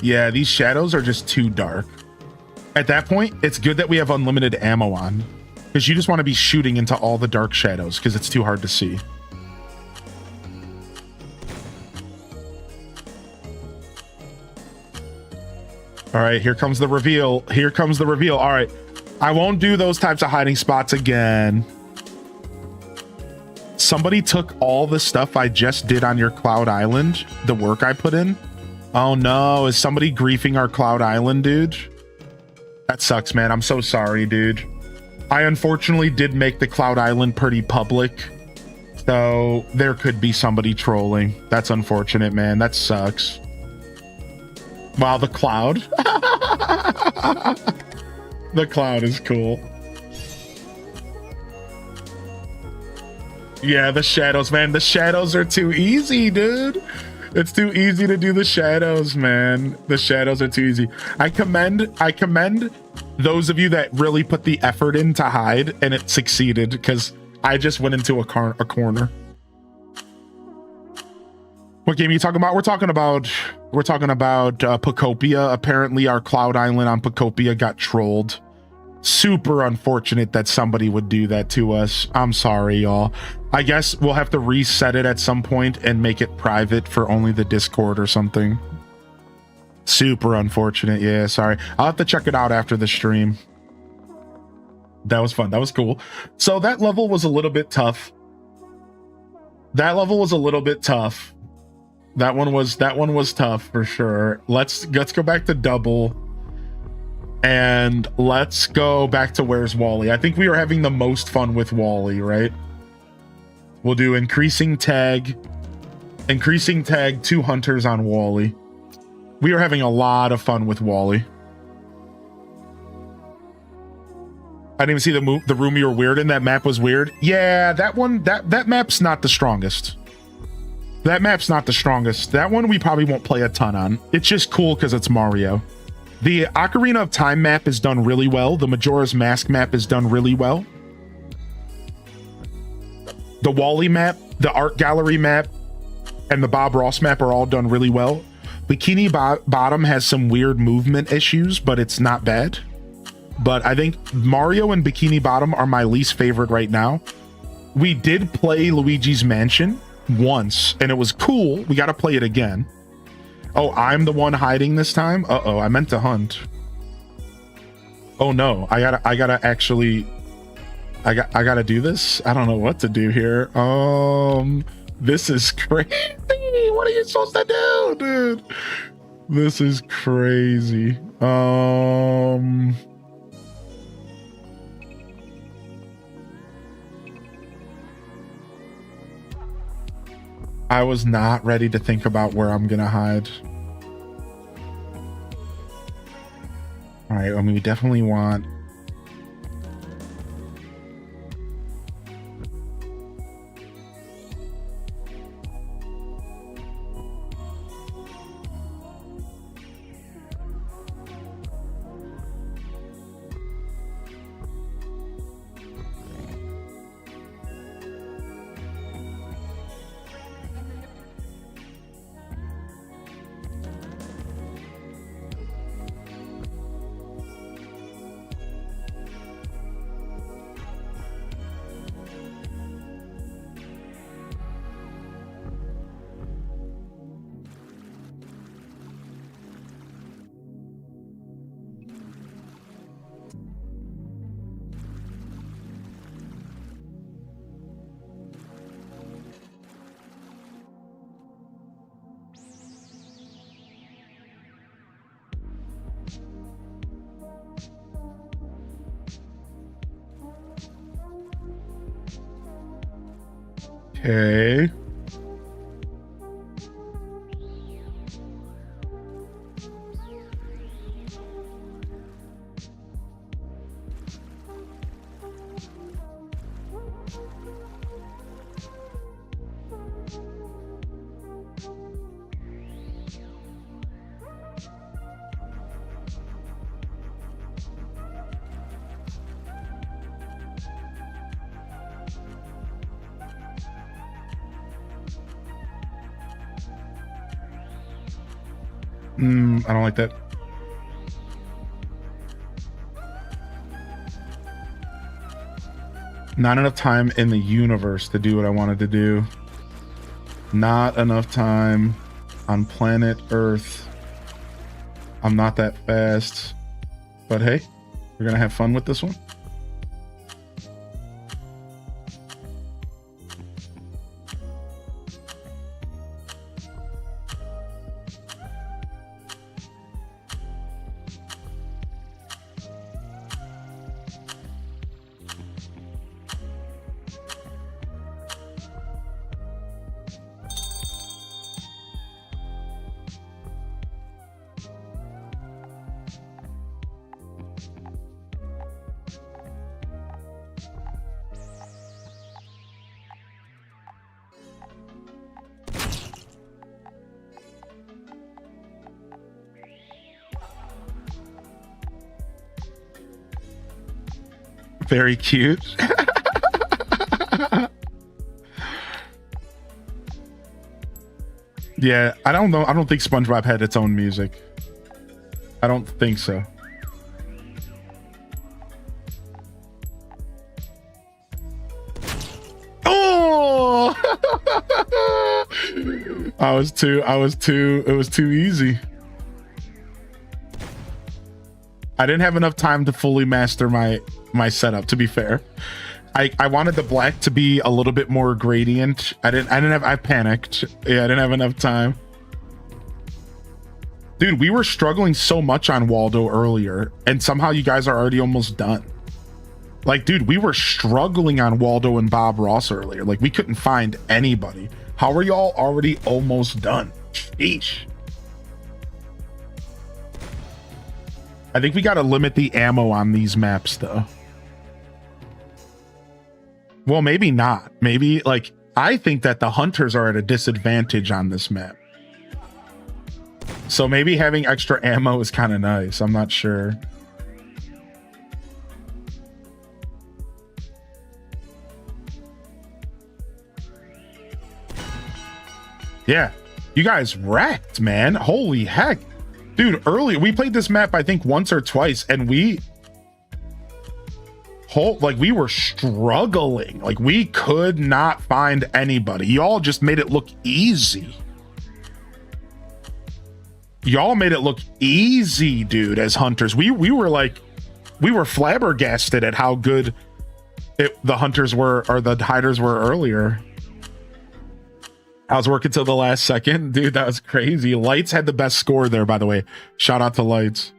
Yeah, these shadows are just too dark. At that point, it's good that we have unlimited ammo on, because you just want to be shooting into all the dark shadows because it's too hard to see. All right, here comes the reveal. Here comes the reveal. All right, I won't do those types of hiding spots again. Somebody took all the stuff I just did on your Cloud Island, the work I put in. Oh no, is somebody griefing our Cloud Island, dude? That sucks, man. I'm so sorry, dude. I unfortunately did make the Cloud Island pretty public, so there could be somebody trolling. That's unfortunate, man. That sucks. Wow, the cloud. The cloud is cool. Yeah, the shadows, man. The shadows are too easy, dude. It's too easy to do the shadows, man. The shadows are too easy. I commend those of you that really put the effort in to hide, and it succeeded, because I just went into a corner. What game are you talking about? We're talking about Pocopia. Apparently our Cloud Island on Pocopia got trolled. Super unfortunate that somebody would do that to us. I'm sorry, y'all. I guess we'll have to reset it at some point and make it private for only the Discord or something. Super unfortunate. Yeah, sorry. I'll have to check it out after the stream. That was fun. That was cool. So that level was a little bit tough. That one was tough for sure. Let's go back to double. And let's go back to Where's Wally. I think we are having the most fun with Wally, right? We'll do increasing tag, 2 hunters on Wally. We are having a lot of fun with Wally. I didn't even see the room you were weird in. That map was weird. Yeah, that map's not the strongest. That map's not the strongest. That one we probably won't play a ton on. It's just cool because it's Mario. The Ocarina of Time map is done really well. The Majora's Mask map is done really well. The Wally map, the Art Gallery map, and the Bob Ross map are all done really well. Bikini Bottom has some weird movement issues, but it's not bad. But I think Mario and Bikini Bottom are my least favorite right now. We did play Luigi's Mansion once, and it was cool. We got to play it again. Oh, I'm the one hiding this time? Uh-oh, I meant to hunt. Oh no, I gotta actually, I gotta do this? I don't know what to do here. This is crazy. What are you supposed to do, dude? This is crazy. I was not ready to think about where I'm gonna hide. All right, I mean, we definitely want... Okay. I don't like that. Not enough time in the universe to do what I wanted to do. Not enough time on planet Earth. I'm not that fast. But hey, we're gonna have fun with this one. Very cute. Yeah, I don't know. I don't think SpongeBob had its own music. I don't think so. Oh! It was too easy. I didn't have enough time to fully master my setup, to be fair. I wanted the black to be a little bit more gradient. I panicked. Yeah, I didn't have enough time. Dude, we were struggling so much on Waldo earlier, and somehow you guys are already almost done. Like, dude, we were struggling on Waldo and Bob Ross earlier. Like, we couldn't find anybody. How are y'all already almost done? Sheesh. I think we got to limit the ammo on these maps, though. Well, maybe not. Maybe, like, I think that the hunters are at a disadvantage on this map. So maybe having extra ammo is kind of nice. I'm not sure. Yeah, you guys wrecked, man. Holy heck. Dude, earlier, we played this map, I think, once or twice, and we were struggling. Like, we could not find anybody. Y'all just made it look easy. Y'all made it look easy, dude, as hunters. We were flabbergasted at how good the hunters were, or the hiders were earlier. I was working till the last second. Dude, that was crazy. Lights had the best score there, by the way. Shout out to Lights.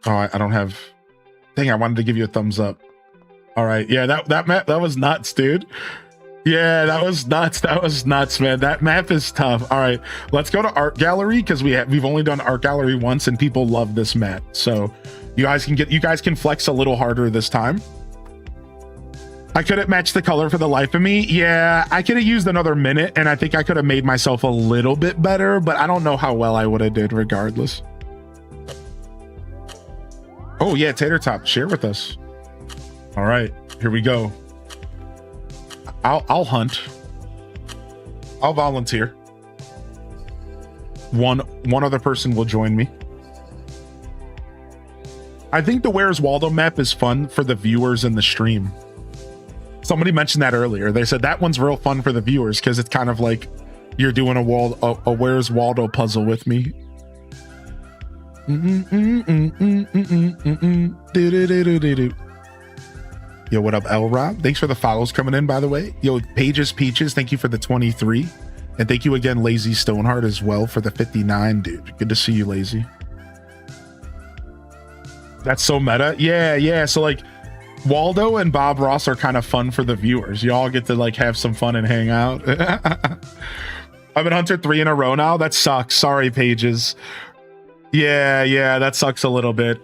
Oh, I don't have Dang, I wanted to give you a thumbs up. All right. Yeah, that map, that was nuts, dude. Yeah, that was nuts. That was nuts, man. That map is tough. All right, let's go to art gallery because we've only done art gallery once and people love this map. So you guys can flex a little harder this time. I couldn't match the color for the life of me. Yeah, I could have used another minute and I think I could have made myself a little bit better, but I don't know how well I would have did regardless. Oh yeah, Tater Top, share with us. All right, here we go. I'll hunt. I'll volunteer. One other person will join me. I think the Where's Waldo map is fun for the viewers in the stream. Somebody mentioned that earlier. They said that one's real fun for the viewers because it's kind of like you're doing a Where's Waldo puzzle with me. Yo, what up, L Rob? Thanks for the follows coming in, by the way. Yo, Pages Peaches, thank you for the 23. And thank you again, Lazy Stoneheart, as well for the 59, dude. Good to see you, Lazy. That's so meta. Yeah. So like Waldo and Bob Ross are kind of fun for the viewers. Y'all get to like have some fun and hang out. I've been Hunter 3 in a row now. That sucks. Sorry, Pages. Yeah, that sucks a little bit.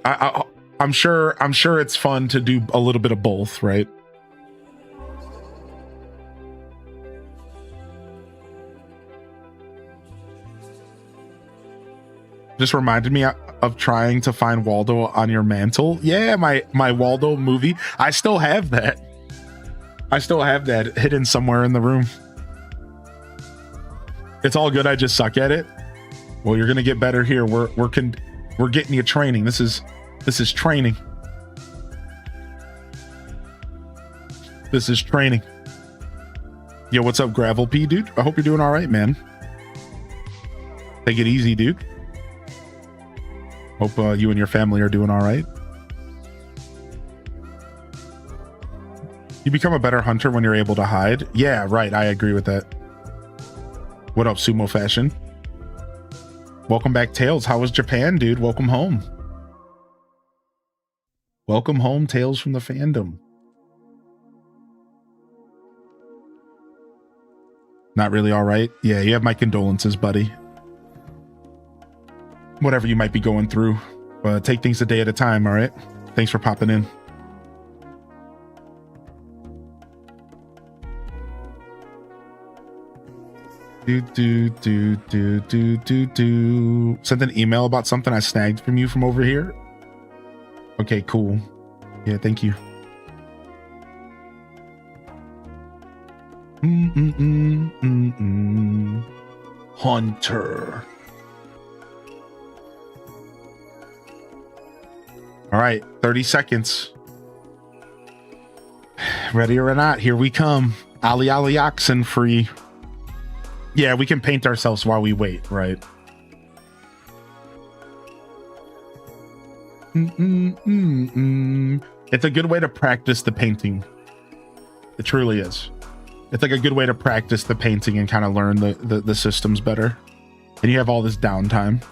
I'm sure it's fun to do a little bit of both, right? Just reminded me of trying to find Waldo on your mantle. Yeah, my Waldo movie. I still have that. Hidden somewhere in the room. It's all good. I just suck at it. Well, you're gonna get better here. We're getting you training. This is training. This is training. Yo, what's up, Gravel P, dude? I hope you're doing all right, man. Take it easy, dude. Hope you and your family are doing all right. You become a better hunter when you're able to hide. Yeah, right. I agree with that. What up, Sumo Fashion? Welcome back, Tails. How was Japan, dude? Welcome home. Welcome home, Tales from the Fandom. Not really all right? Yeah, you have my condolences, buddy. Whatever you might be going through. Take things a day at a time, all right? Thanks for popping in. Sent an email about something I snagged from you from over here. Okay, cool. Yeah, thank you. Hunter. All right, 30 seconds. Ready or not, here we come. Ali oxen free. Yeah, we can paint ourselves while we wait, right? It's a good way to practice the painting. It truly is. It's like a good way to practice the painting and kind of learn the systems better. And you have all this downtime.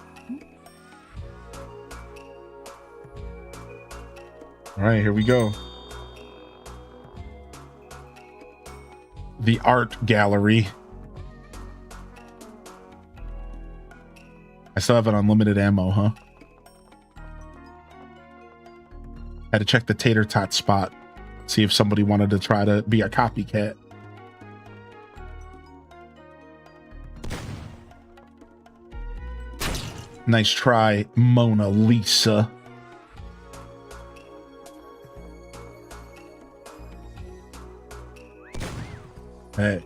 All right, here we go. The art gallery. I still have an unlimited ammo, huh? Had to check the tater tot spot. See if somebody wanted to try to be a copycat. Nice try, Mona Lisa. Hey.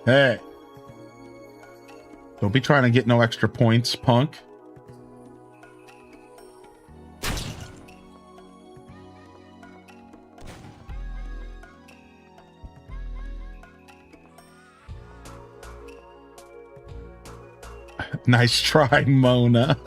Hey. Don't be trying to get no extra points, punk. Nice try, Mona.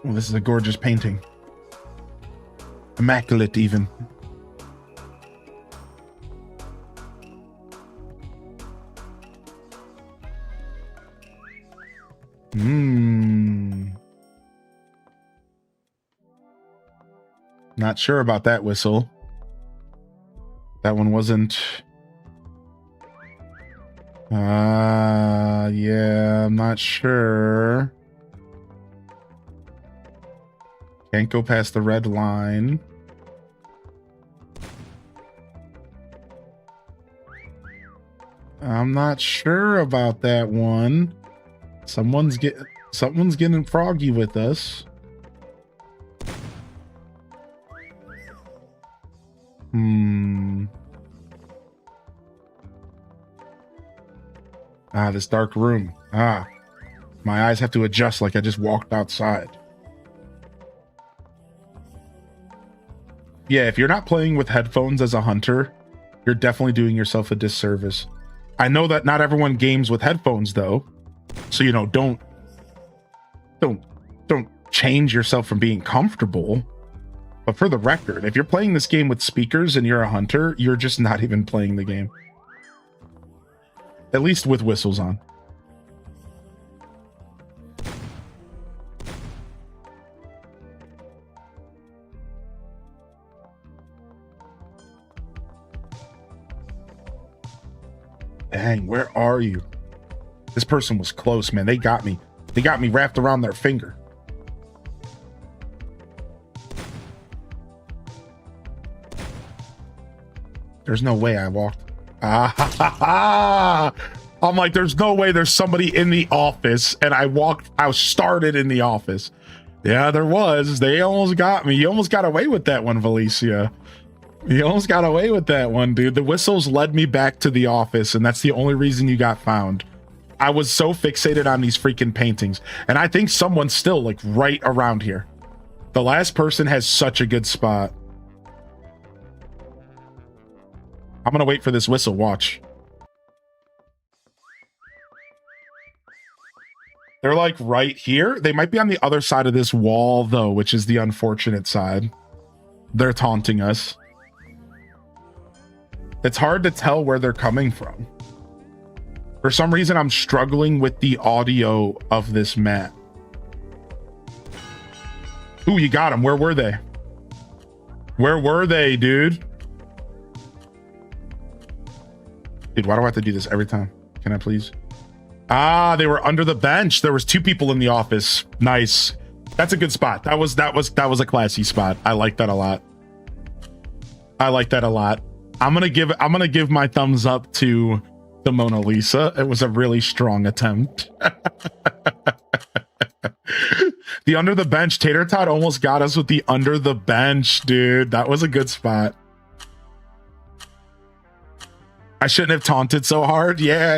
Well, this is a gorgeous painting. Immaculate, even. Not sure about that whistle. That one wasn't. Yeah, I'm not sure. Can't go past the red line. I'm not sure about that one. Someone's getting froggy with us. This dark room. My eyes have to adjust like I just walked outside. Yeah, if you're not playing with headphones as a hunter, you're definitely doing yourself a disservice. I know that not everyone games with headphones though. So, you know, don't change yourself from being comfortable. But for the record, if you're playing this game with speakers and you're a hunter, you're just not even playing the game. At least with whistles on. Dang, where are you? This person was close, man. They got me. They got me wrapped around their finger. There's no way I walked. I'm like, there's no way there's somebody in the office, and I started in the office. Yeah, there was. They almost got me. You almost got away with that one, Valicia. You almost got away with that one, dude. The whistles led me back to the office, and that's the only reason you got found. I was so fixated on these freaking paintings, and I think someone's still like right around here. The last person has such a good spot. I'm gonna wait for this whistle. Watch. They're like right here. They might be on the other side of this wall though, which is the unfortunate side. They're taunting us. It's hard to tell where they're coming from. For some reason, I'm struggling with the audio of this map. Ooh, you got them. Where were they? Where were they, dude? Dude, why do I have to do this every time? Can I please? They were under the bench. There was 2 people in the office. Nice. That's a good spot. That was a classy spot. I like that a lot. I like that a lot. I'm gonna give my thumbs up to the Mona Lisa. It was a really strong attempt. The under the bench. Tater Tot almost got us with the under the bench, dude. That was a good spot. I shouldn't have taunted so hard. Yeah.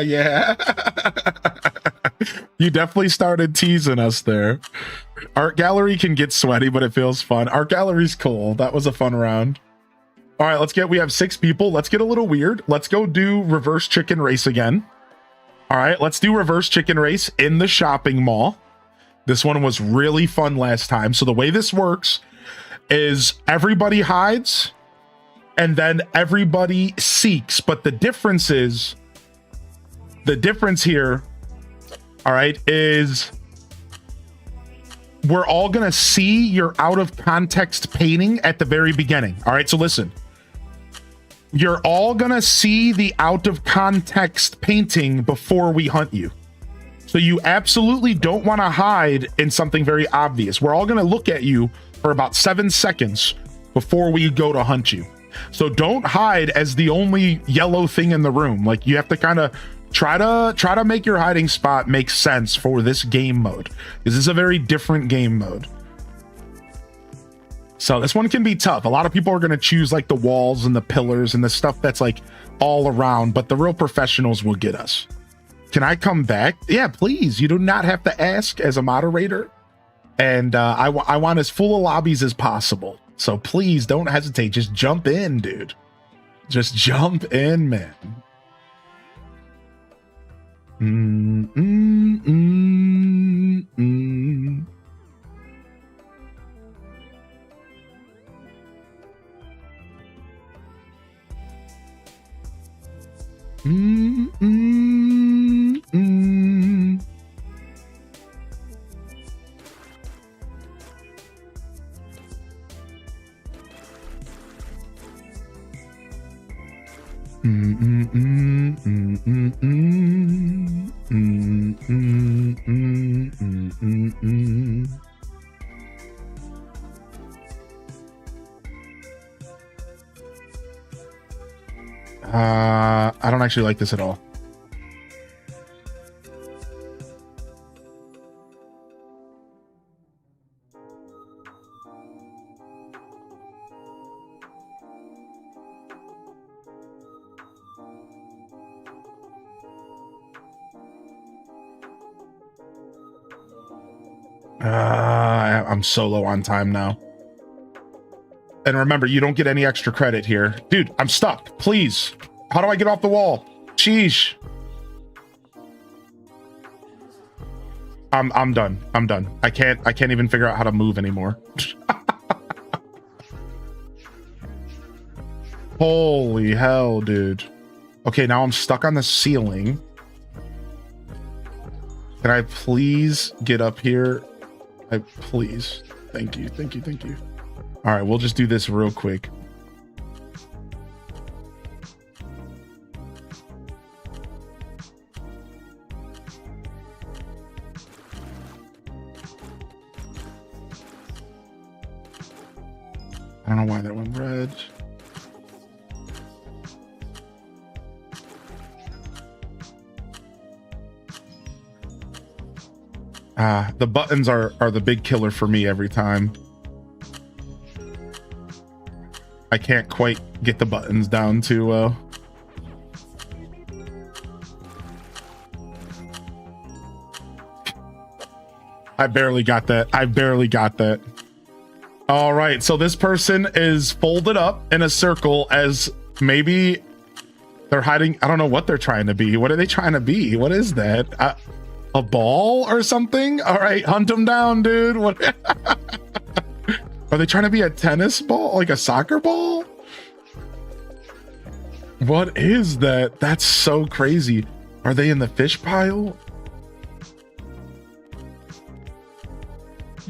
You definitely started teasing us there. Art gallery can get sweaty, but it feels fun. Art gallery's cool. That was a fun round. All right, we have 6 people. Let's get a little weird. Let's go do reverse chicken race again. All right, let's do reverse chicken race in the shopping mall. This one was really fun last time. So the way this works is everybody hides and then everybody seeks. But the difference here, all right, is we're all going to see your out of context painting at the very beginning. All right, so listen. You're all going to see the out of context painting before we hunt you. So you absolutely don't want to hide in something very obvious. We're all going to look at you for about 7 seconds before we go to hunt you. So don't hide as the only yellow thing in the room. Like, you have to kind of try to make your hiding spot make sense for this game mode, because this is a very different game mode. So this one can be tough. A lot of people are going to choose like the walls and the pillars and the stuff that's like all around, but the real professionals will get us. Can I come back? Yeah, please. You do not have to ask as a moderator. And I want as full of lobbies as possible. So please don't hesitate. Just jump in, dude. Just jump in, man. I don't actually like this at all. I'm so low on time now. And remember, you don't get any extra credit here. Dude, I'm stuck. Please. How do I get off the wall? Sheesh. I'm done. I'm done. I can't even figure out how to move anymore. Holy hell, dude. Okay, now I'm stuck on the ceiling. Can I please get up here? Please. Thank you. Thank you. Thank you. All right, we'll just do this real quick. I don't know why that went red. The buttons are the big killer for me every time. I can't quite get the buttons down too well. I barely got that. I barely got that. All right, so this person is folded up in a circle as maybe they're hiding. I don't know what they're trying to be. What are they trying to be? What is that? A ball or something? All right, hunt them down, dude. What? Are they trying to be a tennis ball? Like a soccer ball? What is that? That's so crazy. Are they in the fish pile?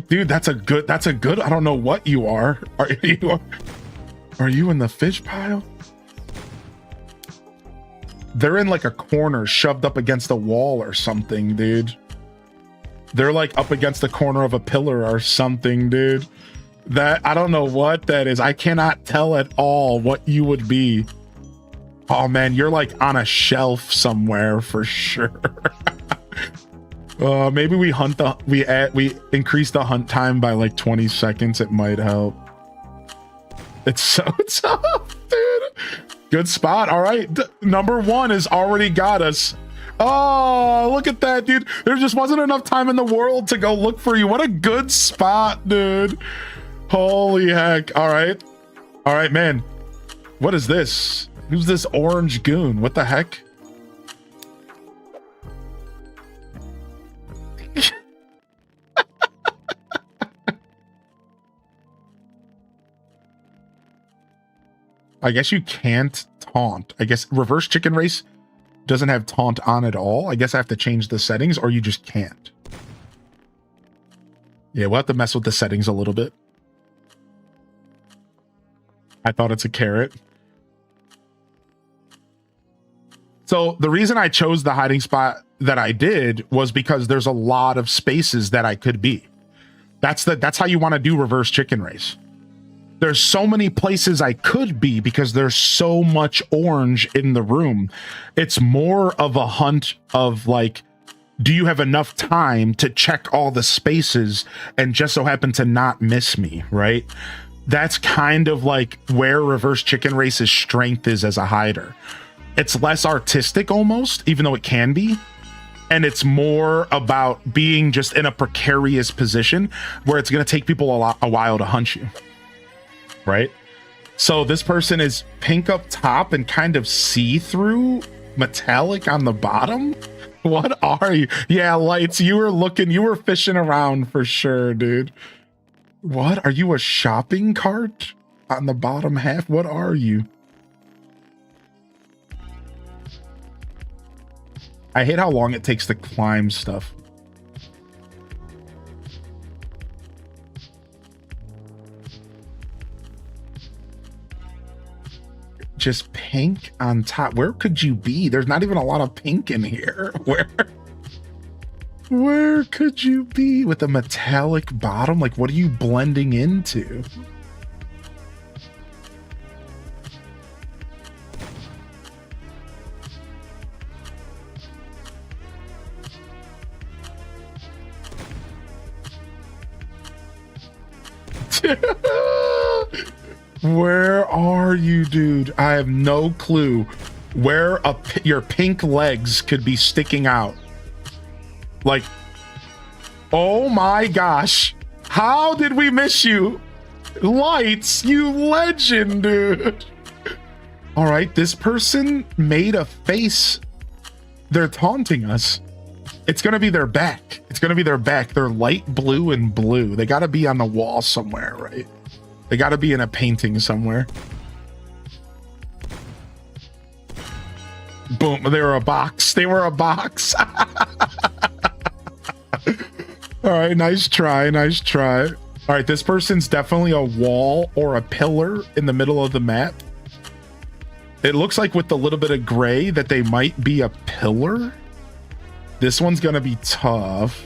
Dude, that's a good, I don't know what you are. Are you in the fish pile? They're in like a corner shoved up against a wall or something, dude. They're like up against the corner of a pillar or something, dude. That, I don't know what that is. I cannot tell at all what you would be. Oh man, you're like on a shelf somewhere for sure. Maybe we hunt we increase the hunt time by like 20 seconds. It might help. It's so tough, dude. Good spot. All right, number one has already got us. Oh, look at that, dude. There just wasn't enough time in the world to go look for you. What a good spot, dude. Holy heck. All right, man. What is this? Who's this orange goon? What the heck? I guess you can't taunt. I guess reverse chicken race doesn't have taunt on at all. I guess I have to change the settings, or you just can't. Yeah, we'll have to mess with the settings a little bit. I thought it's a carrot. So the reason I chose the hiding spot that I did was because there's a lot of spaces that I could be. That's how you want to do reverse chicken race. There's so many places I could be because there's so much orange in the room. It's more of a hunt of like, do you have enough time to check all the spaces and just so happen to not miss me, right? That's kind of like where reverse chicken race's strength is as a hider. It's less artistic almost, even though it can be. And it's more about being just in a precarious position where it's going to take people a while to hunt you. Right? So this person is pink up top and kind of see-through, metallic on the bottom. What are you? Yeah, Lights, you were fishing around for sure, dude. What? Are you a shopping cart on the bottom half? What are you? I hate how long it takes to climb stuff. just pink on top. Where could you be? There's not even a lot of pink in here. Where could you be with a metallic bottom? Like, what are you blending into? Where are you, dude? I have no clue where your pink legs could be sticking out. Like, oh my gosh. How did we miss you? Lights, you legend, dude. All right, this person made a face. They're taunting us. It's going to be their back. It's going to be their back. They're light blue and blue. They got to be on the wall somewhere, right? They got to be in a painting somewhere. Boom. They were a box. They were a box. All right. Nice try. Nice try. All right. This person's definitely a wall or a pillar in the middle of the map. It looks like with the little bit of gray that they might be a pillar. This one's going to be tough.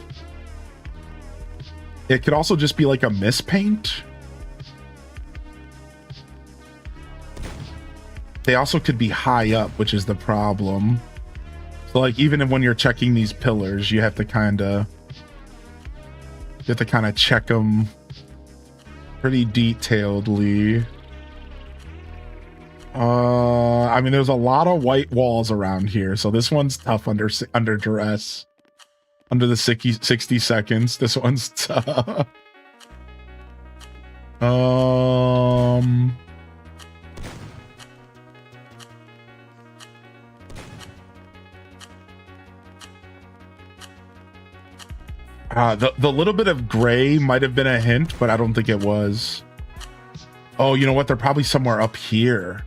It could also just be like a mispaint. They also could be high up, which is the problem. So like even when you're checking these pillars, you have to kind of check them pretty detailedly. I mean, there's a lot of white walls around here, so this one's tough under duress. Under the 60 seconds, this one's tough. The little bit of gray might have been a hint, but I don't think it was. Oh, you know what? They're probably somewhere up here.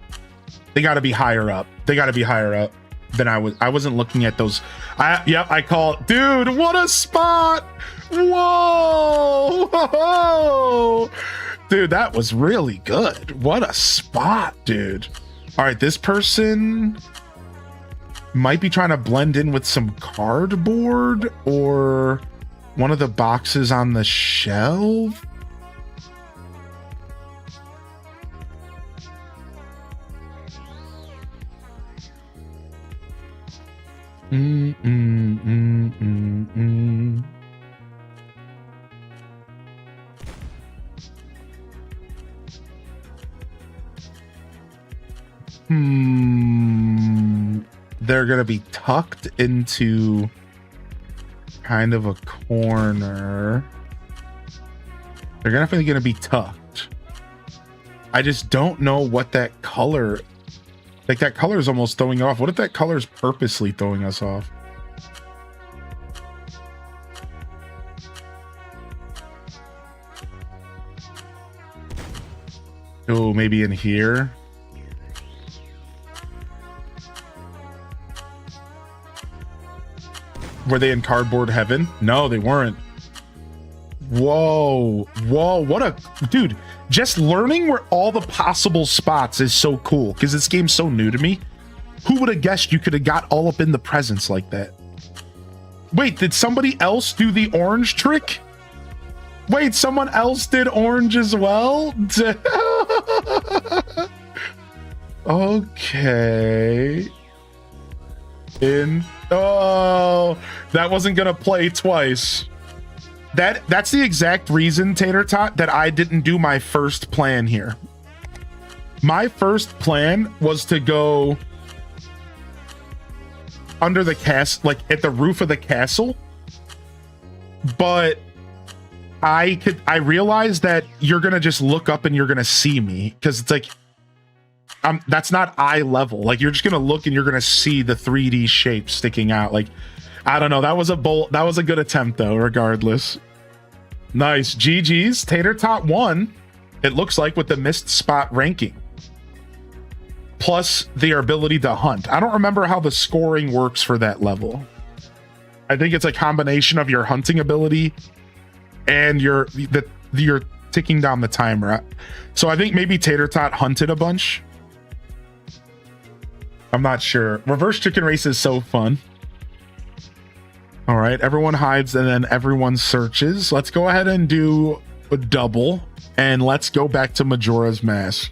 They got to be higher up. They got to be higher up than I was. I wasn't looking at those. Yep, I call it. Dude, what a spot. Whoa. Whoa. Dude, that was really good. What a spot, dude. All right, this person might be trying to blend in with some cardboard or one of the boxes on the shelf. They're gonna be tucked into kind of a corner. They're definitely gonna be tucked. I just don't know what that color. Like, that color is almost throwing off. What if that color is purposely throwing us off? Oh, maybe in here? Were they in cardboard heaven? No, they weren't. Whoa. Whoa, what a... Dude, just learning where all the possible spots is so cool, because this game's so new to me. Who would have guessed you could have got all up in the presents like that? Wait, did somebody else do the orange trick? Wait, someone else did orange as well? Okay. Oh, that wasn't gonna play twice. That's the exact reason, Tater Tot, that I didn't do my first plan here. My first plan was to go under the castle, like at the roof of the castle. But I realized that you're gonna just look up and you're gonna see me, because it's like that's not eye level. Like, you're just gonna look and you're gonna see the 3D shape sticking out. Like, I don't know. That was a good attempt though, regardless. Nice. GG's. Tater Tot won, it looks like, with the missed spot ranking. Plus their ability to hunt. I don't remember how the scoring works for that level. I think it's a combination of your hunting ability and you're ticking down the timer. So I think maybe Tater Tot hunted a bunch. I'm not sure. Reverse chicken race is so fun. All right, everyone hides and then everyone searches. Let's go ahead and do a double, and let's go back to Majora's Mask.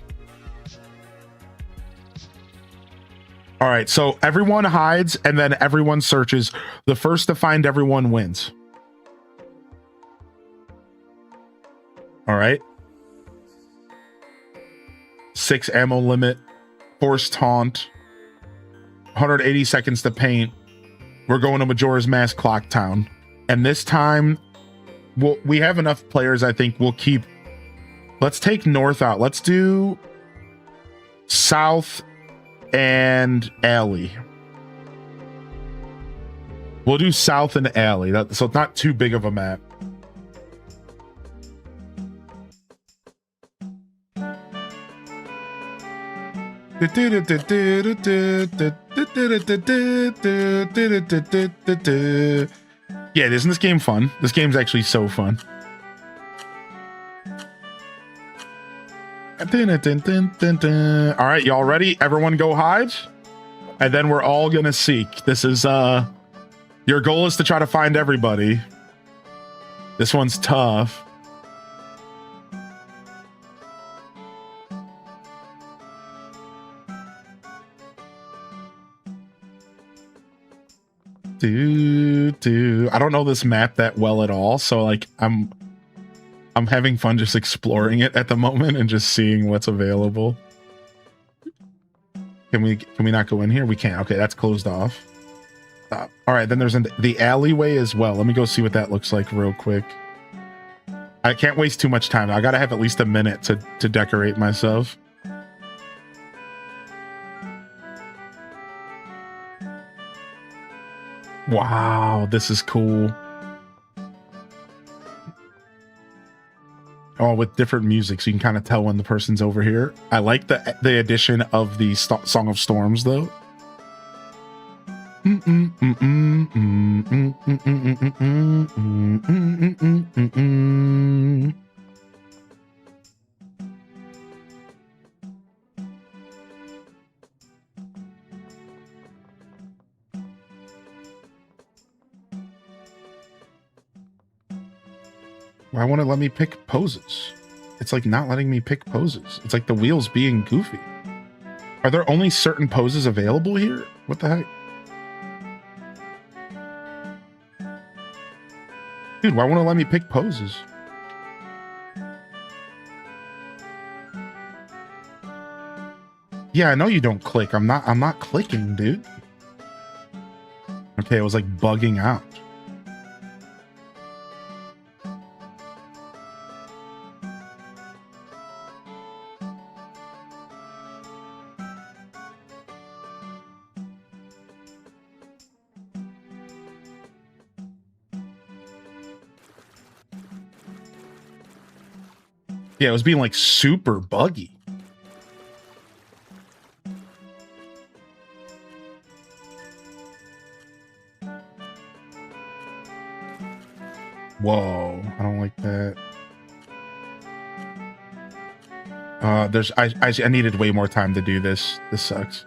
All right, so everyone hides and then everyone searches. The first to find everyone wins. All right. 6 ammo limit, forced taunt, 180 seconds to paint. We're going to Majora's Mask Clock Town. And this time, we have enough players, I think we'll keep... Let's take North out. Let's do South and Alley. We'll do South and Alley. So it's not too big of a map. Yeah, isn't this game fun? This game's actually so fun. All right, y'all ready? Everyone go hide. And then we're all gonna seek. This is your goal is to try to find everybody. This one's tough. I don't know this map that well at all, so like I'm having fun just exploring it at the moment and just seeing what's available. Can we not go in here? We can't. Okay, that's closed off. All right, then there's the alleyway as well. Let me go see what that looks like real quick. I can't waste too much time. I gotta have at least a minute to decorate myself. Wow, this is cool. Oh, with different music, so you can kind of tell when the person's over here. I like the addition of the Song of Storms, though. Why won't it let me pick poses? It's like not letting me pick poses. It's like the wheel's being goofy. Are there only certain poses available here? What the heck? Dude, why won't it let me pick poses? Yeah, I know you don't click. I'm not clicking, dude. Okay, it was like bugging out. Yeah, it was being like super buggy. Whoa, I don't like that. I needed way more time to do this. This sucks.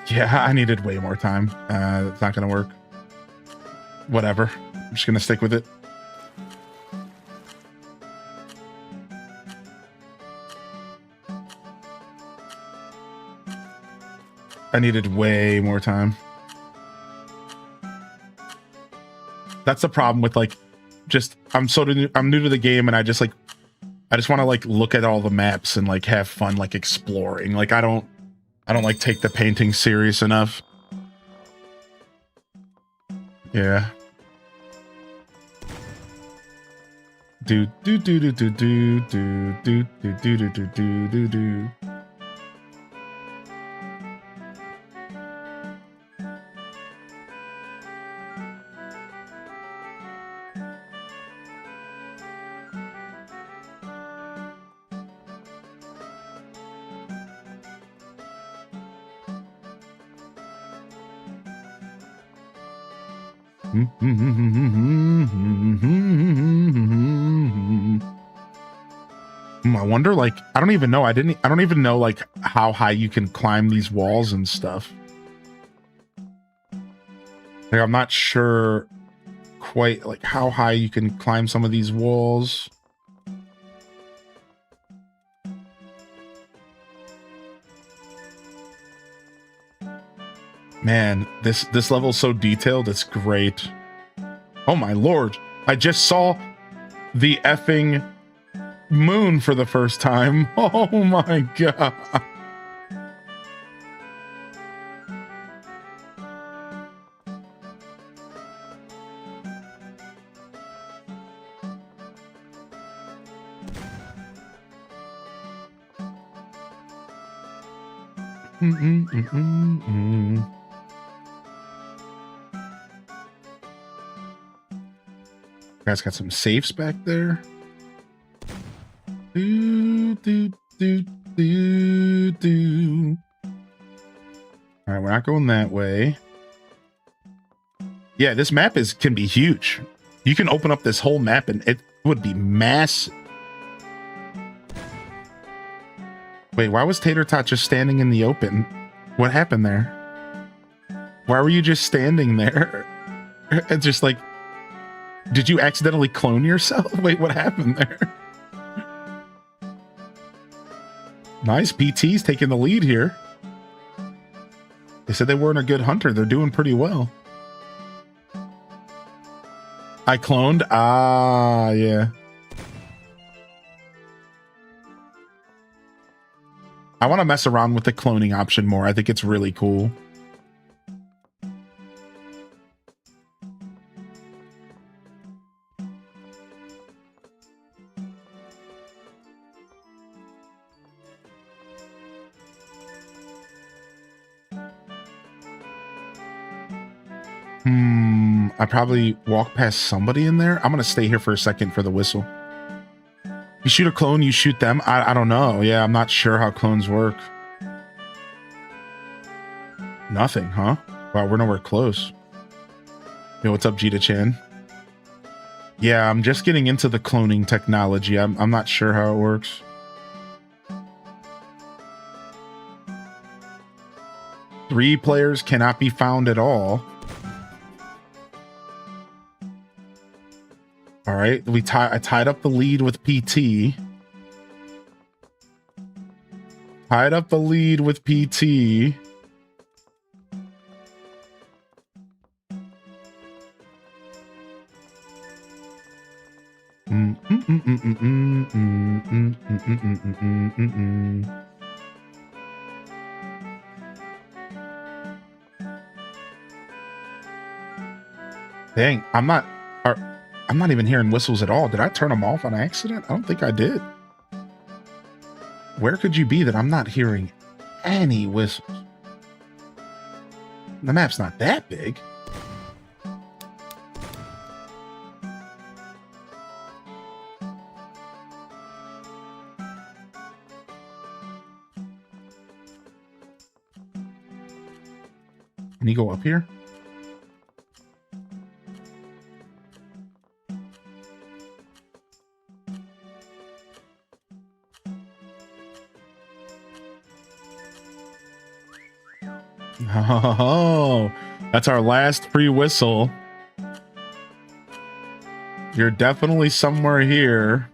Yeah, I needed way more time. It's not gonna work. Whatever. I'm just gonna stick with it. I needed way more time. That's the problem with like, just I'm new to the game, and I just want to like look at all the maps and like have fun like exploring. Like I don't like take the painting serious enough. Yeah. Do do do do do do do do do do do do do do. I wonder, like, I don't even know. I don't even know, like, how high you can climb these walls and stuff. Like, I'm not sure quite, like, how high you can climb some of these walls. Man, this level's so detailed, it's great. Oh my lord. I just saw the effing moon for the first time. Oh my god. Guys got some safes back there. Do, do, do, do, do. All right, we're not going that way. Yeah, this map can be huge. You can open up this whole map and it would be massive. Wait, why was Tater Tot just standing in the open? What happened there? Why were you just standing there? It's just like, did you accidentally clone yourself? Wait, what happened there? Nice, PT's taking the lead here. They said they weren't a good hunter. They're doing pretty well. I cloned? Ah, yeah. I want to mess around with the cloning option more. I think it's really cool. I probably walk past somebody in there. I'm going to stay here for a second for the whistle. You shoot a clone, you shoot them. I don't know. Yeah, I'm not sure how clones work. Nothing, huh? Wow, we're nowhere close. Yo, what's up, Jita-chan? Yeah, I'm just getting into the cloning technology. I'm not sure how it works. Three players cannot be found at all. All right, I tied up the lead with PT. Tied up the lead with PT. Dang, I'm not even hearing whistles at all. Did I turn them off on accident? I don't think I did. Where could you be that I'm not hearing any whistles? The map's not that big. Can you go up here? Oh, that's our last free whistle. You're definitely somewhere here.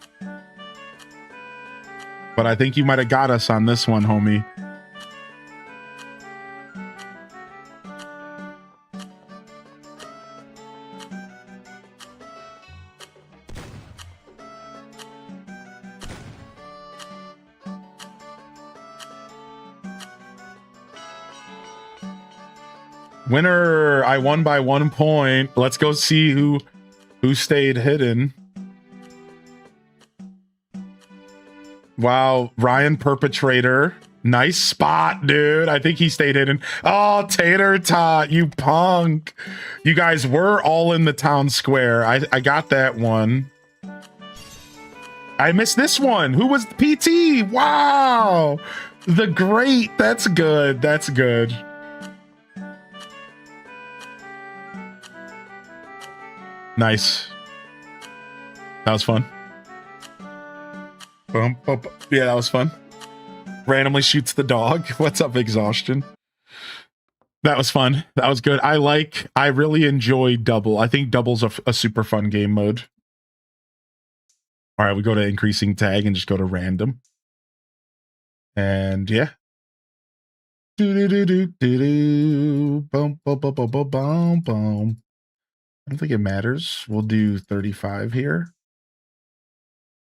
But I think you might have got us on this one, homie. Winner, I won by 1 point. Let's go see who stayed hidden. Wow, Ryan Perpetrator. Nice spot, dude. I think he stayed hidden. Oh, Tater Tot, you punk. You guys were all in the town square. I got that one. I missed this one. Who was PT? Wow. The great. That's good. That's good. Nice. That was fun. Bum, bum, bum. Yeah, that was fun. Randomly shoots the dog. What's up, Exhaustion? That was fun. That was good. I really enjoy Double. I think Double's a super fun game mode. All right, we go to increasing tag and just go to random. And yeah. Do-do-do-do-do-do. Bum, bum, bum, bum, bum, bum, bum. I don't think it matters. We'll do 35 here.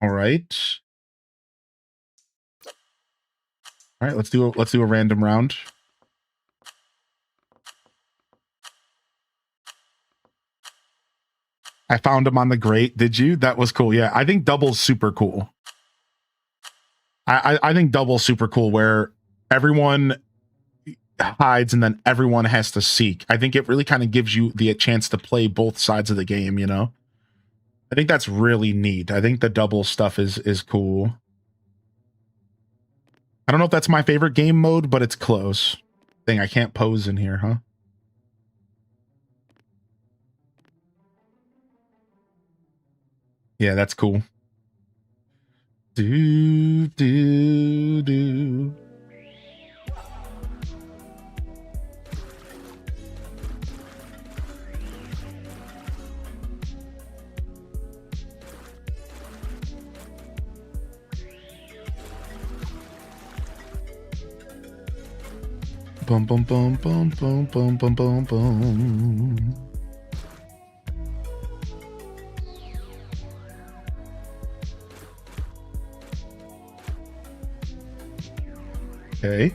All right. All right, let's do a random round. I found him on the grate. Did you? That was cool. Yeah, I think Double's super cool. I think Double's super cool where everyone hides and then everyone has to seek. I think it really kind of gives you the chance to play both sides of the game, you know? I think that's really neat. I think the Double stuff is cool. I don't know if that's my favorite game mode, but it's close. Dang, I can't pose in here, huh? Yeah, that's cool. Do, do, do. Bum, bum, bum, bum, bum, bum, bum, bum, bum. Okay.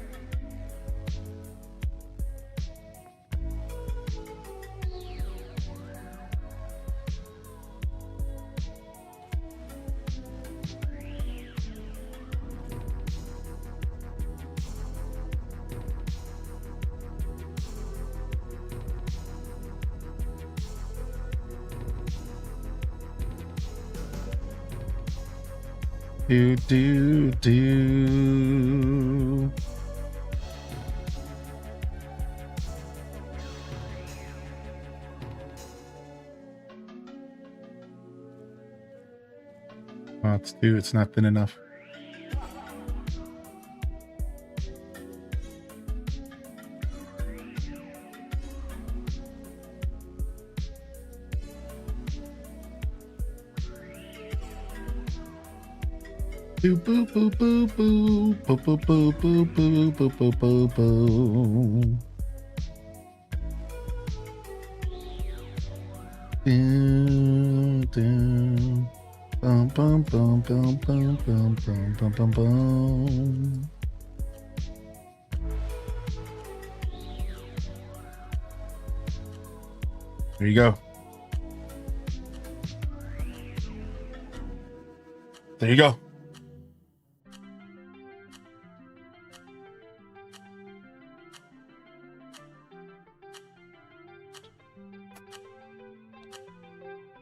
Do, do, do. Oh, it's two. It's not thin enough. Boo boo boo boo boo boo boo boo boo boo boo boo boo boo. Dun, dun. Bum bum bum bum bum bum bum bum bum bum. There you go. There you go.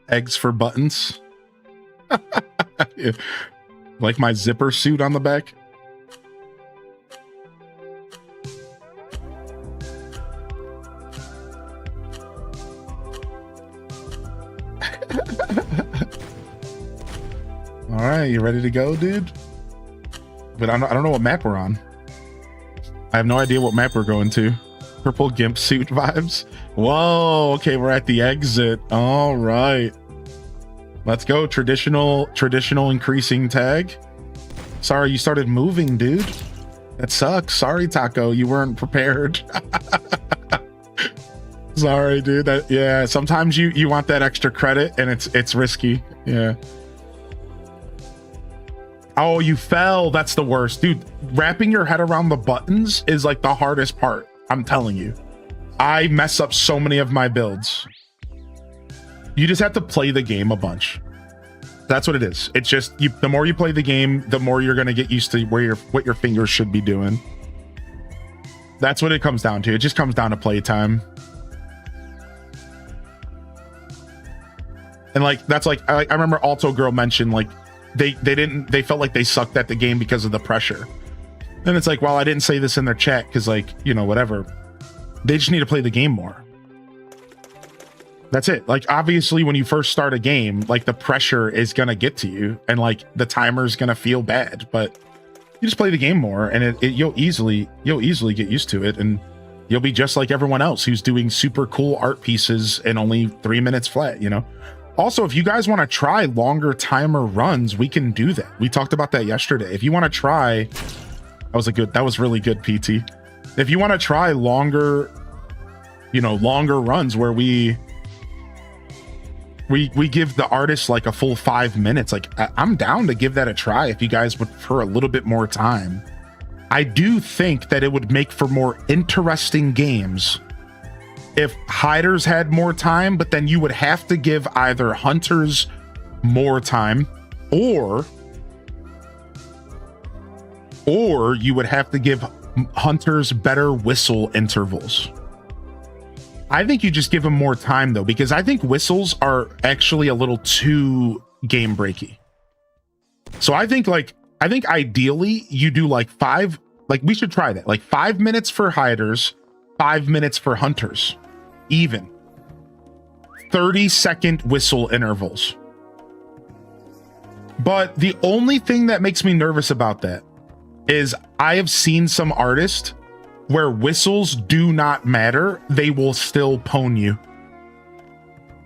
Eggs for buttons. Yeah. Like my zipper suit on the back. All right, you ready to go, dude? But I don't know what map we're on. I have no idea what map we're going to. Purple gimp suit vibes. Whoa, okay, we're at the exit. All right. Let's go. Traditional increasing tag. Sorry, you started moving, dude. That sucks. Sorry, Taco. You weren't prepared. Sorry, dude. Yeah, sometimes you want that extra credit and it's risky. Yeah. Oh, you fell. That's the worst. Dude, wrapping your head around the buttons is like the hardest part. I'm telling you. I mess up so many of my builds. You just have to play the game a bunch. That's what it is. It's just the more you play the game, the more you're gonna get used to what your fingers should be doing. That's what it comes down to. It just comes down to playtime. And like that's like I remember Alto Girl mentioned like they felt like they sucked at the game because of the pressure. And it's like, well, I didn't say this in their chat because like, you know, whatever. They just need to play the game more. That's it. Like, obviously, when you first start a game, like, the pressure is going to get to you and, like, the timer's going to feel bad. But you just play the game more and you'll easily get used to it. And you'll be just like everyone else who's doing super cool art pieces in only 3 minutes flat, you know? Also, if you guys want to try longer timer runs, we can do that. We talked about that yesterday. If you want to try, that was really good, PT. If you want to try longer runs where we give the artist like a full 5 minutes, like I'm down to give that a try if you guys would prefer a little bit more time. I do think that it would make for more interesting games if hiders had more time, but then you would have to give either hunters more time or you would have to give hunters better whistle intervals. I think you just give them more time though, because I think whistles are actually a little too game breaky. So I think ideally you do like we should try that. Like 5 minutes for hiders, 5 minutes for hunters, even 30-second whistle intervals. But the only thing that makes me nervous about that is I have seen some artists where whistles do not matter, they will still pwn you.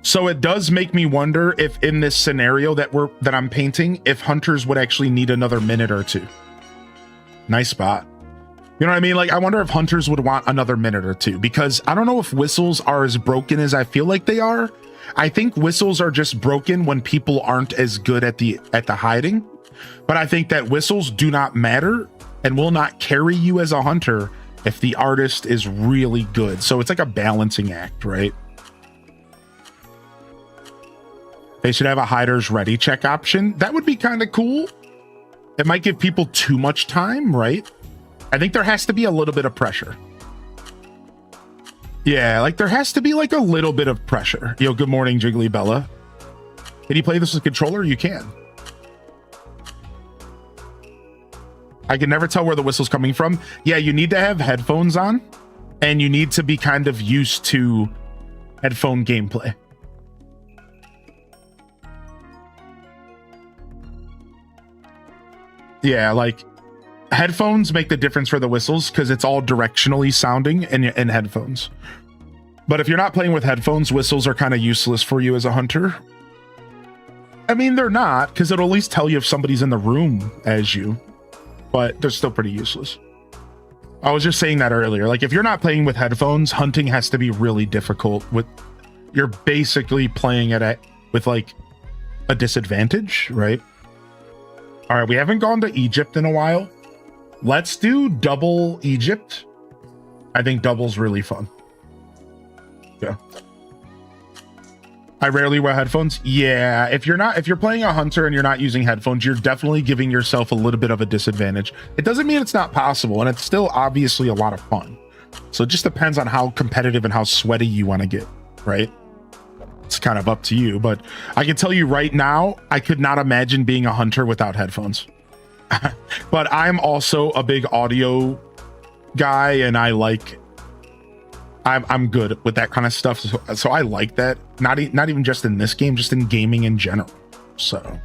So it does make me wonder if in this scenario that I'm painting, if hunters would actually need another minute or two. Nice spot. You know what I mean? Like, I wonder if hunters would want another minute or two, because I don't know if whistles are as broken as I feel like they are. I think whistles are just broken when people aren't as good at the hiding. But I think that whistles do not matter and will not carry you as a hunter if the artist is really good. So it's like a balancing act, right? They should have a hiders ready check option. That would be kind of cool. It might give people too much time, right? I think there has to be a little bit of pressure. Yeah, like there has to be like a little bit of pressure. Yo, good morning, Jiggly Bella. Can you play this with a controller? You can. I can never tell where the whistle's coming from. Yeah, you need to have headphones on and you need to be kind of used to headphone gameplay. Yeah, like headphones make the difference for the whistles because it's all directionally sounding in headphones. But if you're not playing with headphones, whistles are kind of useless for you as a hunter. I mean, they're not, because it'll at least tell you if somebody's in the room as you. But they're still pretty useless. I was just saying that earlier. Like, if you're not playing with headphones, hunting has to be really difficult. You're basically playing it with like a disadvantage, right? All right, we haven't gone to Egypt in a while. Let's do double Egypt. I think double's really fun. Yeah. I rarely wear headphones. Yeah, if you're playing a hunter and you're not using headphones, you're definitely giving yourself a little bit of a disadvantage. It doesn't mean it's not possible, and it's still obviously a lot of fun. So it just depends on how competitive and how sweaty you want to get, right? It's kind of up to you, but I can tell you right now, I could not imagine being a hunter without headphones. But I'm also a big audio guy, and I'm good with that kind of stuff. So I like that. Not even just in this game, just in gaming in general. So.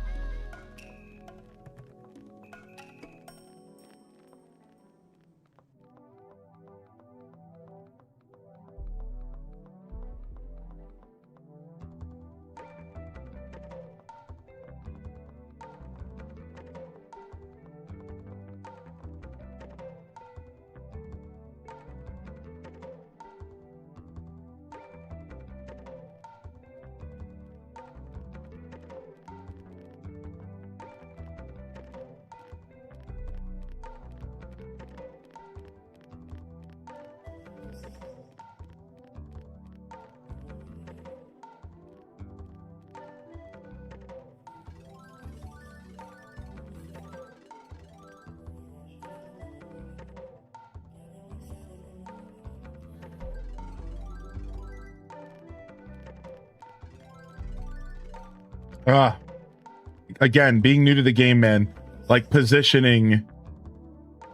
Again, being new to the game, man, like positioning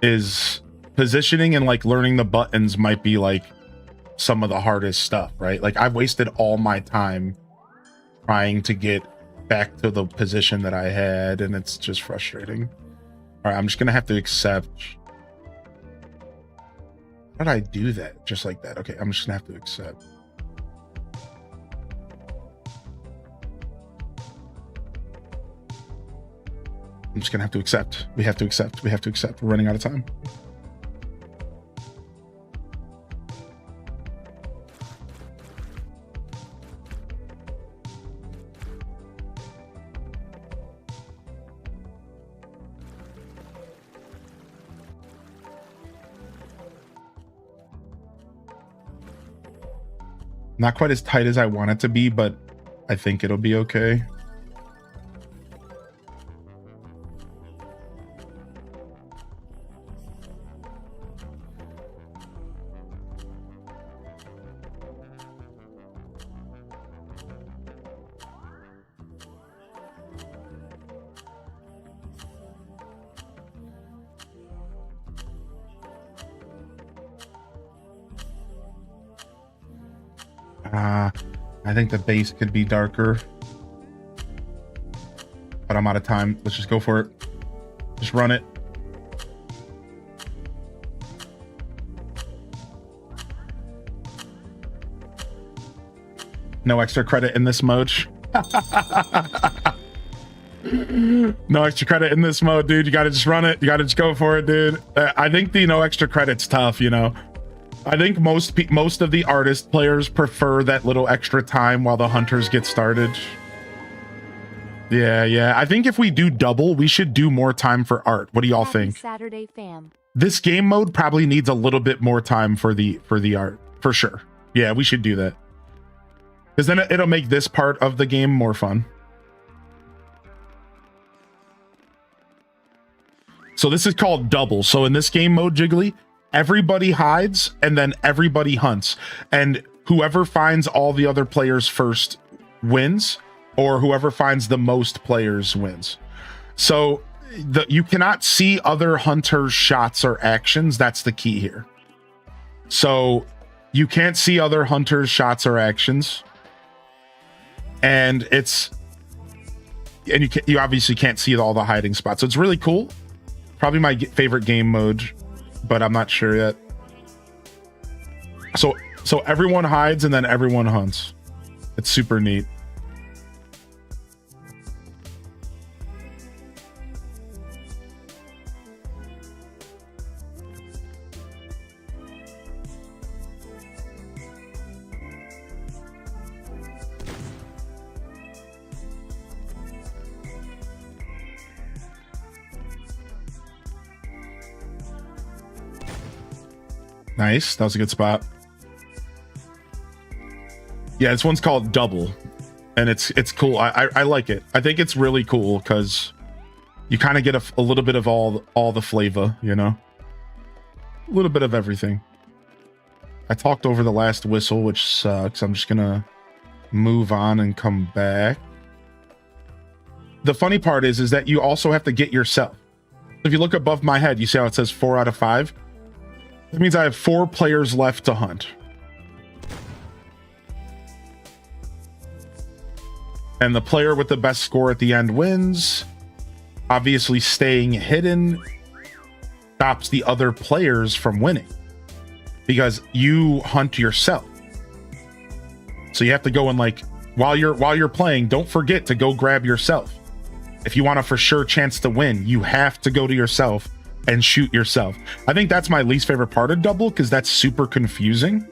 and like learning the buttons might be like some of the hardest stuff, right? Like I've wasted all my time trying to get back to the position that I had, and it's just frustrating. All right, I'm just gonna have to accept. How did I do that? Just like that. Okay, I'm just gonna have to accept. I'm just gonna have to accept. We have to accept. We have to accept. We're running out of time. Not quite as tight as I want it to be, but I think it'll be okay. I think the base could be darker, but I'm out of time. Let's just go for it. Just run it. No extra credit in this mode. No extra credit in this mode, dude. You gotta just run it. You gotta just go for it, dude. I think the no extra credit's tough, you know. I think most of the artist players prefer that little extra time while the hunters get started. Yeah. I think if we do double, we should do more time for art. What do y'all think? Saturday fam. This game mode probably needs a little bit more time for the art, for sure. Yeah, we should do that. Because then it'll make this part of the game more fun. So this is called double. So in this game mode, Jiggly, everybody hides and then everybody hunts. And whoever finds all the other players first wins, or whoever finds the most players wins. So you cannot see other hunters' shots or actions. That's the key here. So you can't see other hunters' shots or actions. And you obviously can't see all the hiding spots. So it's really cool. Probably my favorite game mode, but I'm not sure yet. So everyone hides and then everyone hunts. It's super neat. Nice. That was a good spot. Yeah, this one's called Double, and it's cool. I like it. I think it's really cool because you kind of get a little bit of all the flavor, you know, a little bit of everything. I talked over the last whistle, which sucks. I'm just gonna move on and come back. The funny part is that you also have to get yourself. If you look above my head, you see how it says 4 out of 5. That means I have 4 players left to hunt. And the player with the best score at the end wins. Obviously, staying hidden stops the other players from winning because you hunt yourself. So you have to go and, like, while you're playing, don't forget to go grab yourself. If you want a for sure chance to win, you have to go to yourself and shoot yourself. I think that's my least favorite part of double because that's super confusing.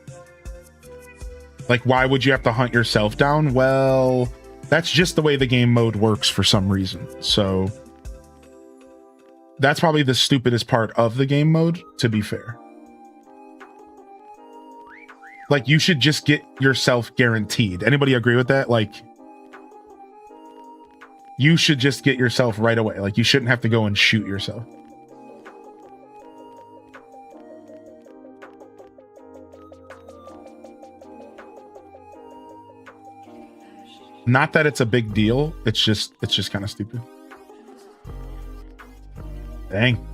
Like, why would you have to hunt yourself down? Well, that's just the way the game mode works for some reason. So that's probably the stupidest part of the game mode, to be fair. Like, you should just get yourself guaranteed. Anybody agree with that? Like, you should just get yourself right away. Like, you shouldn't have to go and shoot yourself. Not that it's a big deal. It's just kind of stupid. Dang.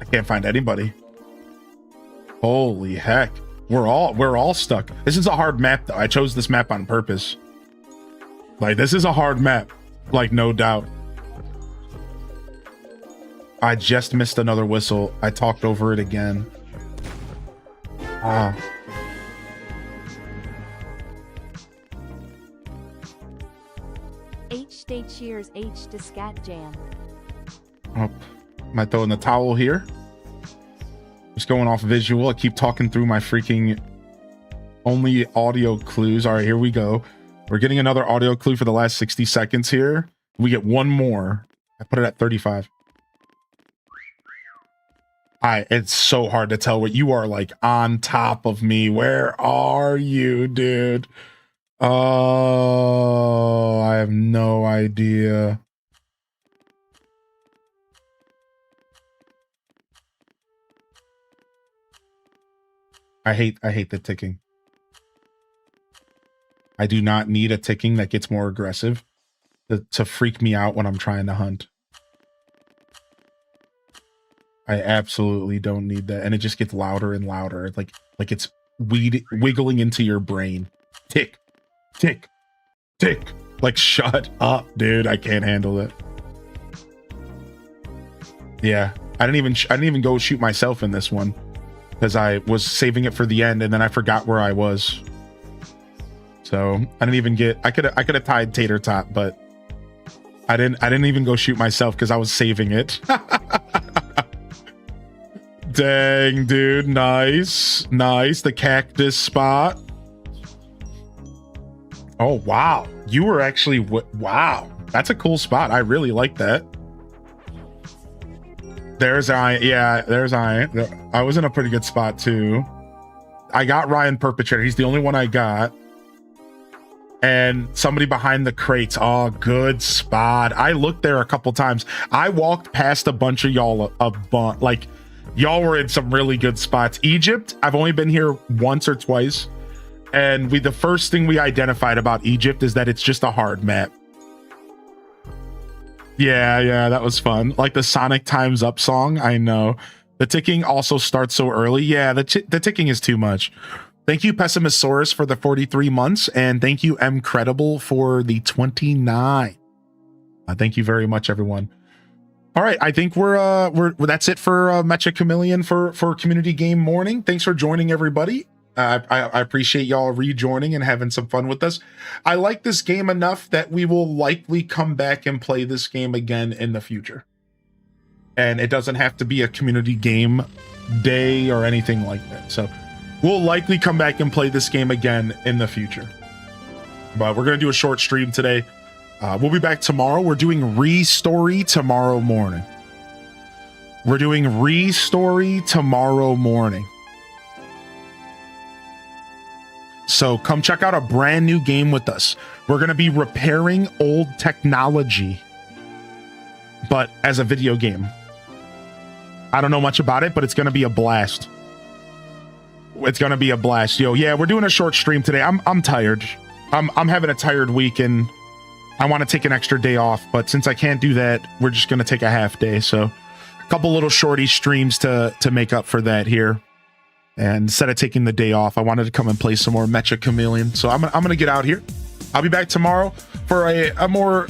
I can't find anybody. Holy heck. We're all stuck. This is a hard map though. I chose this map on purpose. Like, this is a hard map, like, no doubt. I just missed another whistle. I talked over it again. Ah. H day cheers H to scat jam. Oh, am I throwing the towel here? Just going off visual. I keep talking through my freaking only audio clues. All right, here we go. We're getting another audio clue for the last 60 seconds here. We get one more. I put it at 35. It's so hard to tell what you are, like, on top of me. Where are you, dude? Oh, I have no idea. I hate the ticking. I do not need a ticking that gets more aggressive to freak me out when I'm trying to hunt. I absolutely don't need that. And it just gets louder and louder. Like it's wiggling into your brain. Tick, tick, tick. Like, shut up, dude. I can't handle it. Yeah, I didn't even go shoot myself in this one because I was saving it for the end and then I forgot where I was. So I didn't even get. I could have tied Tater Tot, but I didn't even go shoot myself because I was saving it. Dang, dude. Nice. The cactus spot. Oh, wow. You were actually... Wow. That's a cool spot. I really like that. There's Iron. Yeah, there's Iron. I was in a pretty good spot, too. I got Ryan Perpetrator. He's the only one I got. And somebody behind the crates. Oh, good spot. I looked there a couple times. I walked past a bunch of y'all like... Y'all were in some really good spots. Egypt, I've only been here once or twice. And the first thing we identified about Egypt is that it's just a hard map. Yeah, that was fun. Like the Sonic Time's Up song, I know. The ticking also starts so early. Yeah, the ticking is too much. Thank you, Pessimisaurus, for the 43 months. And thank you, M Credible, for the 29. Thank you very much, everyone. All right, I think we're that's it for Meccha Chameleon for Community Game Morning. Thanks for joining, everybody. I appreciate y'all rejoining and having some fun with us. I like this game enough that we will likely come back and play this game again in the future. And it doesn't have to be a community game day or anything like that. So we'll likely come back and play this game again in the future. But we're gonna do a short stream today. We'll be back tomorrow. We're doing Re-Story tomorrow morning. So come check out a brand new game with us. We're going to be repairing old technology, but as a video game. I don't know much about it, but it's going to be a blast. Yo, yeah, we're doing a short stream today. I'm tired. I'm having a tired week and I want to take an extra day off, but since I can't do that, we're just going to take a half day. So a couple little shorty streams to make up for that here. And instead of taking the day off, I wanted to come and play some more Meccha Chameleon. So I'm going to get out here. I'll be back tomorrow for a more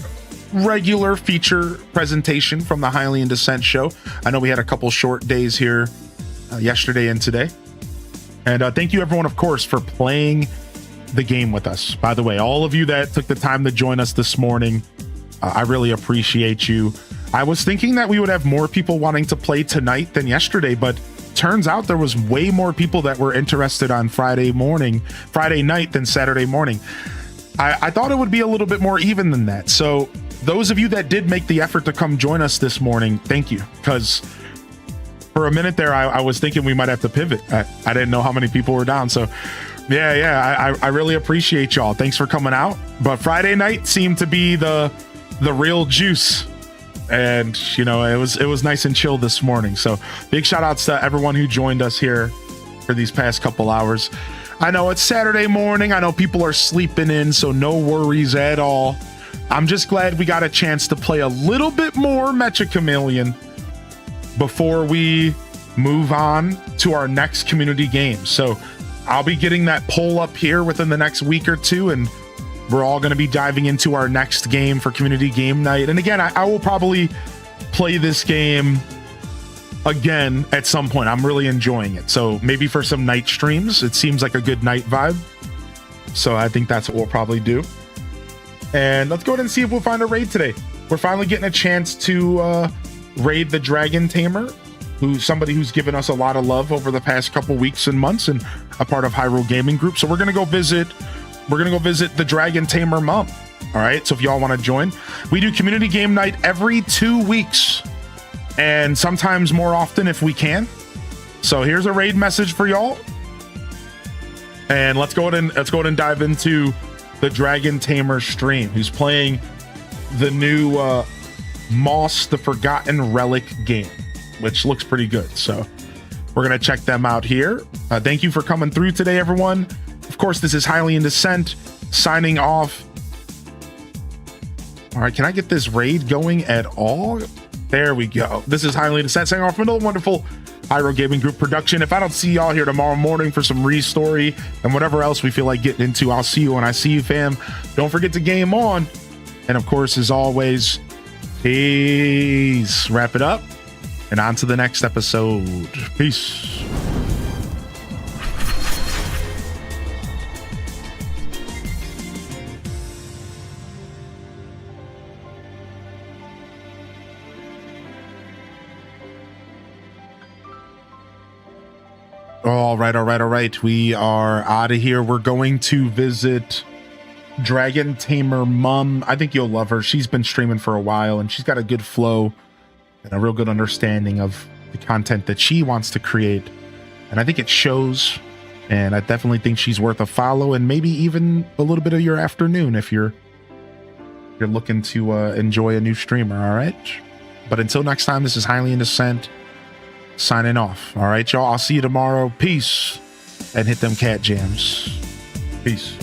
regular feature presentation from the Hylian Descent show. I know we had a couple short days here yesterday and today. And thank you, everyone, of course, for playing the game with us. By the way, all of you that took the time to join us this morning, I really appreciate you. I was thinking that we would have more people wanting to play tonight than yesterday, but turns out there was way more people that were interested on Friday night than Saturday morning. I thought it would be a little bit more even than that. So those of you that did make the effort to come join us this morning, thank you. Because for a minute there, I was thinking we might have to pivot. I didn't know how many people were down. So yeah, I really appreciate y'all. Thanks for coming out. But Friday night seemed to be the real juice. And, you know, it was nice and chill this morning. So big shout outs to everyone who joined us here for these past couple hours. I know it's Saturday morning. I know people are sleeping in, so no worries at all. I'm just glad we got a chance to play a little bit more Meccha Chameleon before we move on to our next community game. So I'll be getting that poll up here within the next week or two, and we're all going to be diving into our next game for community game night. And again, I will probably play this game again at some point. I'm really enjoying it. So maybe for some night streams, it seems like a good night vibe. So I think that's what we'll probably do. And let's go ahead and see if we'll find a raid today. We're finally getting a chance to raid the Dragon Tamer, who's somebody who's given us a lot of love over the past couple weeks and months, and a part of Hyrule Gaming Group. So we're gonna go visit the Dragon Tamer mom. All right, so if y'all want to join, we do community game night every 2 weeks, and sometimes more often if we can. So here's a raid message for y'all, and let's go ahead and dive into the Dragon Tamer stream, who's playing the new Moss the Forgotten Relic game, which looks pretty good. So we're gonna check them out here. Thank you for coming through today, everyone. Of course, this is Highly in Descent signing off. All right, can I get this raid going at all? There we go. This is Highly in Descent signing off from another wonderful Hyrule Gaming Group production. If I don't see y'all here tomorrow morning for some re-story and whatever else we feel like getting into, I'll see you when I see you, fam. Don't forget to game on. And of course, as always, peace. Wrap it up and on to the next episode. Peace. All right. We are out of here. We're going to visit Dragon Tamer Mum. I think you'll love her. She's been streaming for a while, and she's got a good flow and a real good understanding of the content that she wants to create. And I think it shows, and I definitely think she's worth a follow, and maybe even a little bit of your afternoon if you're looking to enjoy a new streamer. All right. But until next time, this is Highly in Descent signing off. All right, y'all. I'll see you tomorrow. Peace. And hit them cat jams. Peace.